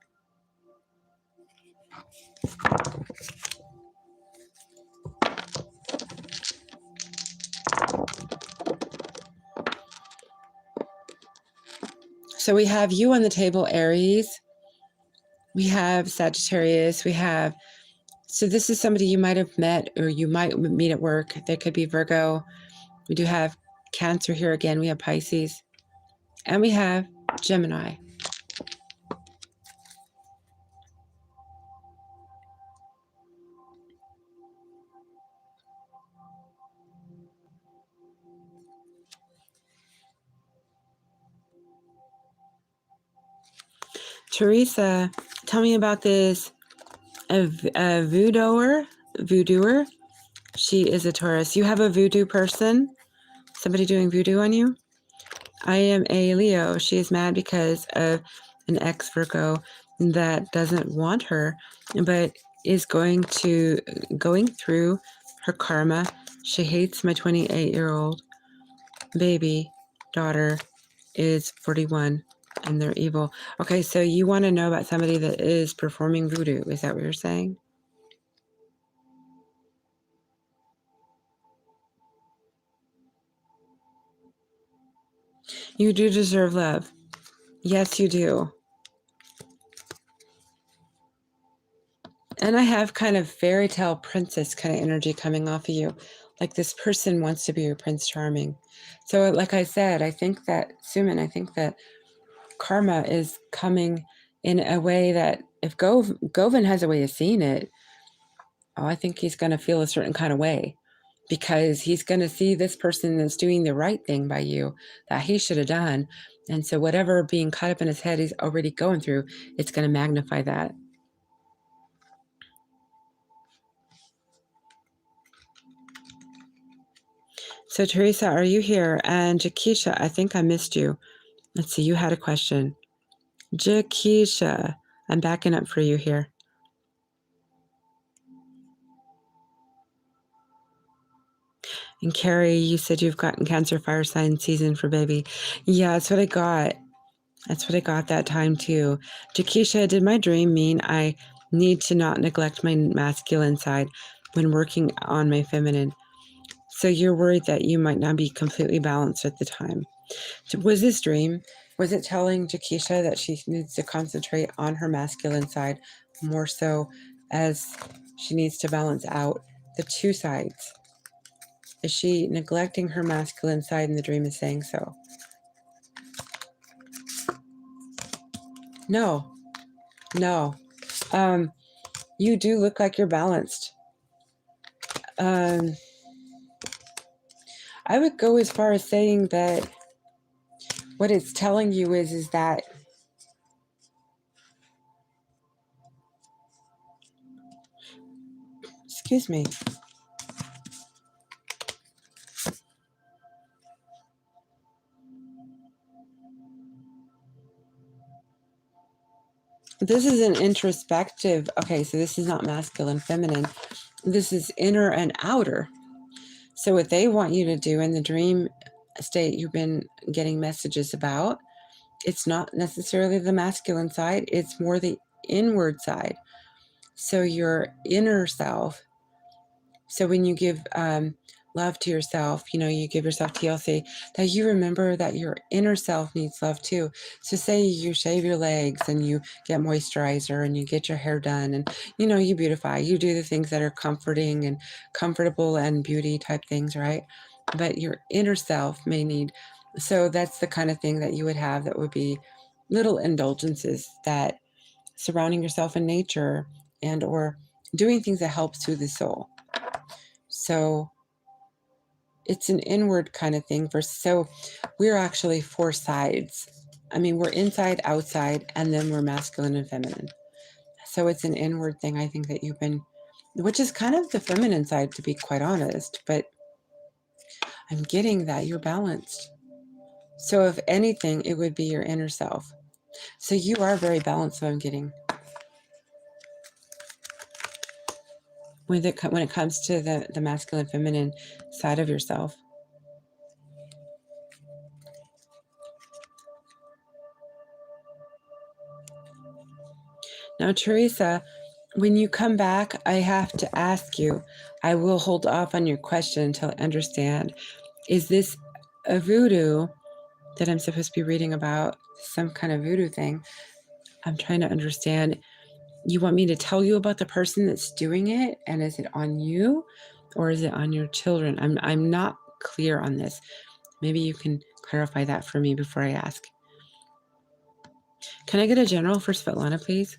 So we have you on the table, Aries. We have Sagittarius. We have, so this is somebody you might have met or you might meet at work. They could be Virgo. We do have Cancer here again. We have Pisces. And we have Gemini. Teresa, tell me about this voodooer. She is a Taurus. You have a voodoo person? Somebody doing voodoo on you? I am a Leo. She is mad because of an ex-Virgo that doesn't want her, but is going through her karma. She hates my 28-year-old baby daughter is 41 and they're evil. Okay, so you want to know about somebody that is performing voodoo. Is that what you're saying? You do deserve love. Yes, you do. And I have kind of fairy tale princess kind of energy coming off of you. Like this person wants to be your Prince Charming. So like I said, I think that, Suman, I think that karma is coming in a way that if Govan has a way of seeing it, oh, I think he's going to feel a certain kind of way because he's going to see this person that's doing the right thing by you that he should have done. And so whatever being caught up in his head he's already going through, it's going to magnify that. So Teresa, are you here? And Jakisha, I think I missed you. Let's see, you had a question. Jakisha, I'm backing up for you here. And Carrie, you said you've gotten Cancer fire sign season for baby. Yeah, that's what I got. That's what I got that time too. Jakisha, did my dream mean I need to not neglect my masculine side when working on my feminine? So you're worried that you might not be completely balanced at the time. Was this dream, was it telling Jakisha that she needs to concentrate on her masculine side more so as she needs to balance out the two sides? Is she neglecting her masculine side and the dream is saying so? No. You do look like you're balanced. I would go as far as saying that what it's telling you is that excuse me. This is an introspective. Okay, so this is not masculine, feminine. This is inner and outer. So what they want you to do in the dream state you've been getting messages about, it's not necessarily the masculine side, it's more the inward side. So your inner self. So when you give love to yourself, you give yourself TLC, that you remember that your inner self needs love too. So say you shave your legs and you get moisturizer and you get your hair done and, you beautify, you do the things that are comforting and comfortable and beauty type things, right? But your inner self may need, so that's the kind of thing that you would have that would be little indulgences that surrounding yourself in nature and or doing things that help soothe the soul. So it's an inward kind of thing. So we're actually four sides. I mean, we're inside, outside, and then we're masculine and feminine. So it's an inward thing, I think, that you've been, which is kind of the feminine side, to be quite honest. But I'm getting that you're balanced. So if anything, it would be your inner self. So you are very balanced, so I'm getting. When it comes to the masculine, feminine side of yourself. Now, Teresa, when you come back, I have to ask you, I will hold off on your question until I understand. Is this a voodoo that I'm supposed to be reading about? Some kind of voodoo thing? I'm trying to understand. You want me to tell you about the person that's doing it? And is it on you or is it on your children? I'm not clear on this. Maybe you can clarify that for me before I ask. Can I get a general for Svetlana, please?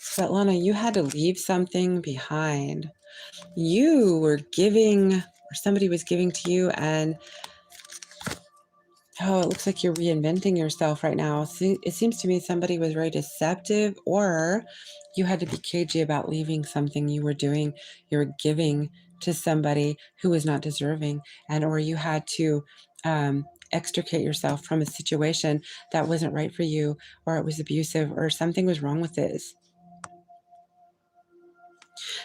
Svetlana, you had to leave something behind. You were giving, or somebody was giving to you, and it looks like you're reinventing yourself right now. It seems to me somebody was very deceptive, or you had to be cagey about leaving something you were doing, you were giving to somebody who was not deserving, and or you had to extricate yourself from a situation that wasn't right for you, or it was abusive, or something was wrong with this.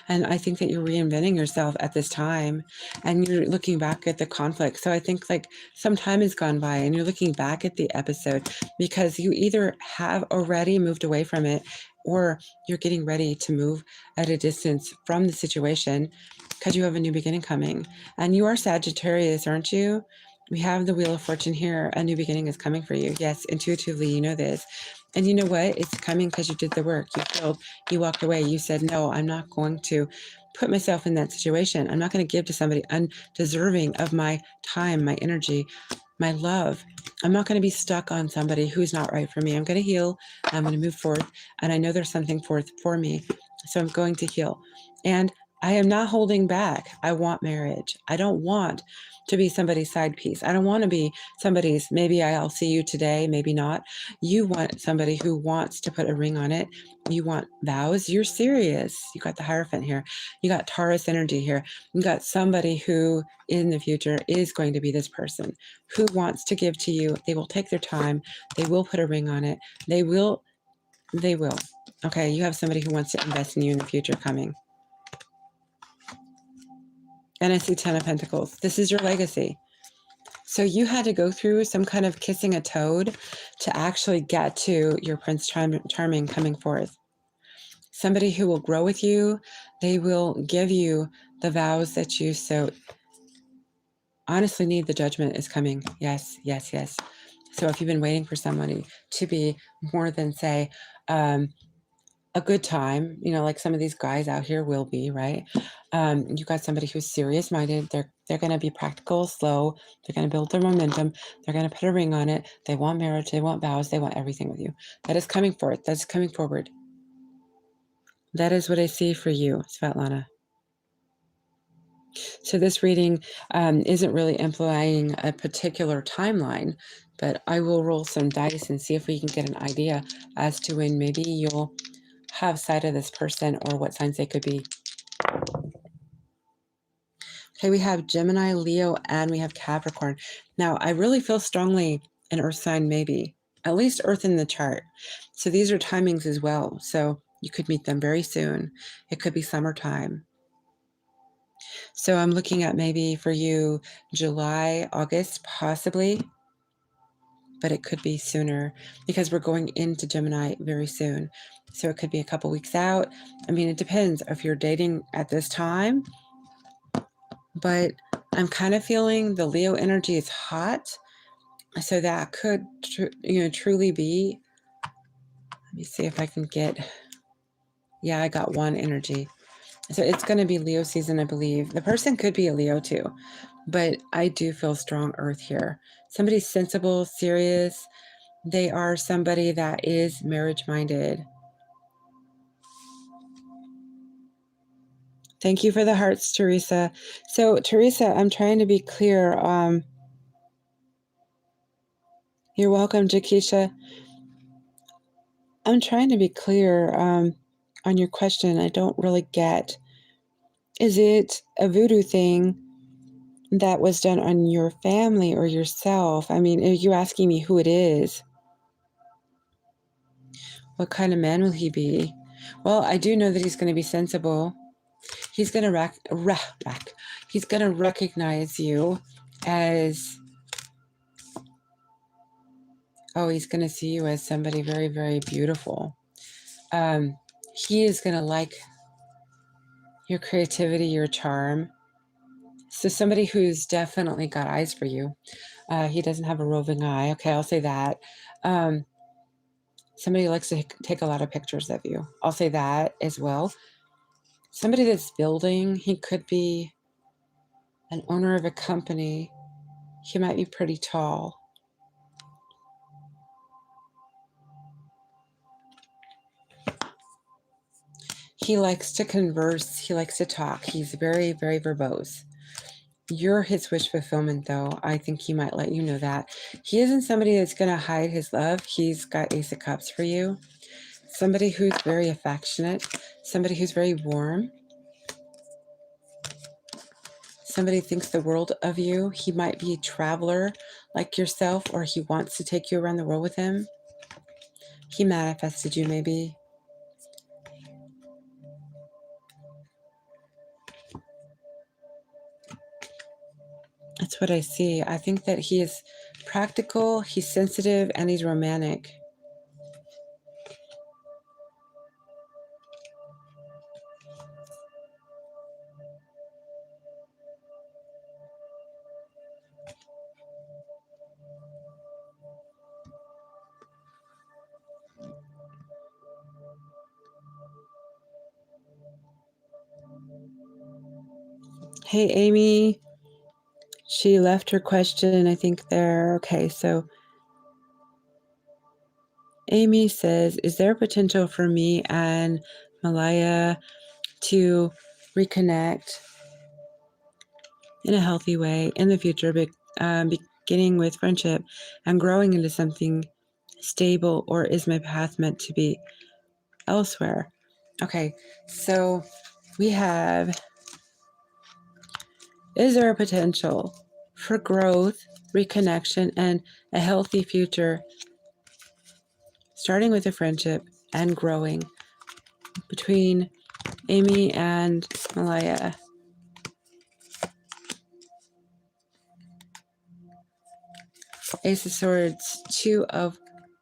And I think that you're reinventing yourself at this time and you're looking back at the conflict. So I think like some time has gone by and you're looking back at the episode because you either have already moved away from it or you're getting ready to move at a distance from the situation because you have a new beginning coming. And you are Sagittarius, aren't you? We have the Wheel of Fortune here. A new beginning is coming for you. Yes, intuitively, you know this. And you know what? It's coming because you did the work. You healed. You walked away. You said, no, I'm not going to put myself in that situation. I'm not going to give to somebody undeserving of my time, my energy. my love. I'm not going to be stuck on somebody who's not right for me. I'm going to heal. I'm going to move forth. And I know there's something forth for me. So I'm going to heal. And I am not holding back. I want marriage. I don't want to be somebody's side piece. I don't want to be somebody's, maybe I'll see you today, maybe not. You want somebody who wants to put a ring on it. You want vows. You're serious. You got the Hierophant here. You got Taurus energy here. You got somebody who in the future is going to be this person who wants to give to you. They will take their time. They will put a ring on it. They will. Okay, you have somebody who wants to invest in you in the future coming. And I see 10 of Pentacles. This is your legacy. So you had to go through some kind of kissing a toad to actually get to your Prince Charming coming forth. Somebody who will grow with you. They will give you the vows that you so honestly need. The judgment is coming. Yes, yes, yes. So if you've been waiting for somebody to be more than, say, a good time, you know, like some of these guys out here will be, right? You got somebody who's serious minded. They're going to be practical, slow. They're going to build their momentum. They're going to put a ring on it. They want marriage. They want vows. They want everything with you. That is coming forth. That's coming forward. That is what I see for you, Svetlana. So this reading isn't really implying a particular timeline, but I will roll some dice and see if we can get an idea as to when maybe you'll have sight of this person or what signs they could be. Okay, we have Gemini, Leo, and we have Capricorn. Now, I really feel strongly an earth sign, maybe, at least earth in the chart. So these are timings as well. So you could meet them very soon. It could be summertime. So I'm looking at maybe for you, July, August, possibly, but it could be sooner because we're going into Gemini very soon. So it could be a couple weeks out. I mean, it depends if you're dating at this time, but I'm kind of feeling the Leo energy is hot. So that could, truly be, let me see if I can get, yeah, I got one energy. So it's going to be Leo season, I believe. The person could be a Leo too, but I do feel strong earth here. Somebody sensible, serious. They are somebody that is marriage-minded. Thank you for the hearts, Teresa. So, Teresa, I'm trying to be clear. You're welcome, Jakisha. I'm trying to be clear on your question. I don't really get. Is it a voodoo thing that was done on your family or yourself? I mean, are you asking me who it is? What kind of man will he be? Well, I do know that he's going to be sensible. He's going to he's going to recognize you as, oh, he's going to see you as somebody very, very beautiful. He is going to like your creativity, your charm. So somebody who's definitely got eyes for you. He doesn't have a roving eye. Okay, I'll say that. Somebody who likes to take a lot of pictures of you. I'll say that as well. Somebody that's building. He could be an owner of a company. He might be pretty tall. He likes to converse. He likes to talk. He's very, very verbose. You're his wish fulfillment, though. I think he might let you know that. He isn't somebody that's going to hide his love. He's got Ace of Cups for you. Somebody who's very affectionate. Somebody who's very warm. Somebody thinks the world of you. He might be a traveler like yourself, or he wants to take you around the world with him. He manifested you, maybe. That's what I see. I think that he is practical, he's sensitive, and he's romantic. Hey, Amy. She left her question, I think, there. Okay, so Amy says, is there potential for me and Malaya to reconnect in a healthy way in the future, beginning with friendship and growing into something stable, or is my path meant to be elsewhere? Okay, so we have, is there a potential for growth, reconnection, and a healthy future, starting with a friendship and growing between Amy and Malaya? Ace of Swords, Two of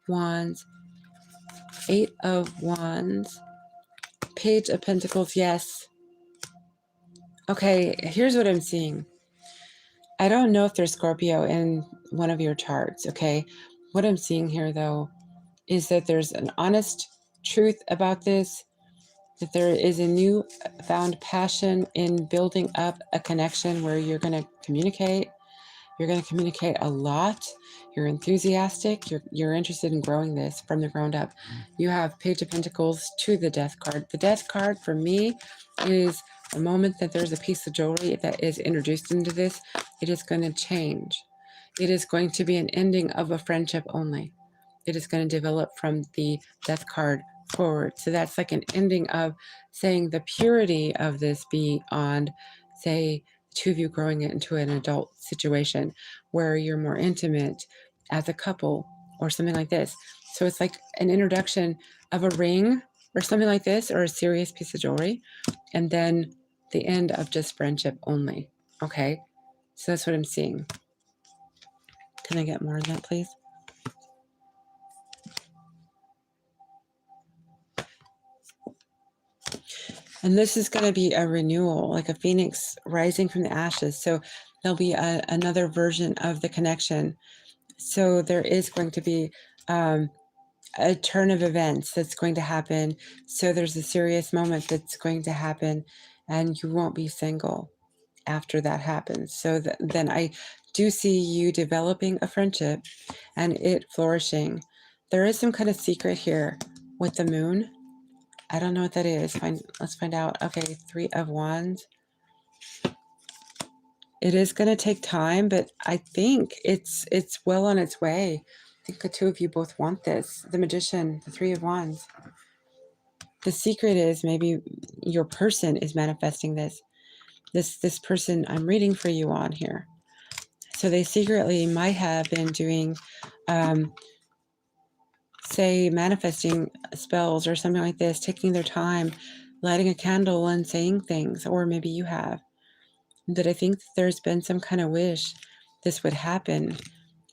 Wands, Eight of Wands, Page of Pentacles, yes. Okay, here's what I'm seeing. I don't know if there's Scorpio in one of your charts, okay? What I'm seeing here, though, is that there's an honest truth about this, that there is a new found passion in building up a connection where you're going to communicate. You're going to communicate a lot. You're enthusiastic. You're interested in growing this from the ground up. You have Page of Pentacles to the Death card. The Death card for me is the moment that there's a piece of jewelry that is introduced into this, it is going to change. It is going to be an ending of a friendship only. It is going to develop from the Death card forward. So that's like an ending of saying the purity of this beyond, say, two of you growing it into an adult situation where you're more intimate as a couple or something like this. So it's like an introduction of a ring or something like this, or a serious piece of jewelry, and then the end of just friendship only. Okay, so that's what I'm seeing. Can I get more of that, please? And this is going to be a renewal, like a phoenix rising from the ashes. So there'll be another version of the connection. So there is going to be a turn of events that's going to happen. So there's a serious moment that's going to happen, and you won't be single after that happens. So then I do see you developing a friendship and it flourishing. There is some kind of secret here with the moon. I don't know what that is. Let's find out. Okay, Three of Wands. It is going to take time, but I think it's well on its way. I think the two of you both want this. The Magician, the Three of Wands. The secret is maybe your person is manifesting this. This person I'm reading for you on here. So they secretly might have been doing, say, manifesting spells or something like this, taking their time, lighting a candle and saying things, or maybe you have. That I think that there's been some kind of wish this would happen,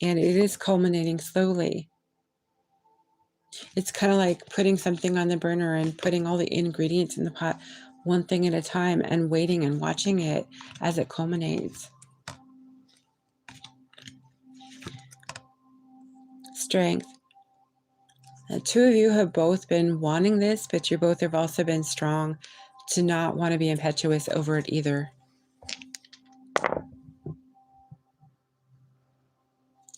and it is culminating slowly. It's kind of like putting something on the burner and putting all the ingredients in the pot, one thing at a time, and waiting and watching it as it culminates. Strength. The two of you have both been wanting this, but you both have also been strong to not want to be impetuous over it either.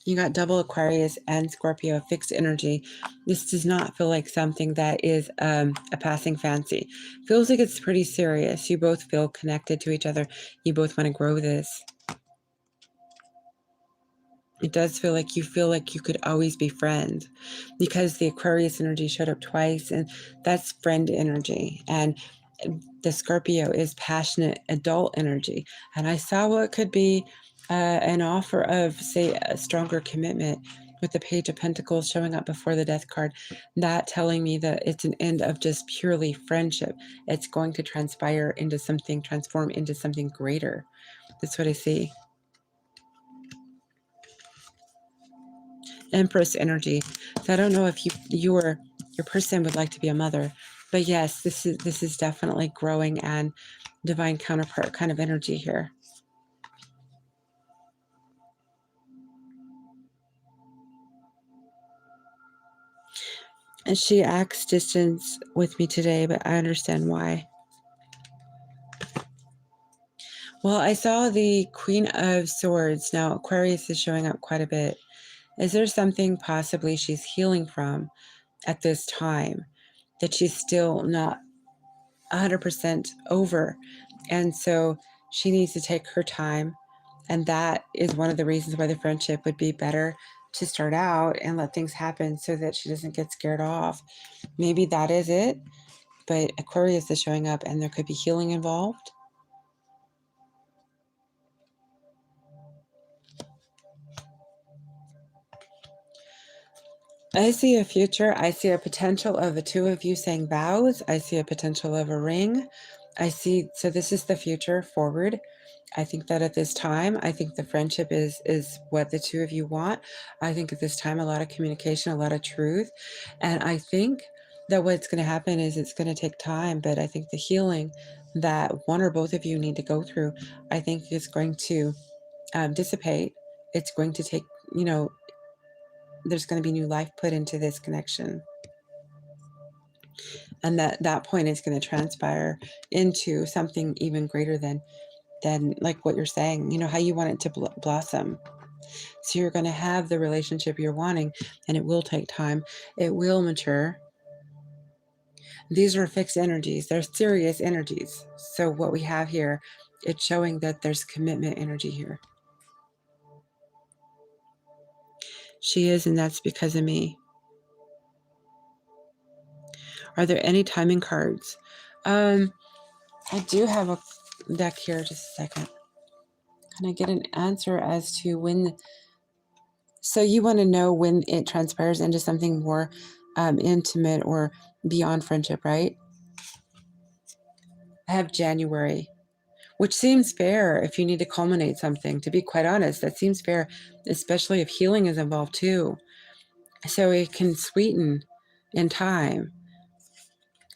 You got double Aquarius and Scorpio, fixed energy. This does not feel like something that is a passing fancy. Feels like it's pretty serious. You both feel connected to each other. You both want to grow this. It does feel like you could always be friends, because the Aquarius energy showed up twice, and that's friend energy. And the Scorpio is passionate adult energy. And I saw what could be an offer of, say, a stronger commitment with the Page of Pentacles showing up before the Death card. That telling me that it's an end of just purely friendship. It's going to transpire into something, transform into something greater. That's what I see. Empress energy. So I don't know if your person would like to be a mother, but yes, this is definitely growing and divine counterpart kind of energy here. And she acts distance with me today, but I understand why. Well, I saw the Queen of Swords. Now, Aquarius is showing up quite a bit. Is there something possibly she's healing from at this time that she's still not 100% over? And so she needs to take her time. And that is one of the reasons why the friendship would be better to start out and let things happen so that she doesn't get scared off. Maybe that is it. But Aquarius is showing up and there could be healing involved. I see a future. I see a potential of the two of you saying vows. I see a potential of a ring. So this is the future forward. I think that at this time, I think the friendship is what the two of you want. I think at this time, a lot of communication, a lot of truth. And I think that what's going to happen is it's going to take time, but I think the healing that one or both of you need to go through, I think is going to dissipate. It's going to take, there's going to be new life put into this connection. And that point is going to transpire into something even greater than like what you're saying, how you want it to blossom. So you're going to have the relationship you're wanting, and it will take time. It will mature. These are fixed energies. They're serious energies. So what we have here, it's showing that there's commitment energy here. She is, and that's because of me. Are there any timing cards? I do have a deck here. Just a second. Can I get an answer as to when? So you want to know when it transpires into something more intimate or beyond friendship, right? I have January, which seems fair if you need to culminate something. To be quite honest, that seems fair, especially if healing is involved too. So it can sweeten in time.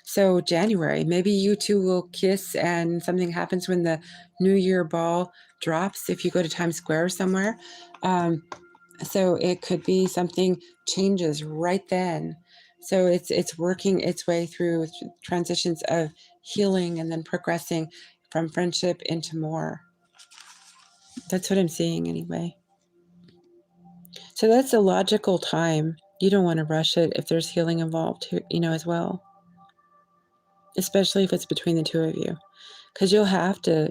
So January, maybe you two will kiss and something happens when the New Year ball drops if you go to Times Square somewhere. So it could be something changes right then. So it's working its way through transitions of healing and then progressing from friendship into more. That's what I'm seeing anyway. So that's a logical time. You don't want to rush it if there's healing involved, as well. Especially if it's between the two of you. Because you'll have to,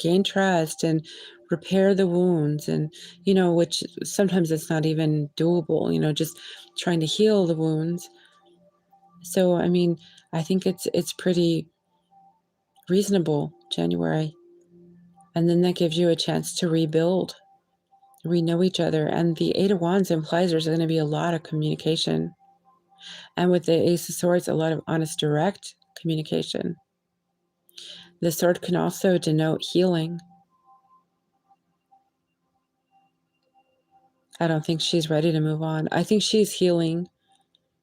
gain trust and repair the wounds and, which sometimes it's not even doable, just trying to heal the wounds. So, I think it's pretty reasonable, January. And then that gives you a chance to rebuild, re-know each other. And the Eight of Wands implies there's going to be a lot of communication. And with the Ace of Swords, a lot of honest, direct communication. The sword can also denote healing. I don't think she's ready to move on. I think she's healing.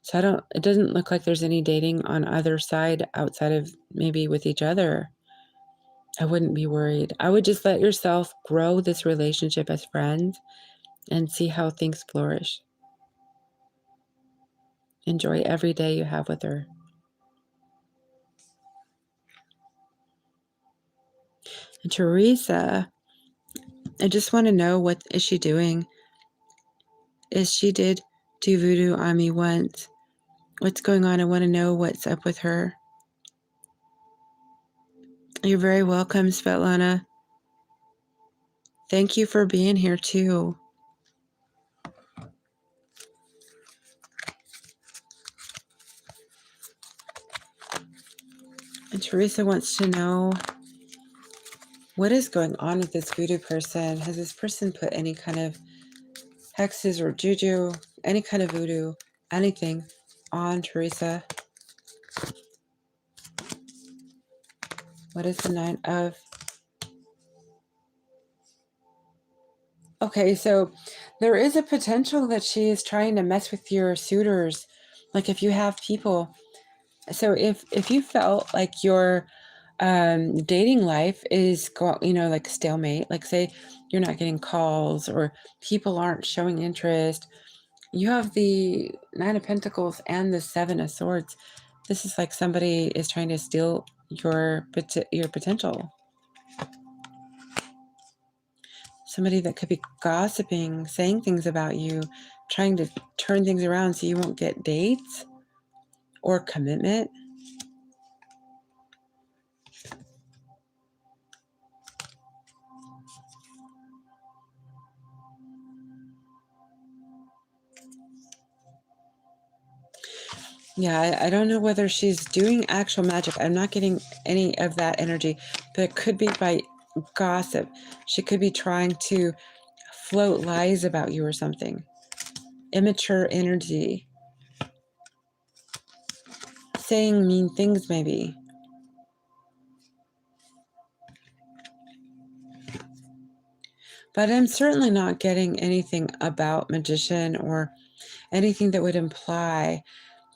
So it doesn't look like there's any dating on either side outside of maybe with each other. I wouldn't be worried. I would just let yourself grow this relationship as friends and see how things flourish. Enjoy every day you have with her. And Teresa, I just want to know, what is she doing? She did do voodoo on me once. What's going on? I want to know what's up with her. You're very welcome, Svetlana. Thank you for being here too. And Teresa wants to know, what is going on with this voodoo person? Has this person put any kind of hexes or juju, any kind of voodoo, anything on Teresa? What is the Nine of? Okay, so there is a potential that she is trying to mess with your suitors. Like if you have people. So if you felt like your dating life is like stalemate, like say you're not getting calls or people aren't showing interest, you have the Nine of Pentacles and the Seven of Swords. This is like somebody is trying to steal your potential. Somebody that could be gossiping, saying things about you, trying to turn things around so you won't get dates or commitment. Yeah, I don't know whether she's doing actual magic. I'm not getting any of that energy, but it could be by gossip. She could be trying to float lies about you or something. Immature energy. Saying mean things, maybe. But I'm certainly not getting anything about magician or anything that would imply.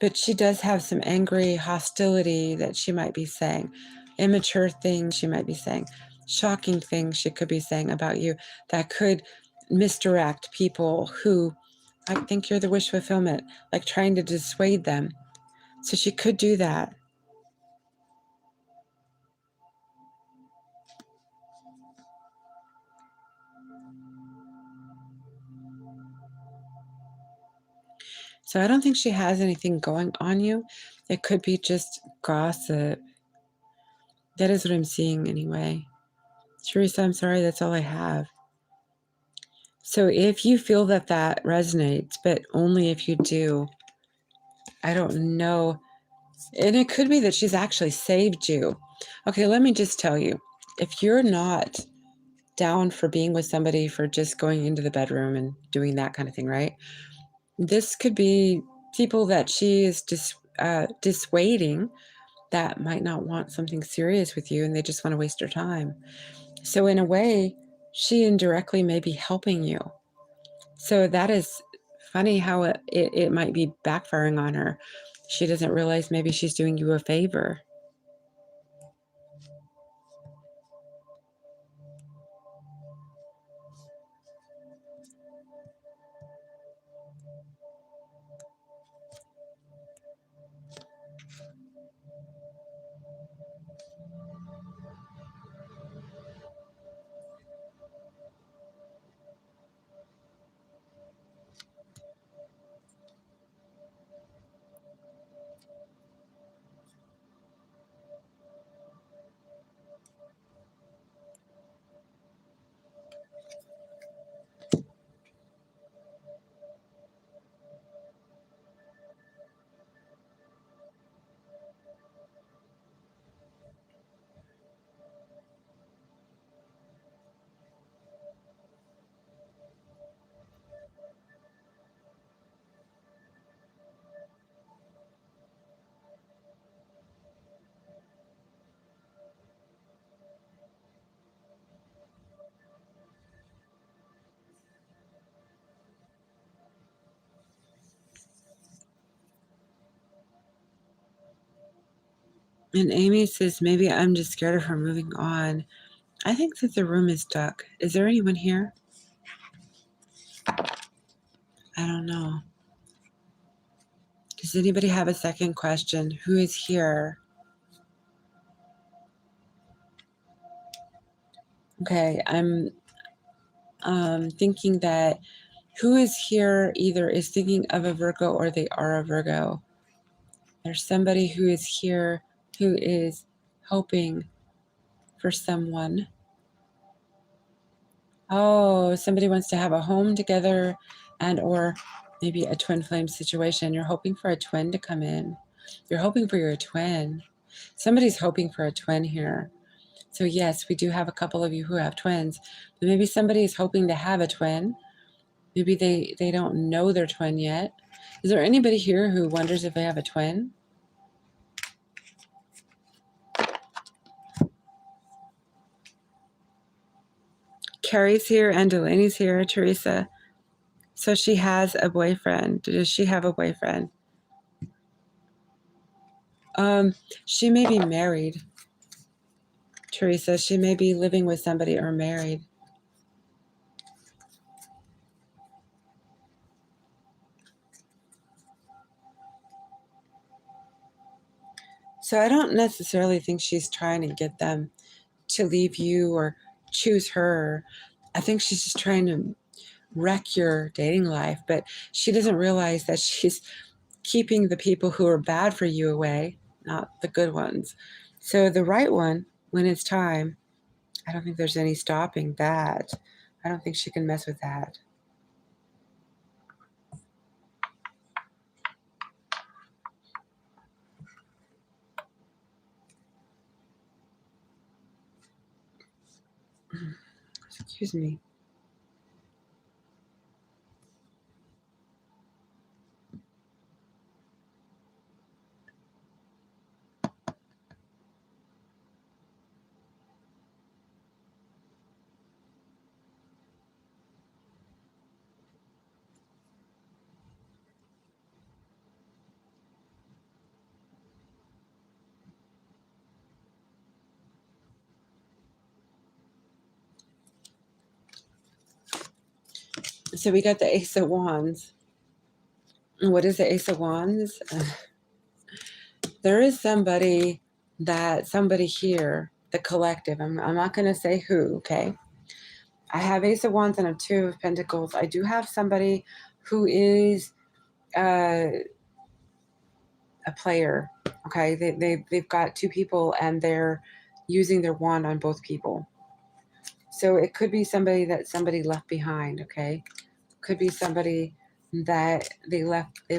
But she does have some angry hostility that she might be saying. Immature things she might be saying. Shocking things she could be saying about you that could misdirect people who I think you're the wish fulfillment, like trying to dissuade them. So she could do that. So I don't think she has anything going on you. It could be just gossip. That is what I'm seeing anyway. Teresa, I'm sorry, that's all I have. So if you feel that that resonates, but only if you do, I don't know. And it could be that she's actually saved you. Okay, let me just tell you, if you're not down for being with somebody for just going into the bedroom and doing that kind of thing, right? This could be people that she is dissuading that might not want something serious with you and they just want to waste their time. So in a way, she indirectly may be helping you. So that is funny how it might be backfiring on her. She doesn't realize maybe she's doing you a favor. And Amy says, maybe I'm just scared of her moving on. I think that the room is stuck. Is there anyone here? I don't know. Does anybody have a second question? Who is here? Okay, I'm thinking that who is here either is thinking of a Virgo or they are a Virgo. There's somebody who is here who is hoping for someone. Oh, somebody wants to have a home together and or maybe a twin flame situation. You're hoping for a twin to come in. You're hoping for your twin. Somebody's hoping for a twin here. So yes, we do have a couple of you who have twins, but maybe somebody is hoping to have a twin. Maybe they don't know their twin yet. Is there anybody here who wonders if they have a twin? Carrie's here and Delaney's here, Teresa. So she has a boyfriend. Does she have a boyfriend? She may be married, Teresa. She may be living with somebody or married. So I don't necessarily think she's trying to get them to leave you or choose her. I think she's just trying to wreck your dating life, but she doesn't realize that she's keeping the people who are bad for you away, not the good ones. So the right one, when it's time, I don't think there's any stopping that. I don't think she can mess with that. Excuse me. So we got the Ace of Wands. What is the Ace of Wands? There is somebody here, the collective. I'm not going to say who, okay? I have Ace of Wands and a Two of Pentacles. I do have somebody who is a player, okay? They've got two people and they're using their wand on both people. So it could be somebody that somebody left behind, okay? Could be somebody that they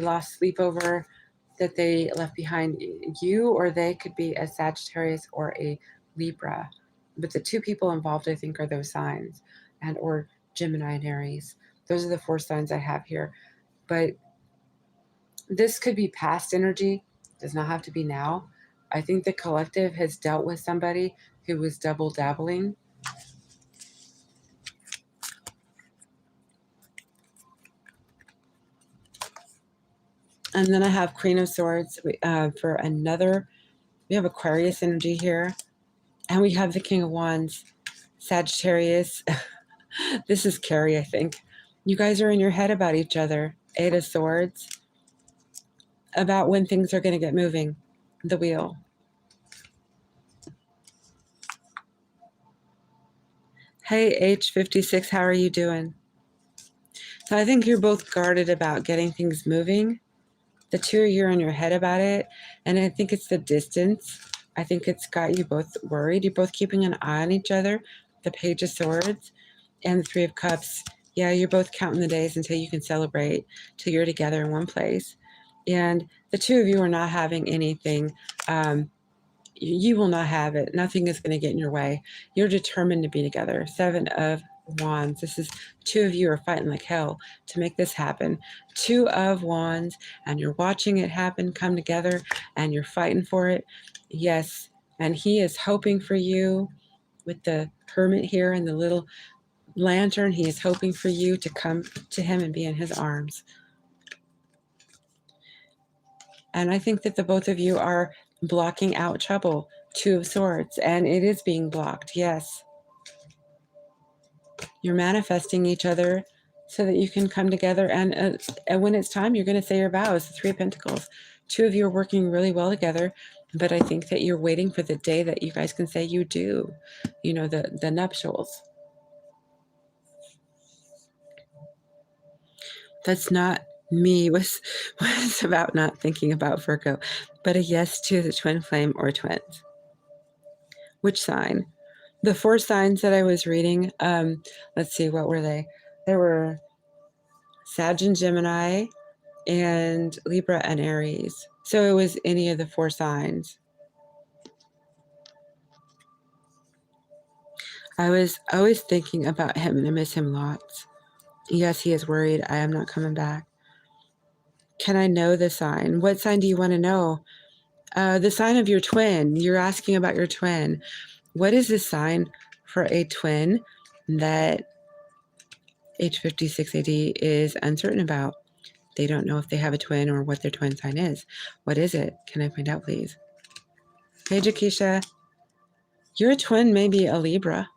lost sleep over, that they left behind you, or they could be a Sagittarius or a Libra. But the two people involved, I think, are those signs, and or Gemini and Aries. Those are the four signs I have here. But this could be past energy, does not have to be now. I think the collective has dealt with somebody who was double dabbling. And then I have Queen of Swords for another. We have Aquarius energy here. And we have the King of Wands, Sagittarius. This is Carrie, I think. You guys are in your head about each other. Eight of Swords. About when things are going to get moving. The wheel. Hey, H56, how are you doing? So I think you're both guarded about getting things moving. The two of you are in your head about it. And I think it's the distance. I think it's got you both worried. You're both keeping an eye on each other. The Page of Swords and the Three of Cups. Yeah, you're both counting the days until you can celebrate, till you're together in one place. And the two of you are not having anything. You will not have it. Nothing is going to get in your way. You're determined to be together. Seven of Wands. This is two of you are fighting like hell to make this happen. Two of Wands, and you're watching it happen, come together, and you're fighting for it. Yes, and he is hoping for you with the Hermit here and the little lantern. He is hoping for you to come to him and be in his arms. And I think that the both of you are blocking out trouble. Two of Swords, and it is being blocked. Yes. You're manifesting each other so that you can come together. And when it's time, you're going to say your vows. The Three of Pentacles. Two of you are working really well together, but I think that you're waiting for the day that you guys can say you do. You know, the nuptials. That's not me. Was about not thinking about Virgo, but a yes to the twin flame or twins. Which sign? The four signs that I was reading, let's see, what were they? There were Sag and Gemini and Libra and Aries. So it was any of the four signs. I was always thinking about him and I miss him lots. Yes, he is worried. I am not coming back. Can I know the sign? What sign do you want to know? The sign of your twin. You're asking about your twin. What is the sign for a twin that H56AD is uncertain about? They don't know if they have a twin or what their twin sign is. What is it? Can I find out, please? Hey, Jakisha. Your twin may be a Libra.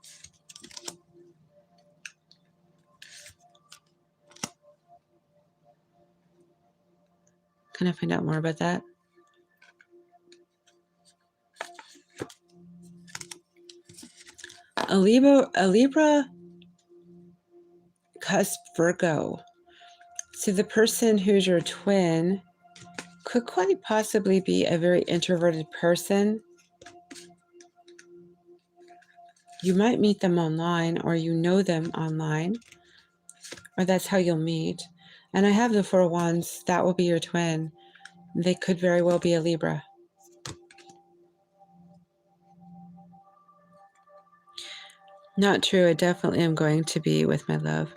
Can I find out more about that? A Libra cusp Virgo. So the person who's your twin could quite possibly be a very introverted person. You might meet them online, or you know them online, or that's how you'll meet. And I have the Four of Wands. That will be your twin. They could very well be a Libra. Not true. I definitely am going to be with my love.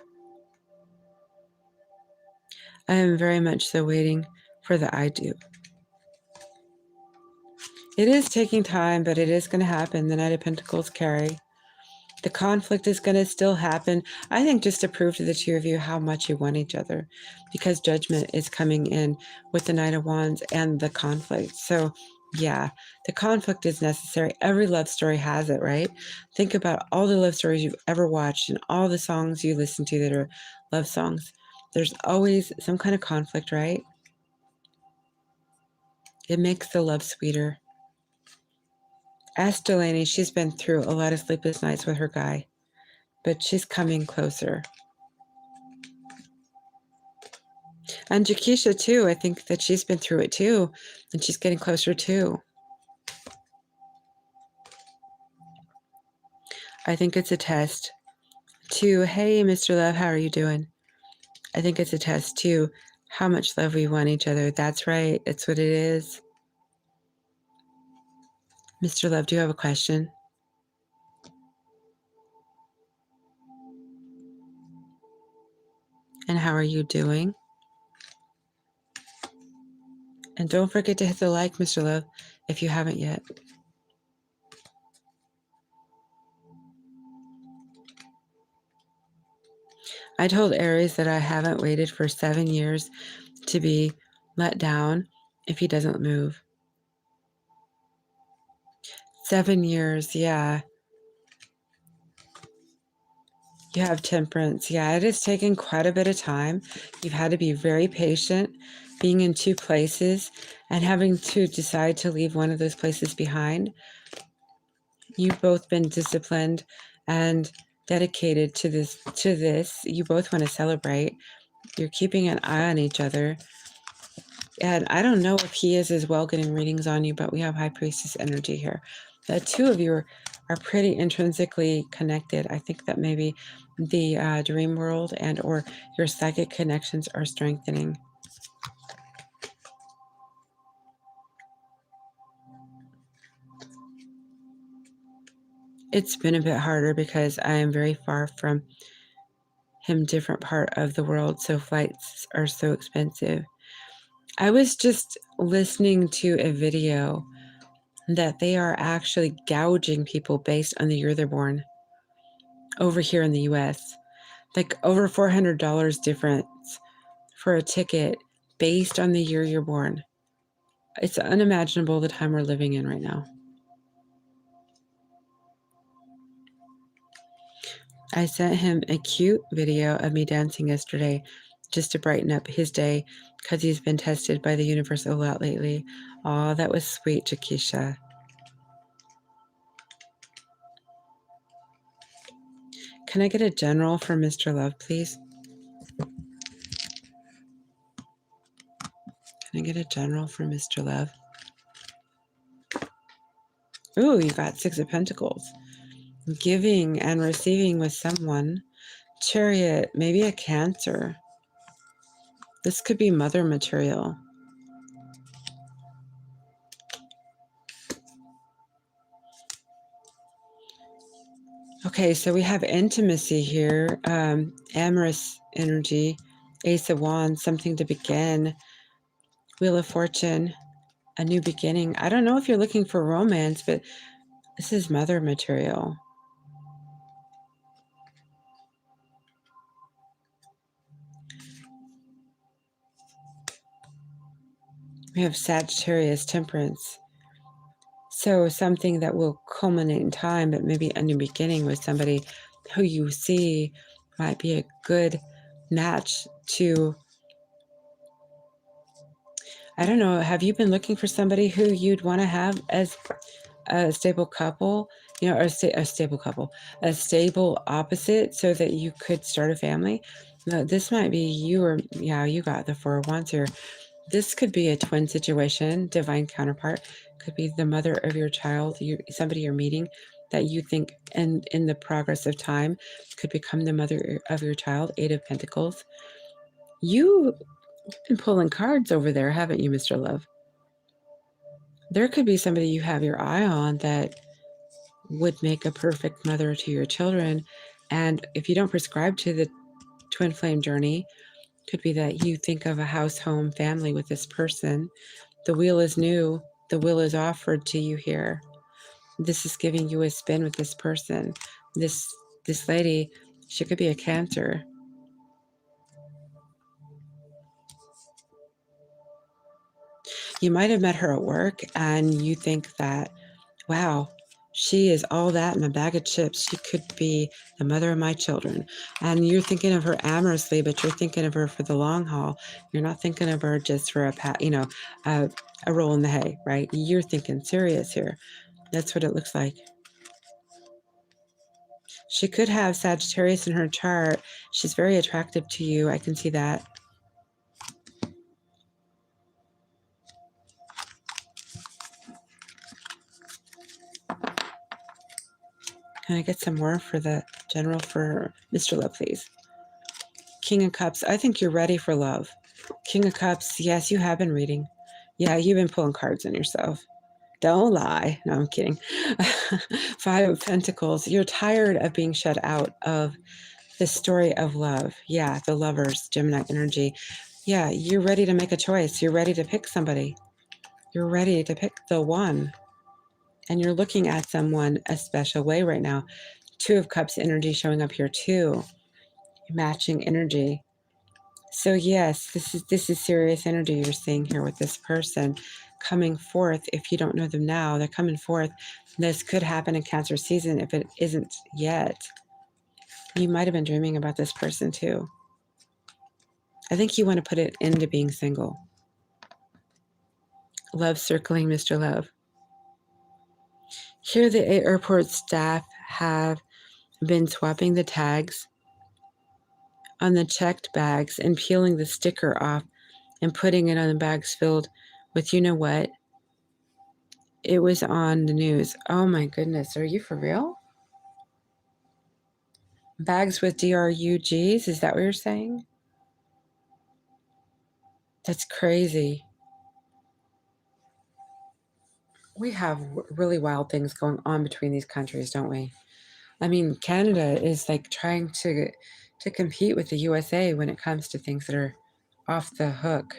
I am very much so waiting for the I do. It is taking time, but it is going to happen. The Knight of Pentacles carry. The conflict is going to still happen. I think just to prove to the two of you how much you want each other, because judgment is coming in with the Knight of Wands and the conflict. So yeah, the conflict is necessary. Every love story has it, right? Think about all the love stories you've ever watched and all the songs you listen to that are love songs. There's always some kind of conflict, right? It makes the love sweeter. Ask Delaney, she's been through a lot of sleepless nights with her guy, but she's coming closer. And Jakisha too, I think that she's been through it too, and she's getting closer too. I think it's a test to, hey, Mr. Love, how are you doing? I think it's a test to how much love we want each other. That's right. It's what it is. Mr. Love, do you have a question? And how are you doing? And don't forget to hit the like, Mr. Love, if you haven't yet. I told Aries that I haven't waited for 7 years to be let down if he doesn't move. 7 years, yeah. You have Temperance. Yeah, it has taken quite a bit of time. You've had to be very patient, being in two places and having to decide to leave one of those places behind. You've both been disciplined and dedicated to this. You both want to celebrate. You're keeping an eye on each other. And I don't know if he is as well getting readings on you, but we have High Priestess energy here. The two of you are pretty intrinsically connected. I think that maybe the dream world and or your psychic connections are strengthening. It's been a bit harder because I am very far from him, different part of the world, so flights are so expensive. I was just listening to a video that they are actually gouging people based on the year they're born over here in the US. Like over $400 difference for a ticket based on the year you're born. It's unimaginable the time we're living in right now. I sent him a cute video of me dancing yesterday just to brighten up his day because he's been tested by the universe a lot lately. Oh, that was sweet, Jakisha. Can I get a general for Mr. Love, please? Can I get a general for Mr. Love? Ooh, you got Six of Pentacles. Giving and receiving with someone. Chariot, maybe a Cancer. This could be mother material. Okay, so we have intimacy here, amorous energy, Ace of Wands, something to begin, Wheel of Fortune, a new beginning. I don't know if you're looking for romance, but this is mother material. We have Sagittarius, Temperance. So something that will culminate in time, but maybe a new beginning with somebody who you see might be a good match to, I don't know, have you been looking for somebody who you'd want to have as a stable couple, or a stable couple, a stable opposite, so that you could start a family. No, this might be you, or you got the Four of Wands here. This could be a twin situation, divine counterpart. Could be the mother of your child, somebody you're meeting that you think, and in the progress of time, could become the mother of your child. Eight of Pentacles. You've been pulling cards over there, haven't you, Mr. Love? There could be somebody you have your eye on that would make a perfect mother to your children. And if you don't prescribe to the twin flame journey, could be that you think of a house, home, family with this person. The wheel is new. The wheel is offered to you here. This is giving you a spin with this person. This lady, she could be a Cancer. You might have met her at work and you think that, wow, she is all that in a bag of chips. She could be the mother of my children. And you're thinking of her amorously, but you're thinking of her for the long haul. You're not thinking of her just for a roll in the hay, right? You're thinking serious here. That's what it looks like. She could have Sagittarius in her chart. She's very attractive to you. I can see that. Can I get some more for the general for Mr. Love, please? King of Cups. I think you're ready for love. King of Cups. Yes, you have been reading. Yeah, you've been pulling cards on yourself. Don't lie. No, I'm kidding. Five of Pentacles. You're tired of being shut out of the story of love. Yeah, the Lovers, Gemini energy. Yeah, you're ready to make a choice. You're ready to pick somebody. You're ready to pick the one. And you're looking at someone a special way right now. Two of Cups energy showing up here too. Matching energy. So yes, this is serious energy you're seeing here with this person coming forth. If you don't know them now, they're coming forth. This could happen in Cancer season if it isn't yet. You might have been dreaming about this person too. I think you want to put it into being single. Love circling Mr. Love. Here the airport staff have been swapping the tags on the checked bags and peeling the sticker off and putting it on the bags filled with you know what? It was on the news. Oh my goodness, are you for real? Bags with DRUGs, is that what you're saying? That's crazy. We have really wild things going on between these countries, don't we? I mean, Canada is like trying to compete with the USA when it comes to things that are off the hook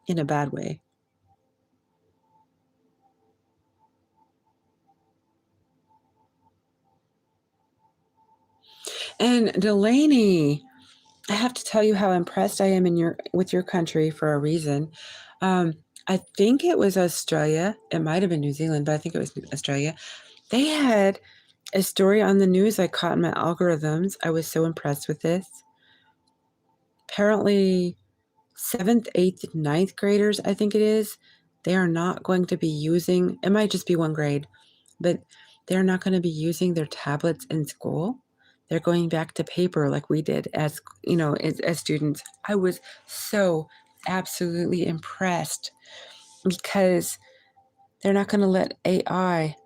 in a bad way. And Delaney, I have to tell you how impressed I am with your country for a reason. I think it was Australia. It might have been New Zealand, but I think it was Australia. They had a story on the news I caught in my algorithms. I was so impressed with this. Apparently, 7th, 8th, 9th graders, I think it is, they are not going to be using, it might just be one grade, but they're not going to be using their tablets in school. They're going back to paper like we did as students. I was so absolutely impressed because they're not going to let AI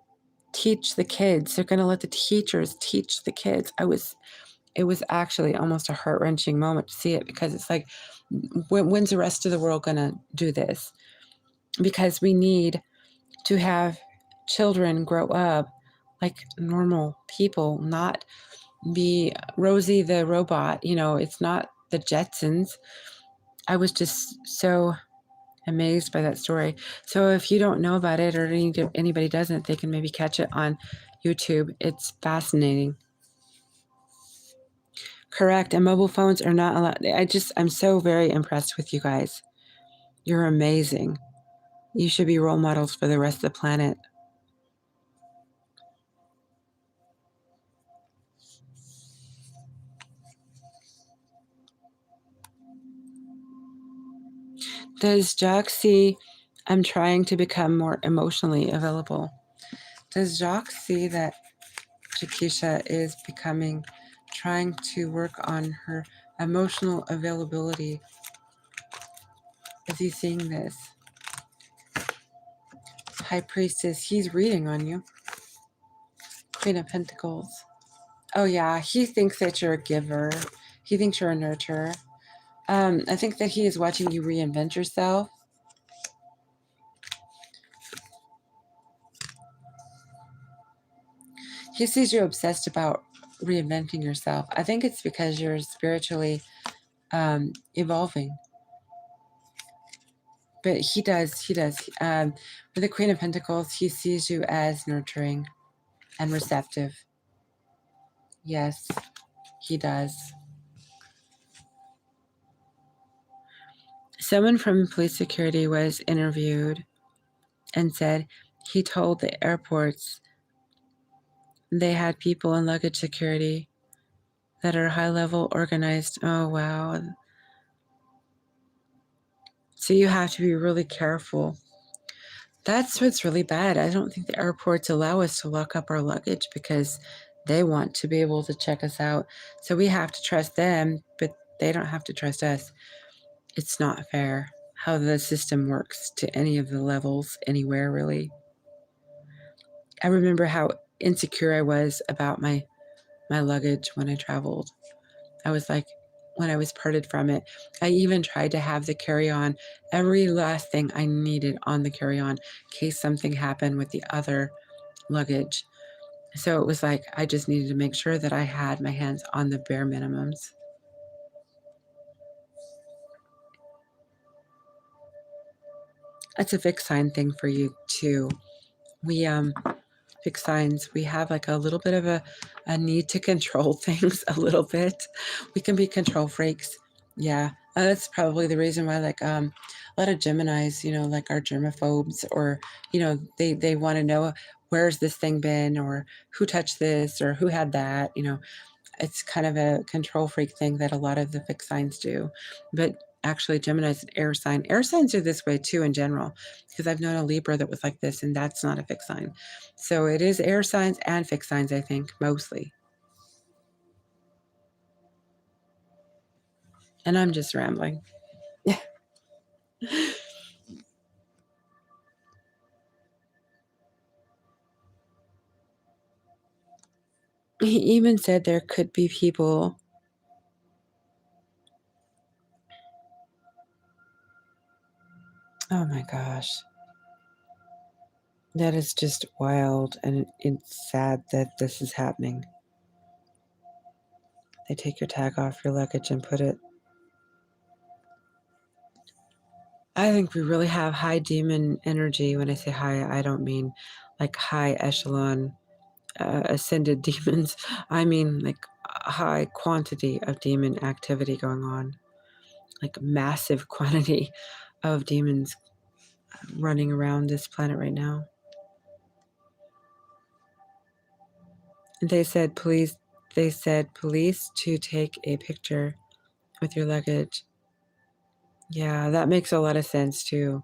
teach the kids. They're going to let the teachers teach the kids. It was actually almost a heart-wrenching moment to see it, because it's like, when's the rest of the world going to do this? Because we need to have children grow up like normal people, not be Rosie the robot. It's not the Jetsons. I was just so amazed by that story. So if you don't know about it, or anybody doesn't, they can maybe catch it on YouTube. It's fascinating. Correct. And mobile phones are not allowed. I'm so very impressed with you guys. You're amazing. You should be role models for the rest of the planet. Does Jack see I'm trying to become more emotionally available. Does Jacques see that 𝘂𝗂𝗯𝗀𝗃 is trying to work on her emotional availability? Is he seeing this? High Priestess, he's reading on you. Queen of Pentacles. Oh yeah, he thinks that you're a giver. He thinks you're a nurturer. I think that he is watching you reinvent yourself. He sees you obsessed about reinventing yourself. I think it's because you're spiritually evolving. But he does. With the Queen of Pentacles, he sees you as nurturing and receptive. Yes, he does. Someone from police security was interviewed and said he told the airports they had people in luggage security that are high level organized. Oh, wow. So you have to be really careful. That's what's really bad. I don't think the airports allow us to lock up our luggage because they want to be able to check us out. So we have to trust them, but they don't have to trust us. It's not fair how the system works to any of the levels anywhere, really. I remember how insecure I was about my luggage when I traveled. I was like, when I was parted from it, I even tried to have the carry-on, every last thing I needed on the carry-on in case something happened with the other luggage. So it was like, I just needed to make sure that I had my hands on the bare minimums. That's a fixed sign thing for you too. We, fixed signs, we have like a little bit of a need to control things a little bit. We can be control freaks. Yeah, that's probably the reason why, like, a lot of Geminis, you know, like, are germaphobes, or, you know, they want to know where's this thing been, or who touched this, or who had that. You know, it's kind of a control freak thing that a lot of the fixed signs do. But actually, Gemini is an air sign. Air signs are this way too in general, because I've known a Libra that was like this, and that's not a fixed sign. So it is air signs and fixed signs, I think, mostly. And I'm just rambling. He even said there could be people. Oh my gosh. That is just wild, and it's sad that this is happening. They take your tag off your luggage and put it. I think we really have high demon energy. When I say high, I don't mean like high echelon ascended demons. I mean like a high quantity of demon activity going on, like massive quantity of demons running around this planet right now. They said police to take a picture with your luggage. Yeah, that makes a lot of sense too.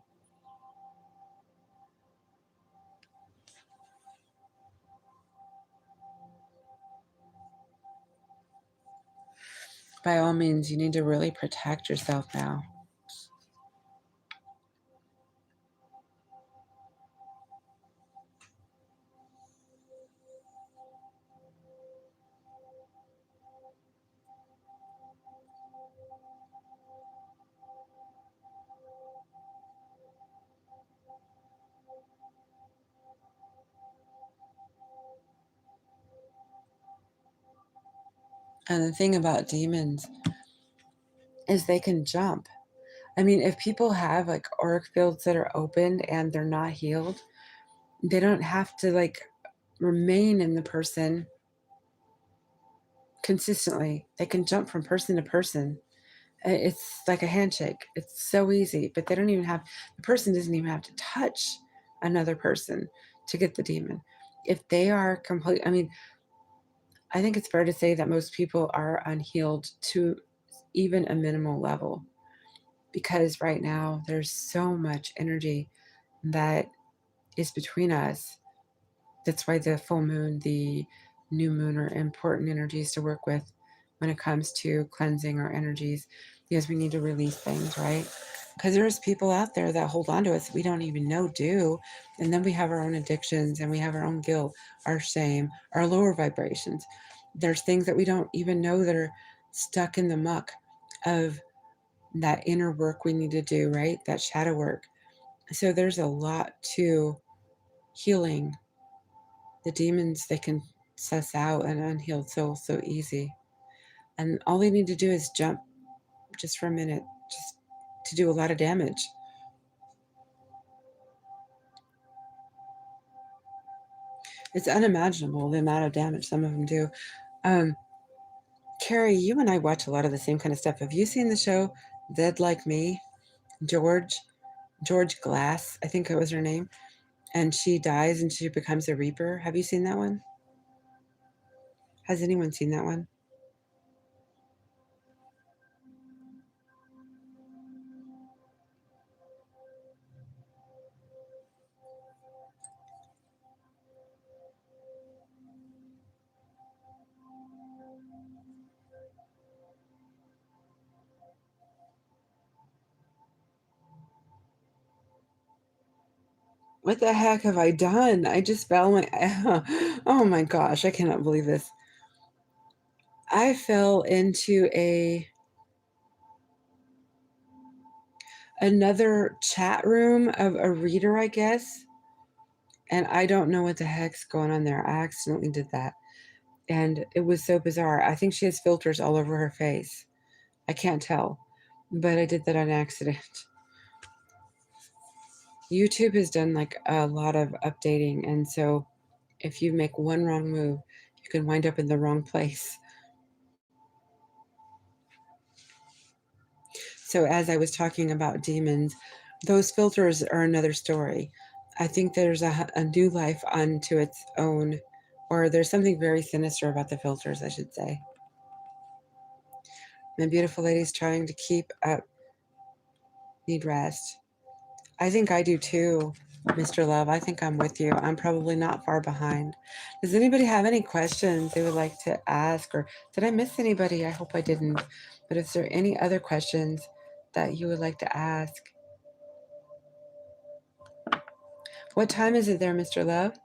By all means, you need to really protect yourself now. And the thing about demons is they can jump. I mean, if people have like auric fields that are opened and they're not healed, they don't have to like remain in the person consistently. They can jump from person to person. It's like a handshake. It's so easy, but they don't even have, the person doesn't even have to touch another person to get the demon. If they are complete, I mean, I think it's fair to say that most people are unhealed to even a minimal level, because right now there's so much energy that is between us. That's why the full moon, the new moon are important energies to work with when it comes to cleansing our energies, because we need to release things, right? Because there's people out there that hold on to us we don't even know do. And then we have our own addictions, and we have our own guilt, our shame, our lower vibrations. There's things that we don't even know that are stuck in the muck of that inner work we need to do, right? That shadow work. So there's a lot to healing. The demons, they can suss out an unhealed soul so easy. And all they need to do is jump just for a minute, just to do a lot of damage. It's unimaginable the amount of damage some of them do. Carrie, you and I watch a lot of the same kind of stuff. Have you seen the show Dead Like Me? George Glass, I think it was her name. And she dies and she becomes a reaper. Have you seen that one? Has anyone seen that one? What the heck have I done? I just fell my... Oh my gosh, I cannot believe this. I fell into another chat room of a reader, I guess. And I don't know what the heck's going on there. I accidentally did that. And it was so bizarre. I think she has filters all over her face. I can't tell. But I did that on accident. YouTube has done like a lot of updating. And so if you make one wrong move, you can wind up in the wrong place. So as I was talking about demons, those filters are another story. I think there's a new life unto its own, or there's something very sinister about the filters, I should say. My beautiful ladies trying to keep up, need rest. I think I do too, Mr. Love. I think I'm with you. I'm probably not far behind. Does anybody have any questions they would like to ask? Or did I miss anybody? I hope I didn't. But is there any other questions that you would like to ask? What time is it there, Mr. Love?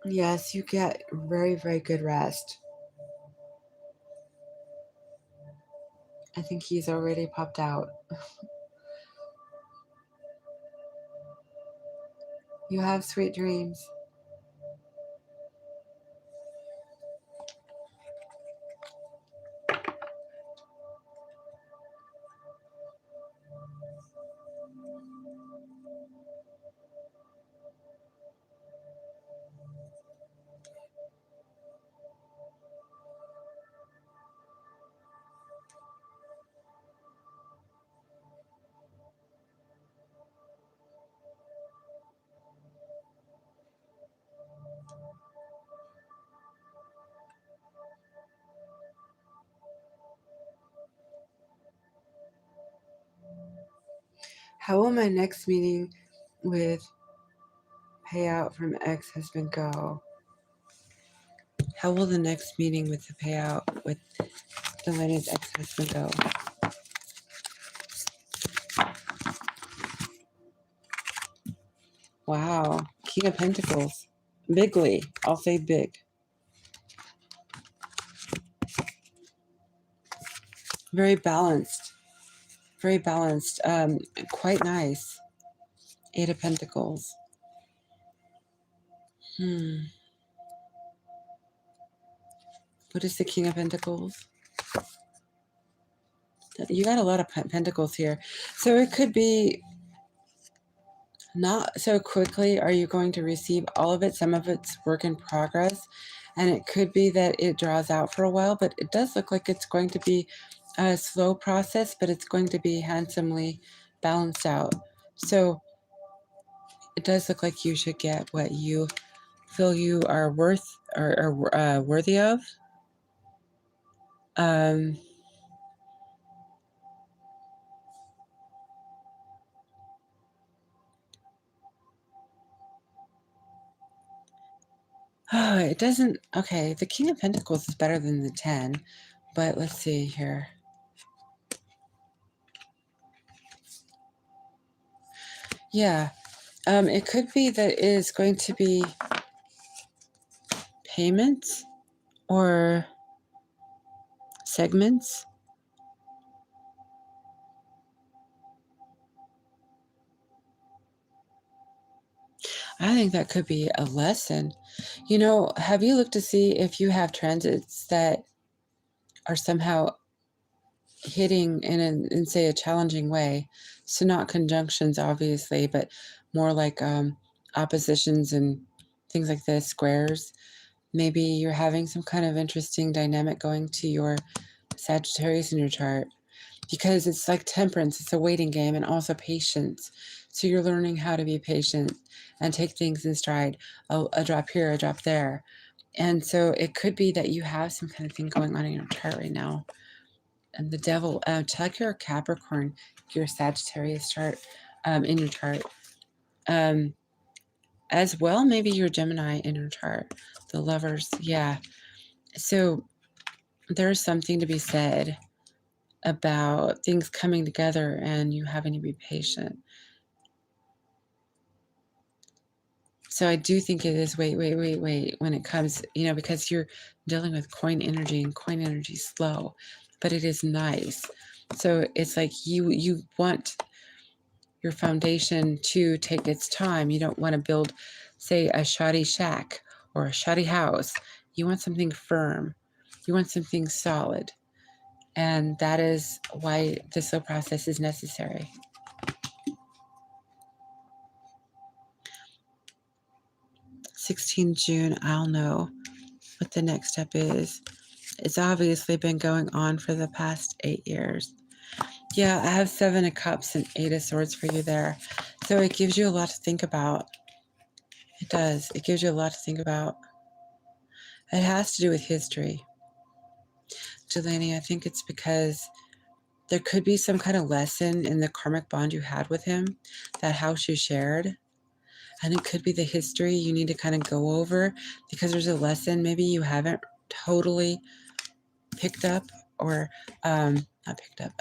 Yes, you get very, very good rest. I think he's already popped out. You have sweet dreams. How will my next meeting with payout from ex-husband go? How will the next meeting with the payout with Delena's ex-husband go? Wow. King of Pentacles. Bigly. I'll say big. Very balanced. Very balanced. Quite nice. Eight of Pentacles. What is the King of Pentacles? You got a lot of pentacles here. So it could be not so quickly are you going to receive all of it. Some of it's work in progress. And it could be that it draws out for a while. But it does look like it's going to be a slow process. But it's going to be handsomely balanced out. So it does look like you should get what you feel you are worthy of. Oh, it doesn't. Okay, the King of Pentacles is better than the 10, but let's see here. Yeah, it could be that it is going to be payments or segments. I think that could be a lesson. You know, have you looked to see if you have transits that are somehow hitting in say, a challenging way? So not conjunctions, obviously, but more like oppositions and things like this, squares. Maybe you're having some kind of interesting dynamic going to your Sagittarius in your chart, because it's like temperance, it's a waiting game, and also patience. So you're learning how to be patient and take things in stride, a drop here, a drop there. And so it could be that you have some kind of thing going on in your chart right now. And the devil, check your Capricorn, your Sagittarius chart, in your chart. As well, maybe your Gemini in your chart, the Lovers, yeah. So there's something to be said about things coming together and you having to be patient. So I do think it is wait when it comes, you know, because you're dealing with coin energy, and coin energy is slow, but it is nice. So it's like you want your foundation to take its time. You don't want to build, say, a shoddy shack or a shoddy house. You want something firm. You want something solid. And that is why the slow process is necessary. 16 June, I'll know what the next step is. It's obviously been going on for the past 8 years. Yeah, I have 7 of Cups and 8 of Swords for you there. So it gives you a lot to think about. It does. It gives you a lot to think about. It has to do with history. Delaney, I think it's because there could be some kind of lesson in the karmic bond you had with him, that house you shared. And it could be the history you need to kind of go over, because there's a lesson maybe you haven't totally picked up, or not picked up,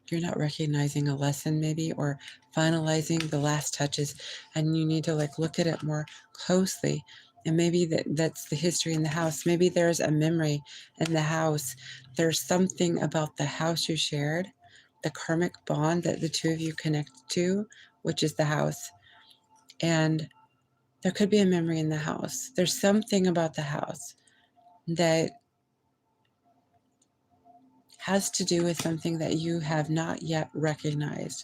you're not recognizing a lesson maybe, or finalizing the last touches, and you need to like look at it more closely. And maybe that's the history in the house. Maybe there's a memory in the house. There's something about the house you shared, the karmic bond that the two of you connect to, which is the house. And there could be a memory in the house. There's something about the house that has to do with something that you have not yet recognized.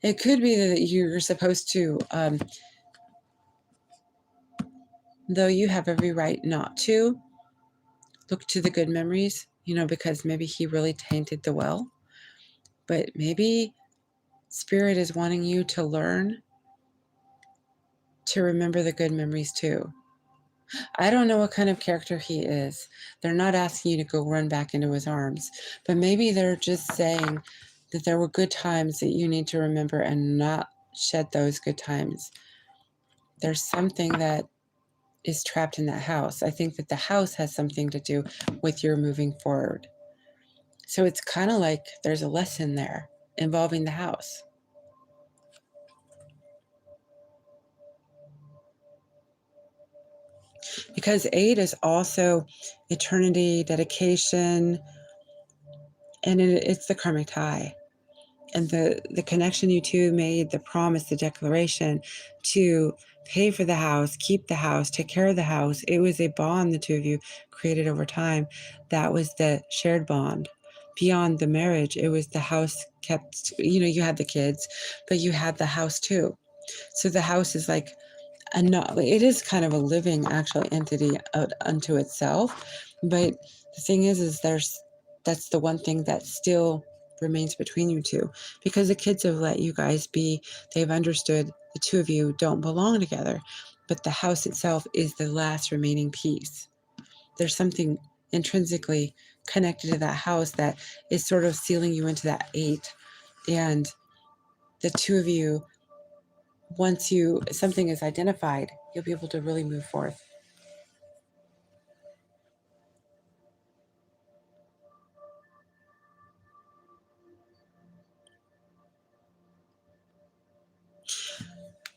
It could be that you're supposed to, though you have every right not to, look to the good memories, you know, because maybe he really tainted the well. But maybe Spirit is wanting you to learn to remember the good memories too. I don't know what kind of character he is. They're not asking you to go run back into his arms, but maybe they're just saying that there were good times that you need to remember and not shed those good times. There's something that is trapped in that house. I think that the house has something to do with your moving forward. So it's kind of like there's a lesson there involving the house. Because 8 is also eternity, dedication, and it's the karmic tie. And the connection you two made, the promise, the declaration to pay for the house, keep the house, take care of the house. It was a bond the two of you created over time. That was the shared bond. Beyond the marriage, it was the house kept, you know, you had the kids, but you had the house too. So the house is like, it is kind of a living actual entity out unto itself. But the thing is that's the one thing that still remains between you two, because the kids have let you guys be. They've understood the two of you don't belong together, but the house itself is the last remaining piece. There's something intrinsically connected to that house that is sort of sealing you into that 8. And the two of you, once something is identified, you'll be able to really move forth.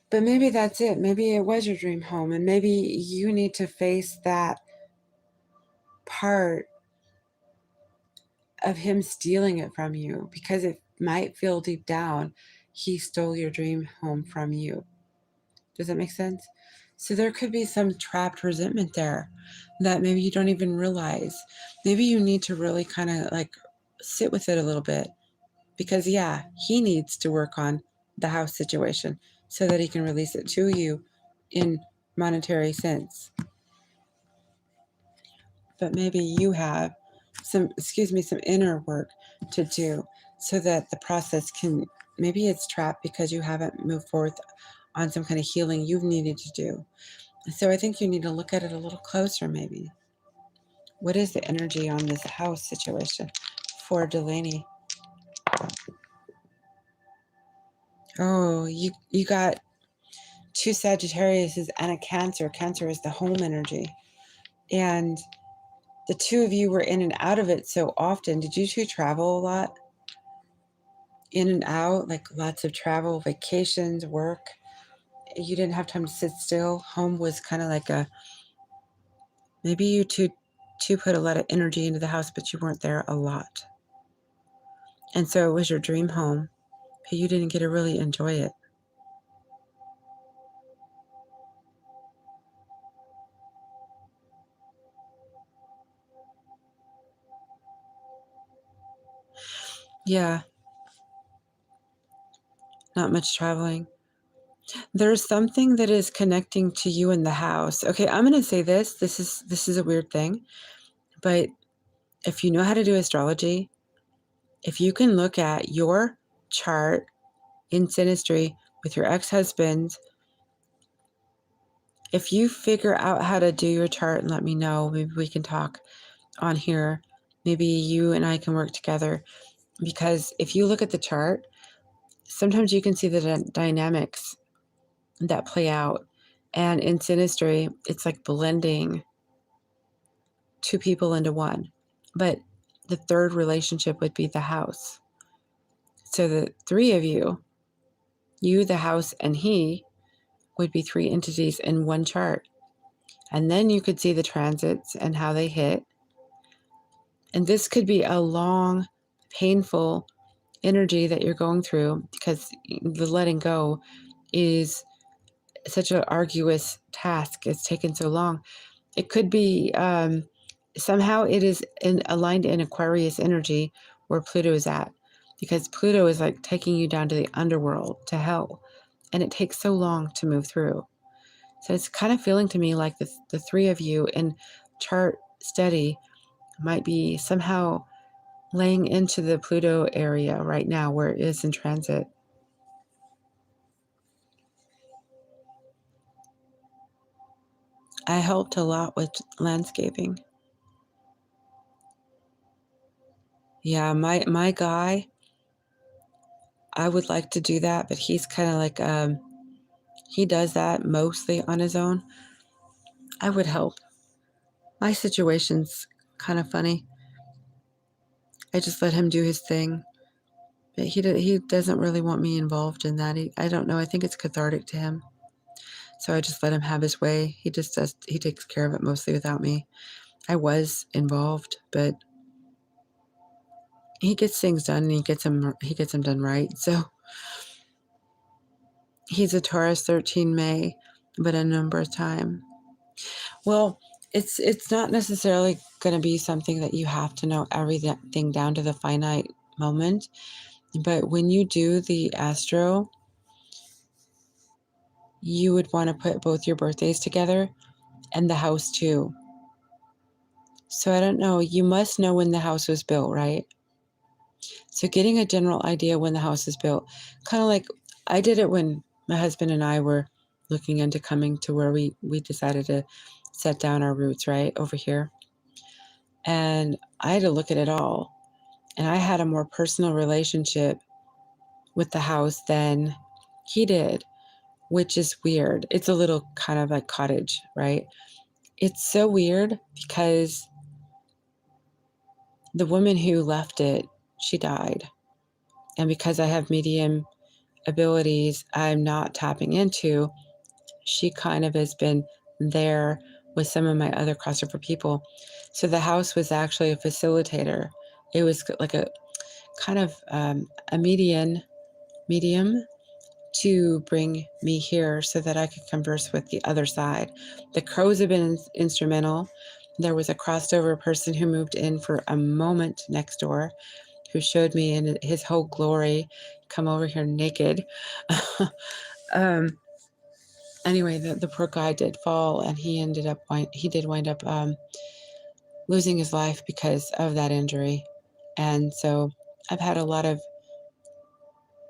But maybe that's it. Maybe it was your dream home, and maybe you need to face that part of him stealing it from you, because it might feel deep down he stole your dream home from you. Does that make sense? So there could be some trapped resentment there that maybe you don't even realize. Maybe you need to really kind of like sit with it a little bit, because yeah, he needs to work on the house situation so that he can release it to you in monetary sense. But maybe you have some inner work to do so that the process can, maybe it's trapped because you haven't moved forth on some kind of healing you've needed to do. So I think you need to look at it a little closer maybe. What is the energy on this house situation for Delaney? Oh, you got 2 Sagittariuses and a Cancer. Cancer is the home energy. And the two of you were in and out of it so often. Did you two travel a lot? In and out, like lots of travel, vacations, work. You didn't have time to sit still. Home was kind of like maybe you two put a lot of energy into the house, but you weren't there a lot. And so it was your dream home, but you didn't get to really enjoy it. Yeah, not much traveling. There's something that is connecting to you in the house. Okay, I'm going to say this. This is a weird thing, but if you know how to do astrology, if you can look at your chart in synastry with your ex-husband, if you figure out how to do your chart and let me know, maybe we can talk on here. Maybe you and I can work together, because if you look at the chart, sometimes you can see the dynamics that play out. And in synastry, it's like blending 2 people into one. But the third relationship would be the house. So the 3 of you, the house, and he, would be 3 entities in one chart. And then you could see the transits and how they hit. And this could be a long, painful energy that you're going through, because the letting go is such an arduous task. It's taken so long. It could be somehow it is aligned in Aquarius energy where Pluto is at, because Pluto is like taking you down to the underworld, to hell, and it takes so long to move through. So it's kind of feeling to me like the 3 of you in chart steady might be somehow laying into the Pluto area right now where it is in transit. I helped a lot with landscaping. Yeah, my guy, I would like to do that, but he's kind of like he does that mostly on his own. I would help. My situation's kind of funny. I just let him do his thing. But he doesn't really want me involved in that. I don't know. I think it's cathartic to him. So I just let him have his way. He takes care of it mostly without me. I was involved, but he gets things done and he gets them done right. So he's a Taurus 13 May, but a number of time. Well, it's not necessarily going to be something that you have to know everything down to the finite moment. But when you do the astro, you would want to put both your birthdays together and the house too. So I don't know. You must know when the house was built, right? So getting a general idea when the house is built, kind of like I did it when my husband and I were looking into coming to where we decided to set down our roots right over here. And I had to look at it all. And I had a more personal relationship with the house than he did, which is weird. It's a little kind of like cottage, right? It's so weird because the woman who left it, she died. And because I have medium abilities I'm not tapping into, she kind of has been there with some of my other crossover people. So the house was actually a facilitator. It was like a kind of a medium to bring me here so that I could converse with the other side. The crows have been instrumental. There was a crossover person who moved in for a moment next door who showed me in his whole glory, come over here naked. Anyway, the poor guy did fall, and he did wind up losing his life because of that injury. And so I've had a lot of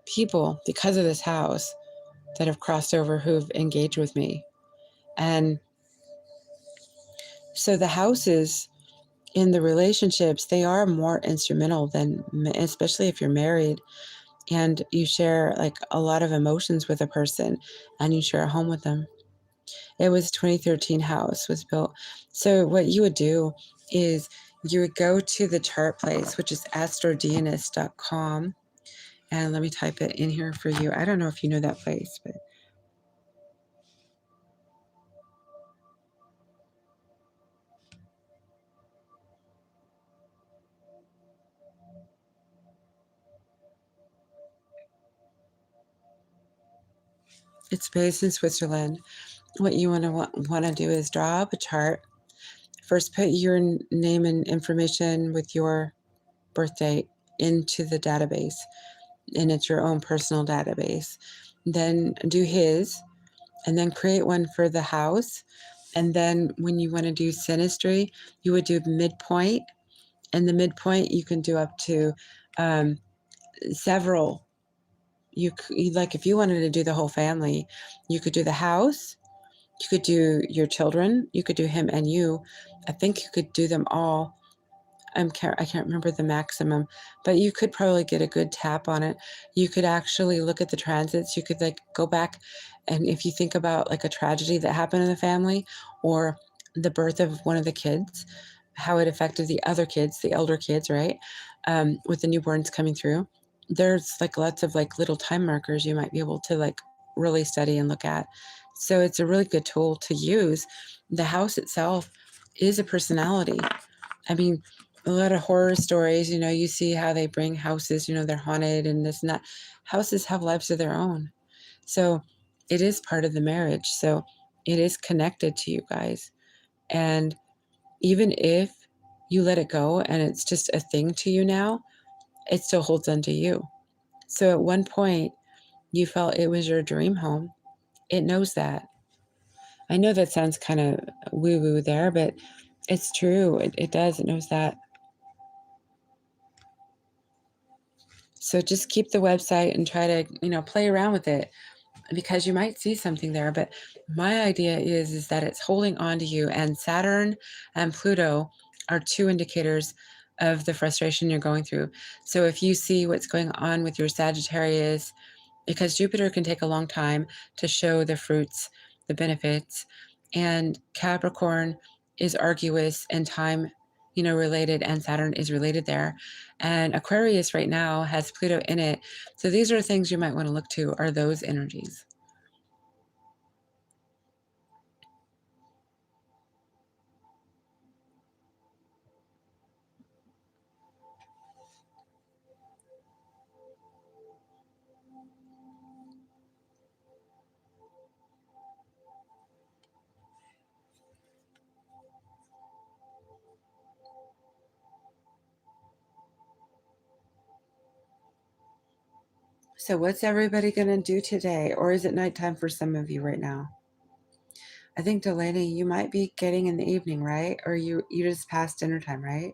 people because of this house that have crossed over who've engaged with me. And so the houses in the relationships, they are more instrumental than, especially if you're married and you share like a lot of emotions with a person and you share a home with them. It was 2013 house was built. So what you would do is you would go to the chart place, which is astrodianist.com. And let me type it in here for you. I don't know if you know that place, but it's based in Switzerland. What you want to do is draw up a chart. First, put your name and information with your birth date into the database, and it's your own personal database. Then do his, and then create one for the house. And then when you want to do synastry, you would do midpoint, and the midpoint you can do up to several. Like if you wanted to do the whole family, you could do the house, you could do your children, you could do him and you. I think you could do them all. I can't remember the maximum, but you could probably get a good tap on it. You could actually look at the transits. You could like go back, and if you think about like a tragedy that happened in the family or the birth of one of the kids, how it affected the other kids, the elder kids, right? With the newborns coming through, there's like lots of like little time markers you might be able to like really study and look at. So it's a really good tool to use. The house itself is a personality. I mean, a lot of horror stories, you see how they bring houses, they're haunted and this and that. Houses have lives of their own. So it is part of the marriage. So it is connected to you guys. And even if you let it go and it's just a thing to you now, it still holds on to you. So at one point, you felt it was your dream home. It knows that. I know that sounds kind of woo-woo there, but it's true. It does. It knows that. So just keep the website and try to, play around with it because you might see something there. But my idea is that it's holding on to you, and Saturn and Pluto are two indicators of the frustration you're going through. So if you see what's going on with your Sagittarius, because Jupiter can take a long time to show the fruits, the benefits, and Capricorn is arduous and time, related, and Saturn is related there. And Aquarius right now has Pluto in it. So these are things you might want to look to, are those energies. So what's everybody going to do today? Or is it nighttime for some of you right now? I think, Delaney, you might be getting in the evening, right? Or you just passed dinner time, right?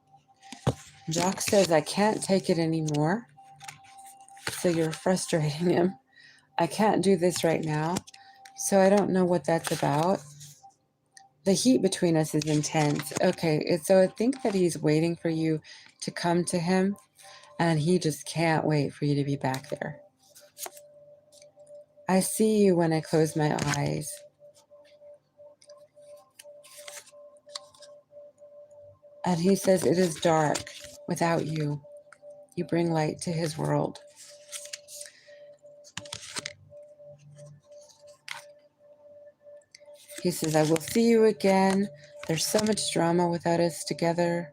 Jock says, I can't take it anymore. So you're frustrating him. I can't do this right now. So I don't know what that's about. The heat between us is intense. Okay, so I think that he's waiting for you to come to him, and he just can't wait for you to be back there. I see you when I close my eyes. And he says, it is dark without you. You bring light to his world. He says, I will see you again. There's so much drama without us together.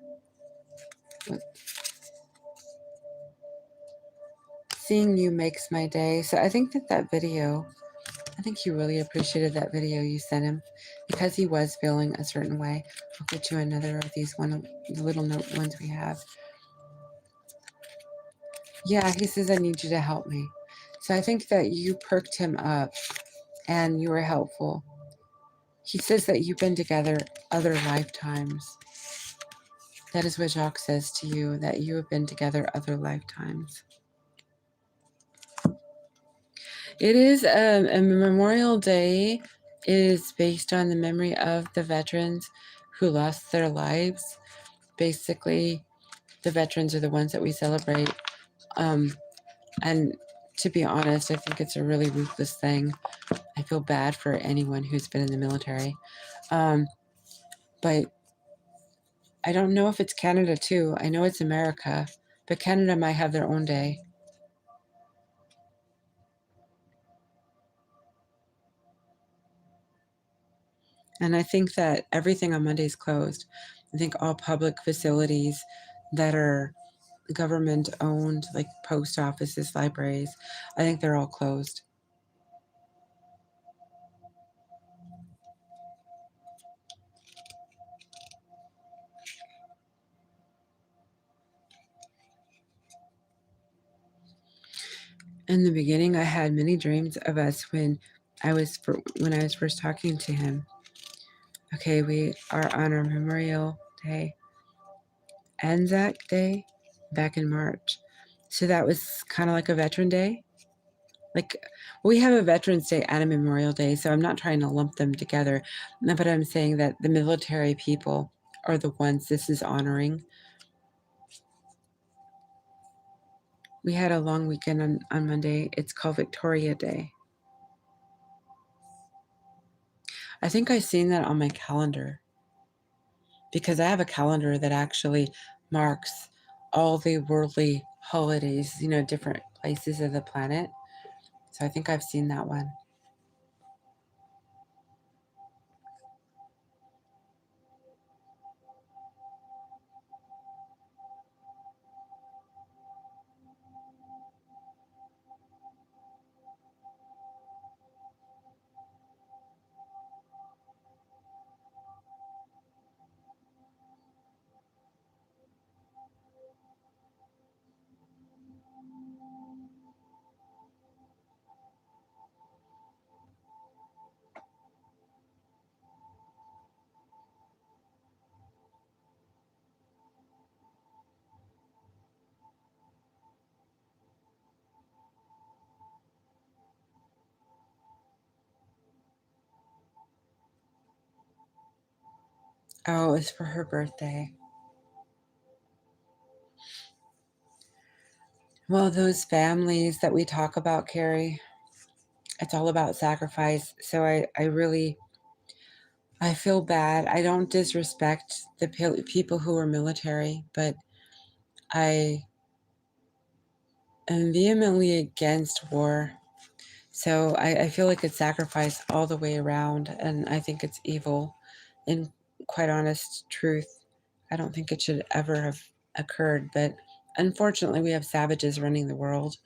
Seeing you makes my day. So I think that video, I think he really appreciated that video you sent him because he was feeling a certain way. I'll get you another of these the little note ones we have. Yeah, he says, I need you to help me. So I think that you perked him up and you were helpful. He says that you've been together other lifetimes. That is what Jacques says to you, that you have been together other lifetimes. It is a Memorial Day is based on the memory of the veterans who lost their lives. Basically, the veterans are the ones that we celebrate. And to be honest, I think it's a really ruthless thing. I feel bad for anyone who's been in the military. But I don't know if it's Canada too. I know it's America, but Canada might have their own day. And I think that everything on Monday is closed. I think all public facilities that are government owned, like post offices, libraries, I think they're all closed. In the beginning, I had many dreams of us when I was first talking to him. Okay, we are on our Memorial Day, Anzac Day, back in March. So that was kind of like a Veteran Day. Like, we have a Veterans Day and a Memorial Day, so I'm not trying to lump them together, but I'm saying that the military people are the ones this is honoring. We had a long weekend on Monday. It's called Victoria Day. I think I've seen that on my calendar because I have a calendar that actually marks all the worldly holidays, different places of the planet. So I think I've seen that one. Oh, it's for her birthday. Well, those families that we talk about, Carrie, it's all about sacrifice. So I feel bad. I don't disrespect the people who are military, but I am vehemently against war. So I feel like it's sacrifice all the way around, and I think it's evil. In quite honest truth, I don't think it should ever have occurred, but unfortunately, we have savages running the world.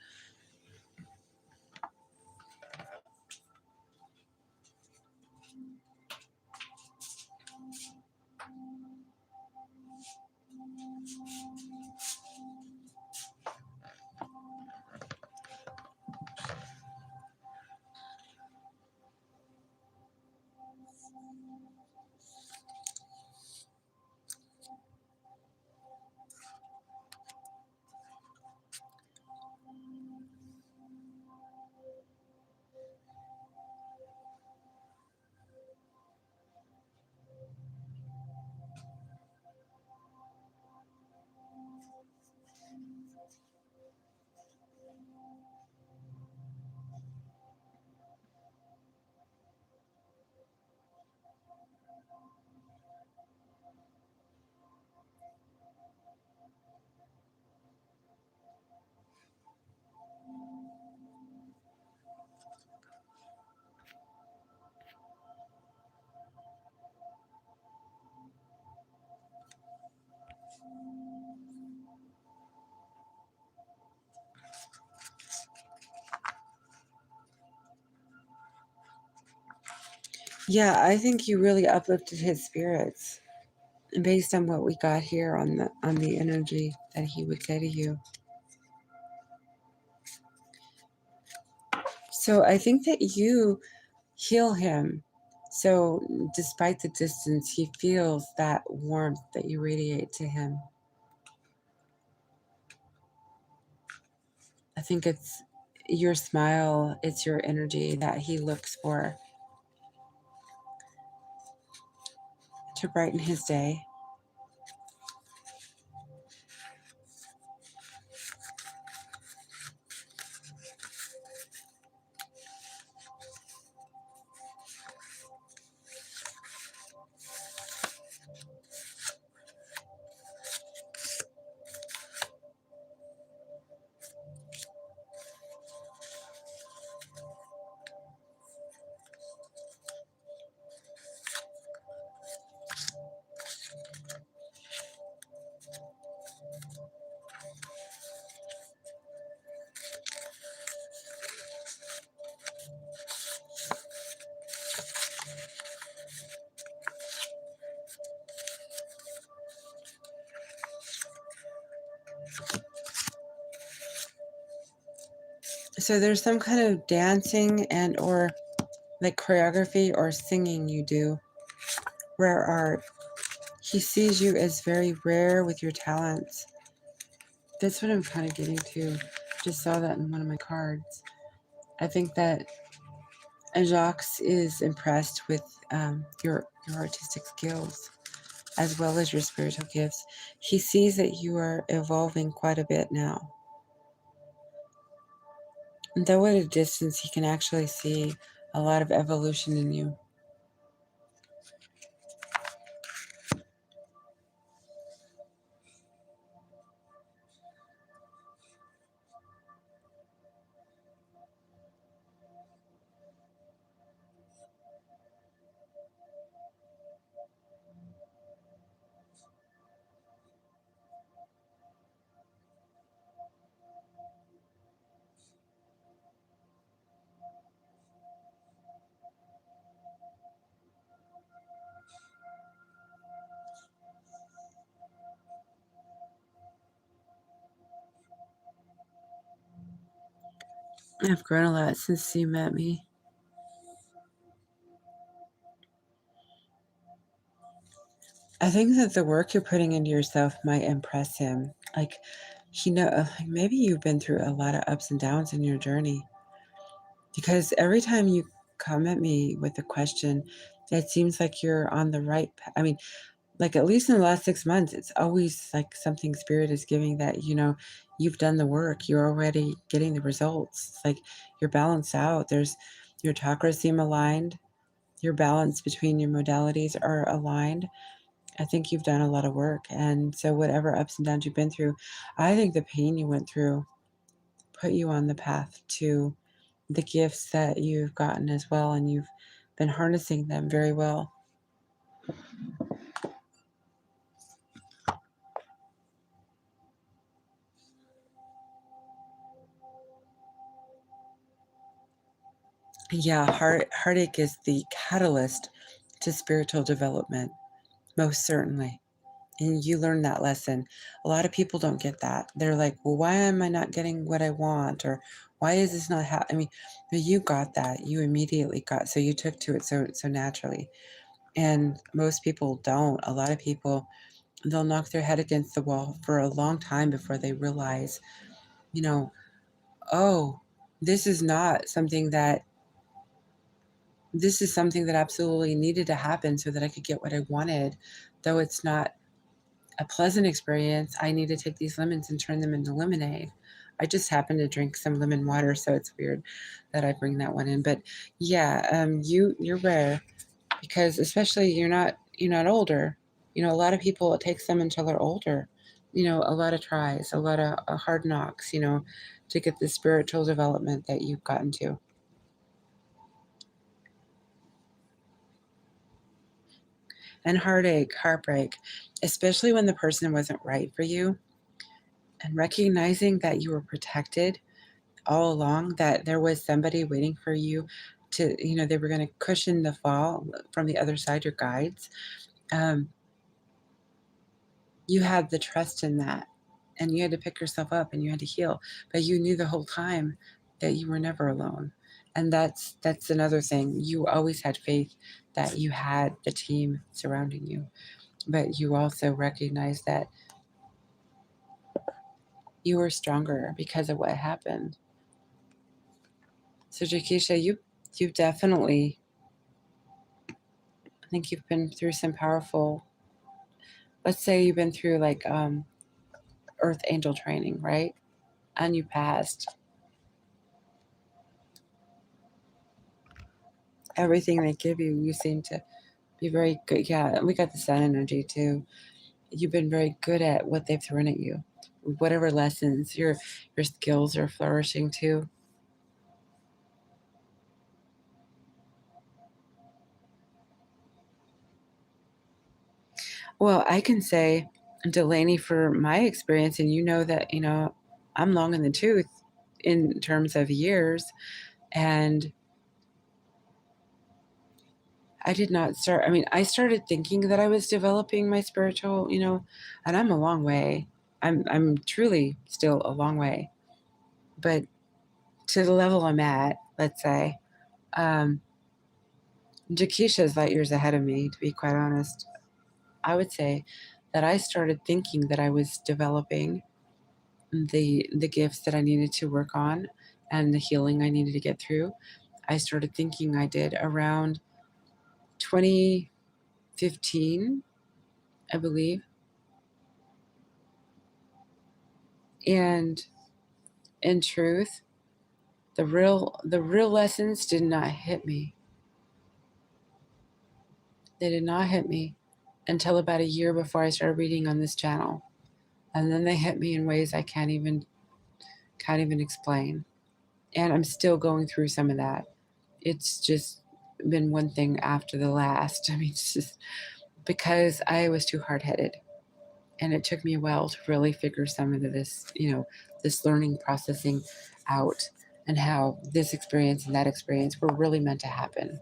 Yeah, I think you really uplifted his spirits based on what we got here on the energy that he would say to you. So I think that you heal him. So despite the distance, he feels that warmth that you radiate to him. I think it's your smile, it's your energy that he looks for to brighten his day. So there's some kind of dancing and or like choreography or singing you do, rare art. He sees you as very rare with your talents. That's what I'm kind of getting to. Just saw that in one of my cards. I think that Jacques is impressed with your artistic skills as well as your spiritual gifts. He sees that you are evolving quite a bit now. And though at a distance, he can actually see a lot of evolution in you. I've grown a lot since you met me. I think that the work you're putting into yourself might impress him. Like, maybe you've been through a lot of ups and downs in your journey. Because every time you come at me with a question, it seems like you're on the right path. I mean, like at least in the last 6 months, it's always like something spirit is giving that, you've done the work. You're already getting the results. It's like you're balanced out. Your chakras seem aligned. Your balance between your modalities are aligned. I think you've done a lot of work. And so whatever ups and downs you've been through, I think the pain you went through put you on the path to the gifts that you've gotten as well. And you've been harnessing them very well. Yeah, heartache is the catalyst to spiritual development, most certainly. And you learn that lesson. A lot of people don't get that. They're like, well, why am I not getting what I want? Or why is this not happening? I mean, but you got that. You immediately got, so you took to it so naturally. And most people don't. A lot of people, they'll knock their head against the wall for a long time before they realize, you know, oh, this is not something that this is something that absolutely needed to happen so that I could get what I wanted. Though it's not a pleasant experience, I need to take these lemons and turn them into lemonade. I just happened to drink some lemon water, so it's weird that I bring that one in. But yeah, you're rare because especially you're not older. A lot of people, it takes them until they're older. A lot of tries, a lot of hard knocks. To get the spiritual development that you've gotten to. And heartache, heartbreak, especially when the person wasn't right for you, and recognizing that you were protected all along, that there was somebody waiting for you to, they were going to cushion the fall from the other side, your guides. Um, you had the trust in that, and you had to pick yourself up and you had to heal, but you knew the whole time that you were never alone. And that's another thing. You always had faith that you had the team surrounding you, but you also recognized that you were stronger because of what happened. So Jakisha, you've definitely, I think you've been through some powerful, let's say you've been through like earth angel training, right? And you passed. Everything they give you, you seem to be very good. Yeah, we got the sun energy too. You've been very good at what they've thrown at you. Whatever lessons, your skills are flourishing too. Well, I can say, Delaney, for my experience, and that, I'm long in the tooth in terms of years. And I did not start, I mean, I started thinking that I was developing my spiritual, and I'm a long way. I'm truly still a long way. But to the level I'm at, let's say, um, Jakisha is light years ahead of me, to be quite honest. I would say that I started thinking that I was developing the gifts that I needed to work on and the healing I needed to get through. I started thinking I did around 2015, I believe. And in truth, the real lessons did not hit me. They did not hit me until about a year before I started reading on this channel. And then they hit me in ways I can't even explain. And I'm still going through some of that. It's just been one thing after the last. I mean, it's just because I was too hard-headed. And it took me a while to really figure some of this learning processing out, and how this experience and that experience were really meant to happen.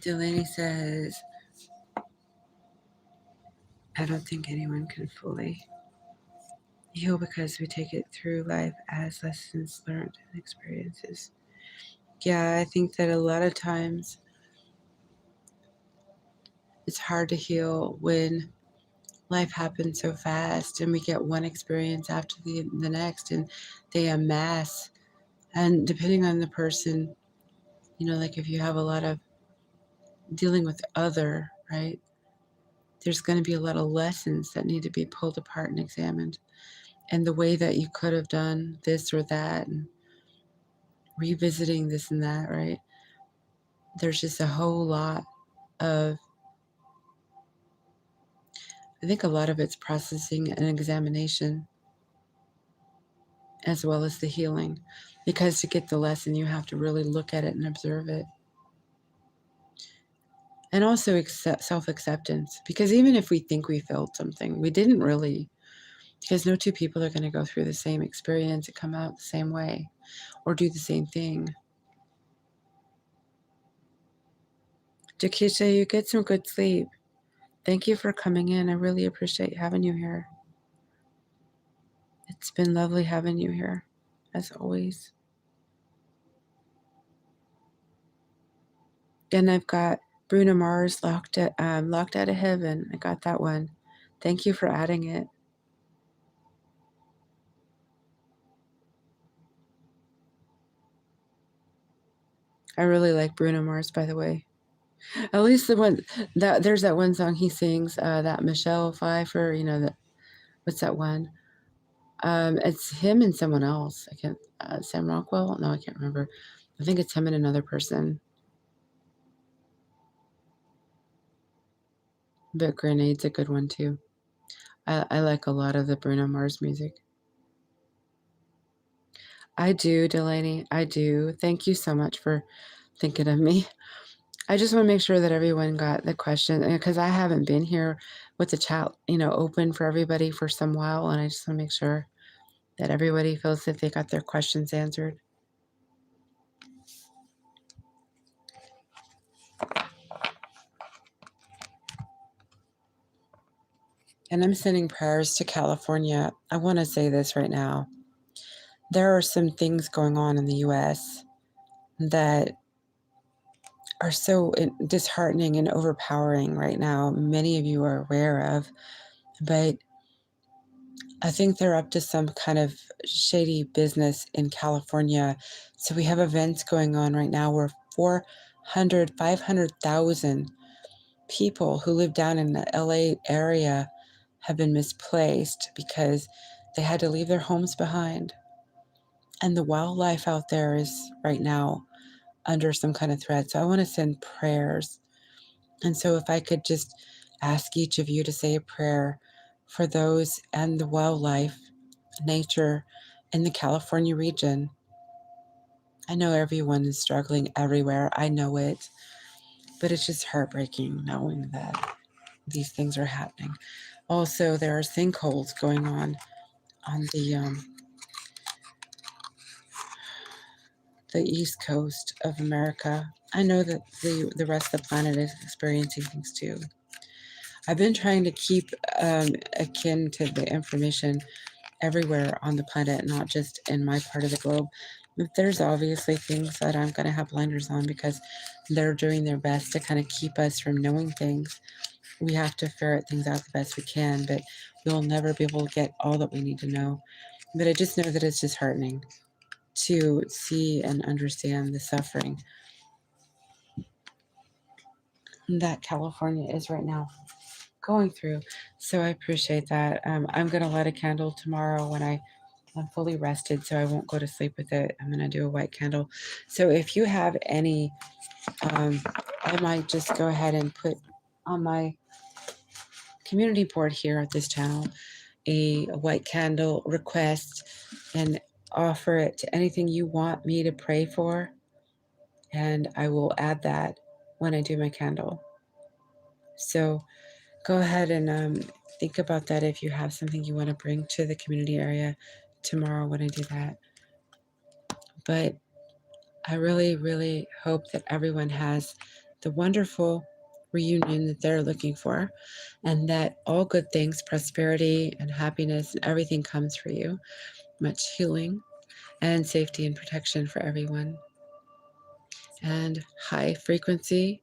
Delaney says, I don't think anyone can fully heal because we take it through life as lessons learned and experiences. Yeah, I think that a lot of times it's hard to heal when life happens so fast and we get one experience after the next and they amass. And depending on the person, like if you have a lot of dealing with other, right, there's going to be a lot of lessons that need to be pulled apart and examined. And the way that you could have done this or that and revisiting this and that, right? There's just a whole lot of, I think a lot of it's processing and examination as well as the healing. Because to get the lesson, you have to really look at it and observe it. And also self-acceptance. Because even if we think we felt something, we didn't really. Because no two people are going to go through the same experience and come out the same way or do the same thing. Jakisha, you get some good sleep. Thank you for coming in. I really appreciate having you here. It's been lovely having you here, as always. And I've got Bruno Mars locked out of heaven. I got that one. Thank you for adding it. I really like Bruno Mars, by the way. At least the one that there's that one song he sings, that Michelle Pfeiffer. What's that one? It's him and someone else. I can't. Sam Rockwell? No, I can't remember. I think it's him and another person. But Grenade's a good one too. I like a lot of the Bruno Mars music. I do, Delaney. I do. Thank you so much for thinking of me. I just want to make sure that everyone got the question because I haven't been here with the chat, open for everybody for some while, and I just want to make sure that everybody feels that they got their questions answered. And I'm sending prayers to California. I want to say this right now. There are some things going on in the U.S. that are so disheartening and overpowering right now. Many of you are aware of, but I think they're up to some kind of shady business in California. So we have events going on right now where 500,000 people who live down in the LA area have been misplaced because they had to leave their homes behind. And the wildlife out there is right now under some kind of threat. So I want to send prayers. And so if I could just ask each of you to say a prayer for those and the wildlife, nature in the California region. I know everyone is struggling everywhere. I know it. But it's just heartbreaking knowing that these things are happening. Also, there are sinkholes going on the east coast of America. I know that the rest of the planet is experiencing things too. I've been trying to keep akin to the information everywhere on the planet, not just in my part of the globe. But there's obviously things that I'm going to have blinders on because they're doing their best to kind of keep us from knowing things. We have to ferret things out the best we can, but we'll never be able to get all that we need to know. But I just know that it's disheartening to see and understand the suffering that California is right now going through. So I appreciate that. I'm going to light a candle tomorrow when I'm fully rested, so I won't go to sleep with it. I'm going to do a white candle. So if you have any, I might just go ahead and put on my community board here at this channel a white candle request and offer it to anything you want me to pray for. And I will add that when I do my candle. So go ahead and think about that if you have something you want to bring to the community area tomorrow when I do that. But I really, really hope that everyone has the wonderful reunion that they're looking for, and that all good things, prosperity and happiness and everything comes for you. Much healing and safety and protection for everyone. And high frequency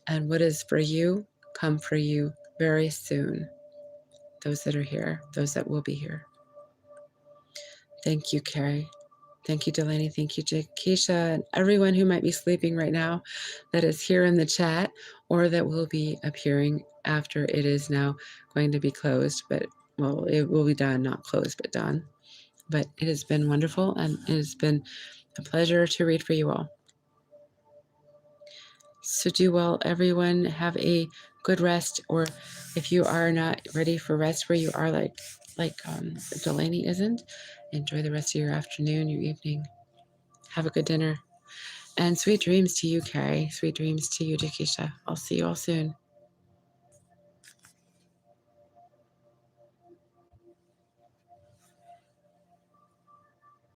and what is for you come for you very soon. Those that are here, those that will be here. Thank you, Carrie. Thank you, Delaney. Thank you, Keisha, and everyone who might be sleeping right now that is here in the chat or that will be appearing after it is now going to be closed. But, well, it will be done, not closed, but done. But it has been wonderful, and it has been a pleasure to read for you all. So do well, everyone. Have a good rest, or if you are not ready for rest where you are, like Delaney isn't, enjoy the rest of your afternoon, your evening. Have a good dinner. And sweet dreams to you, Carrie. Sweet dreams to you, Jakisha. I'll see you all soon.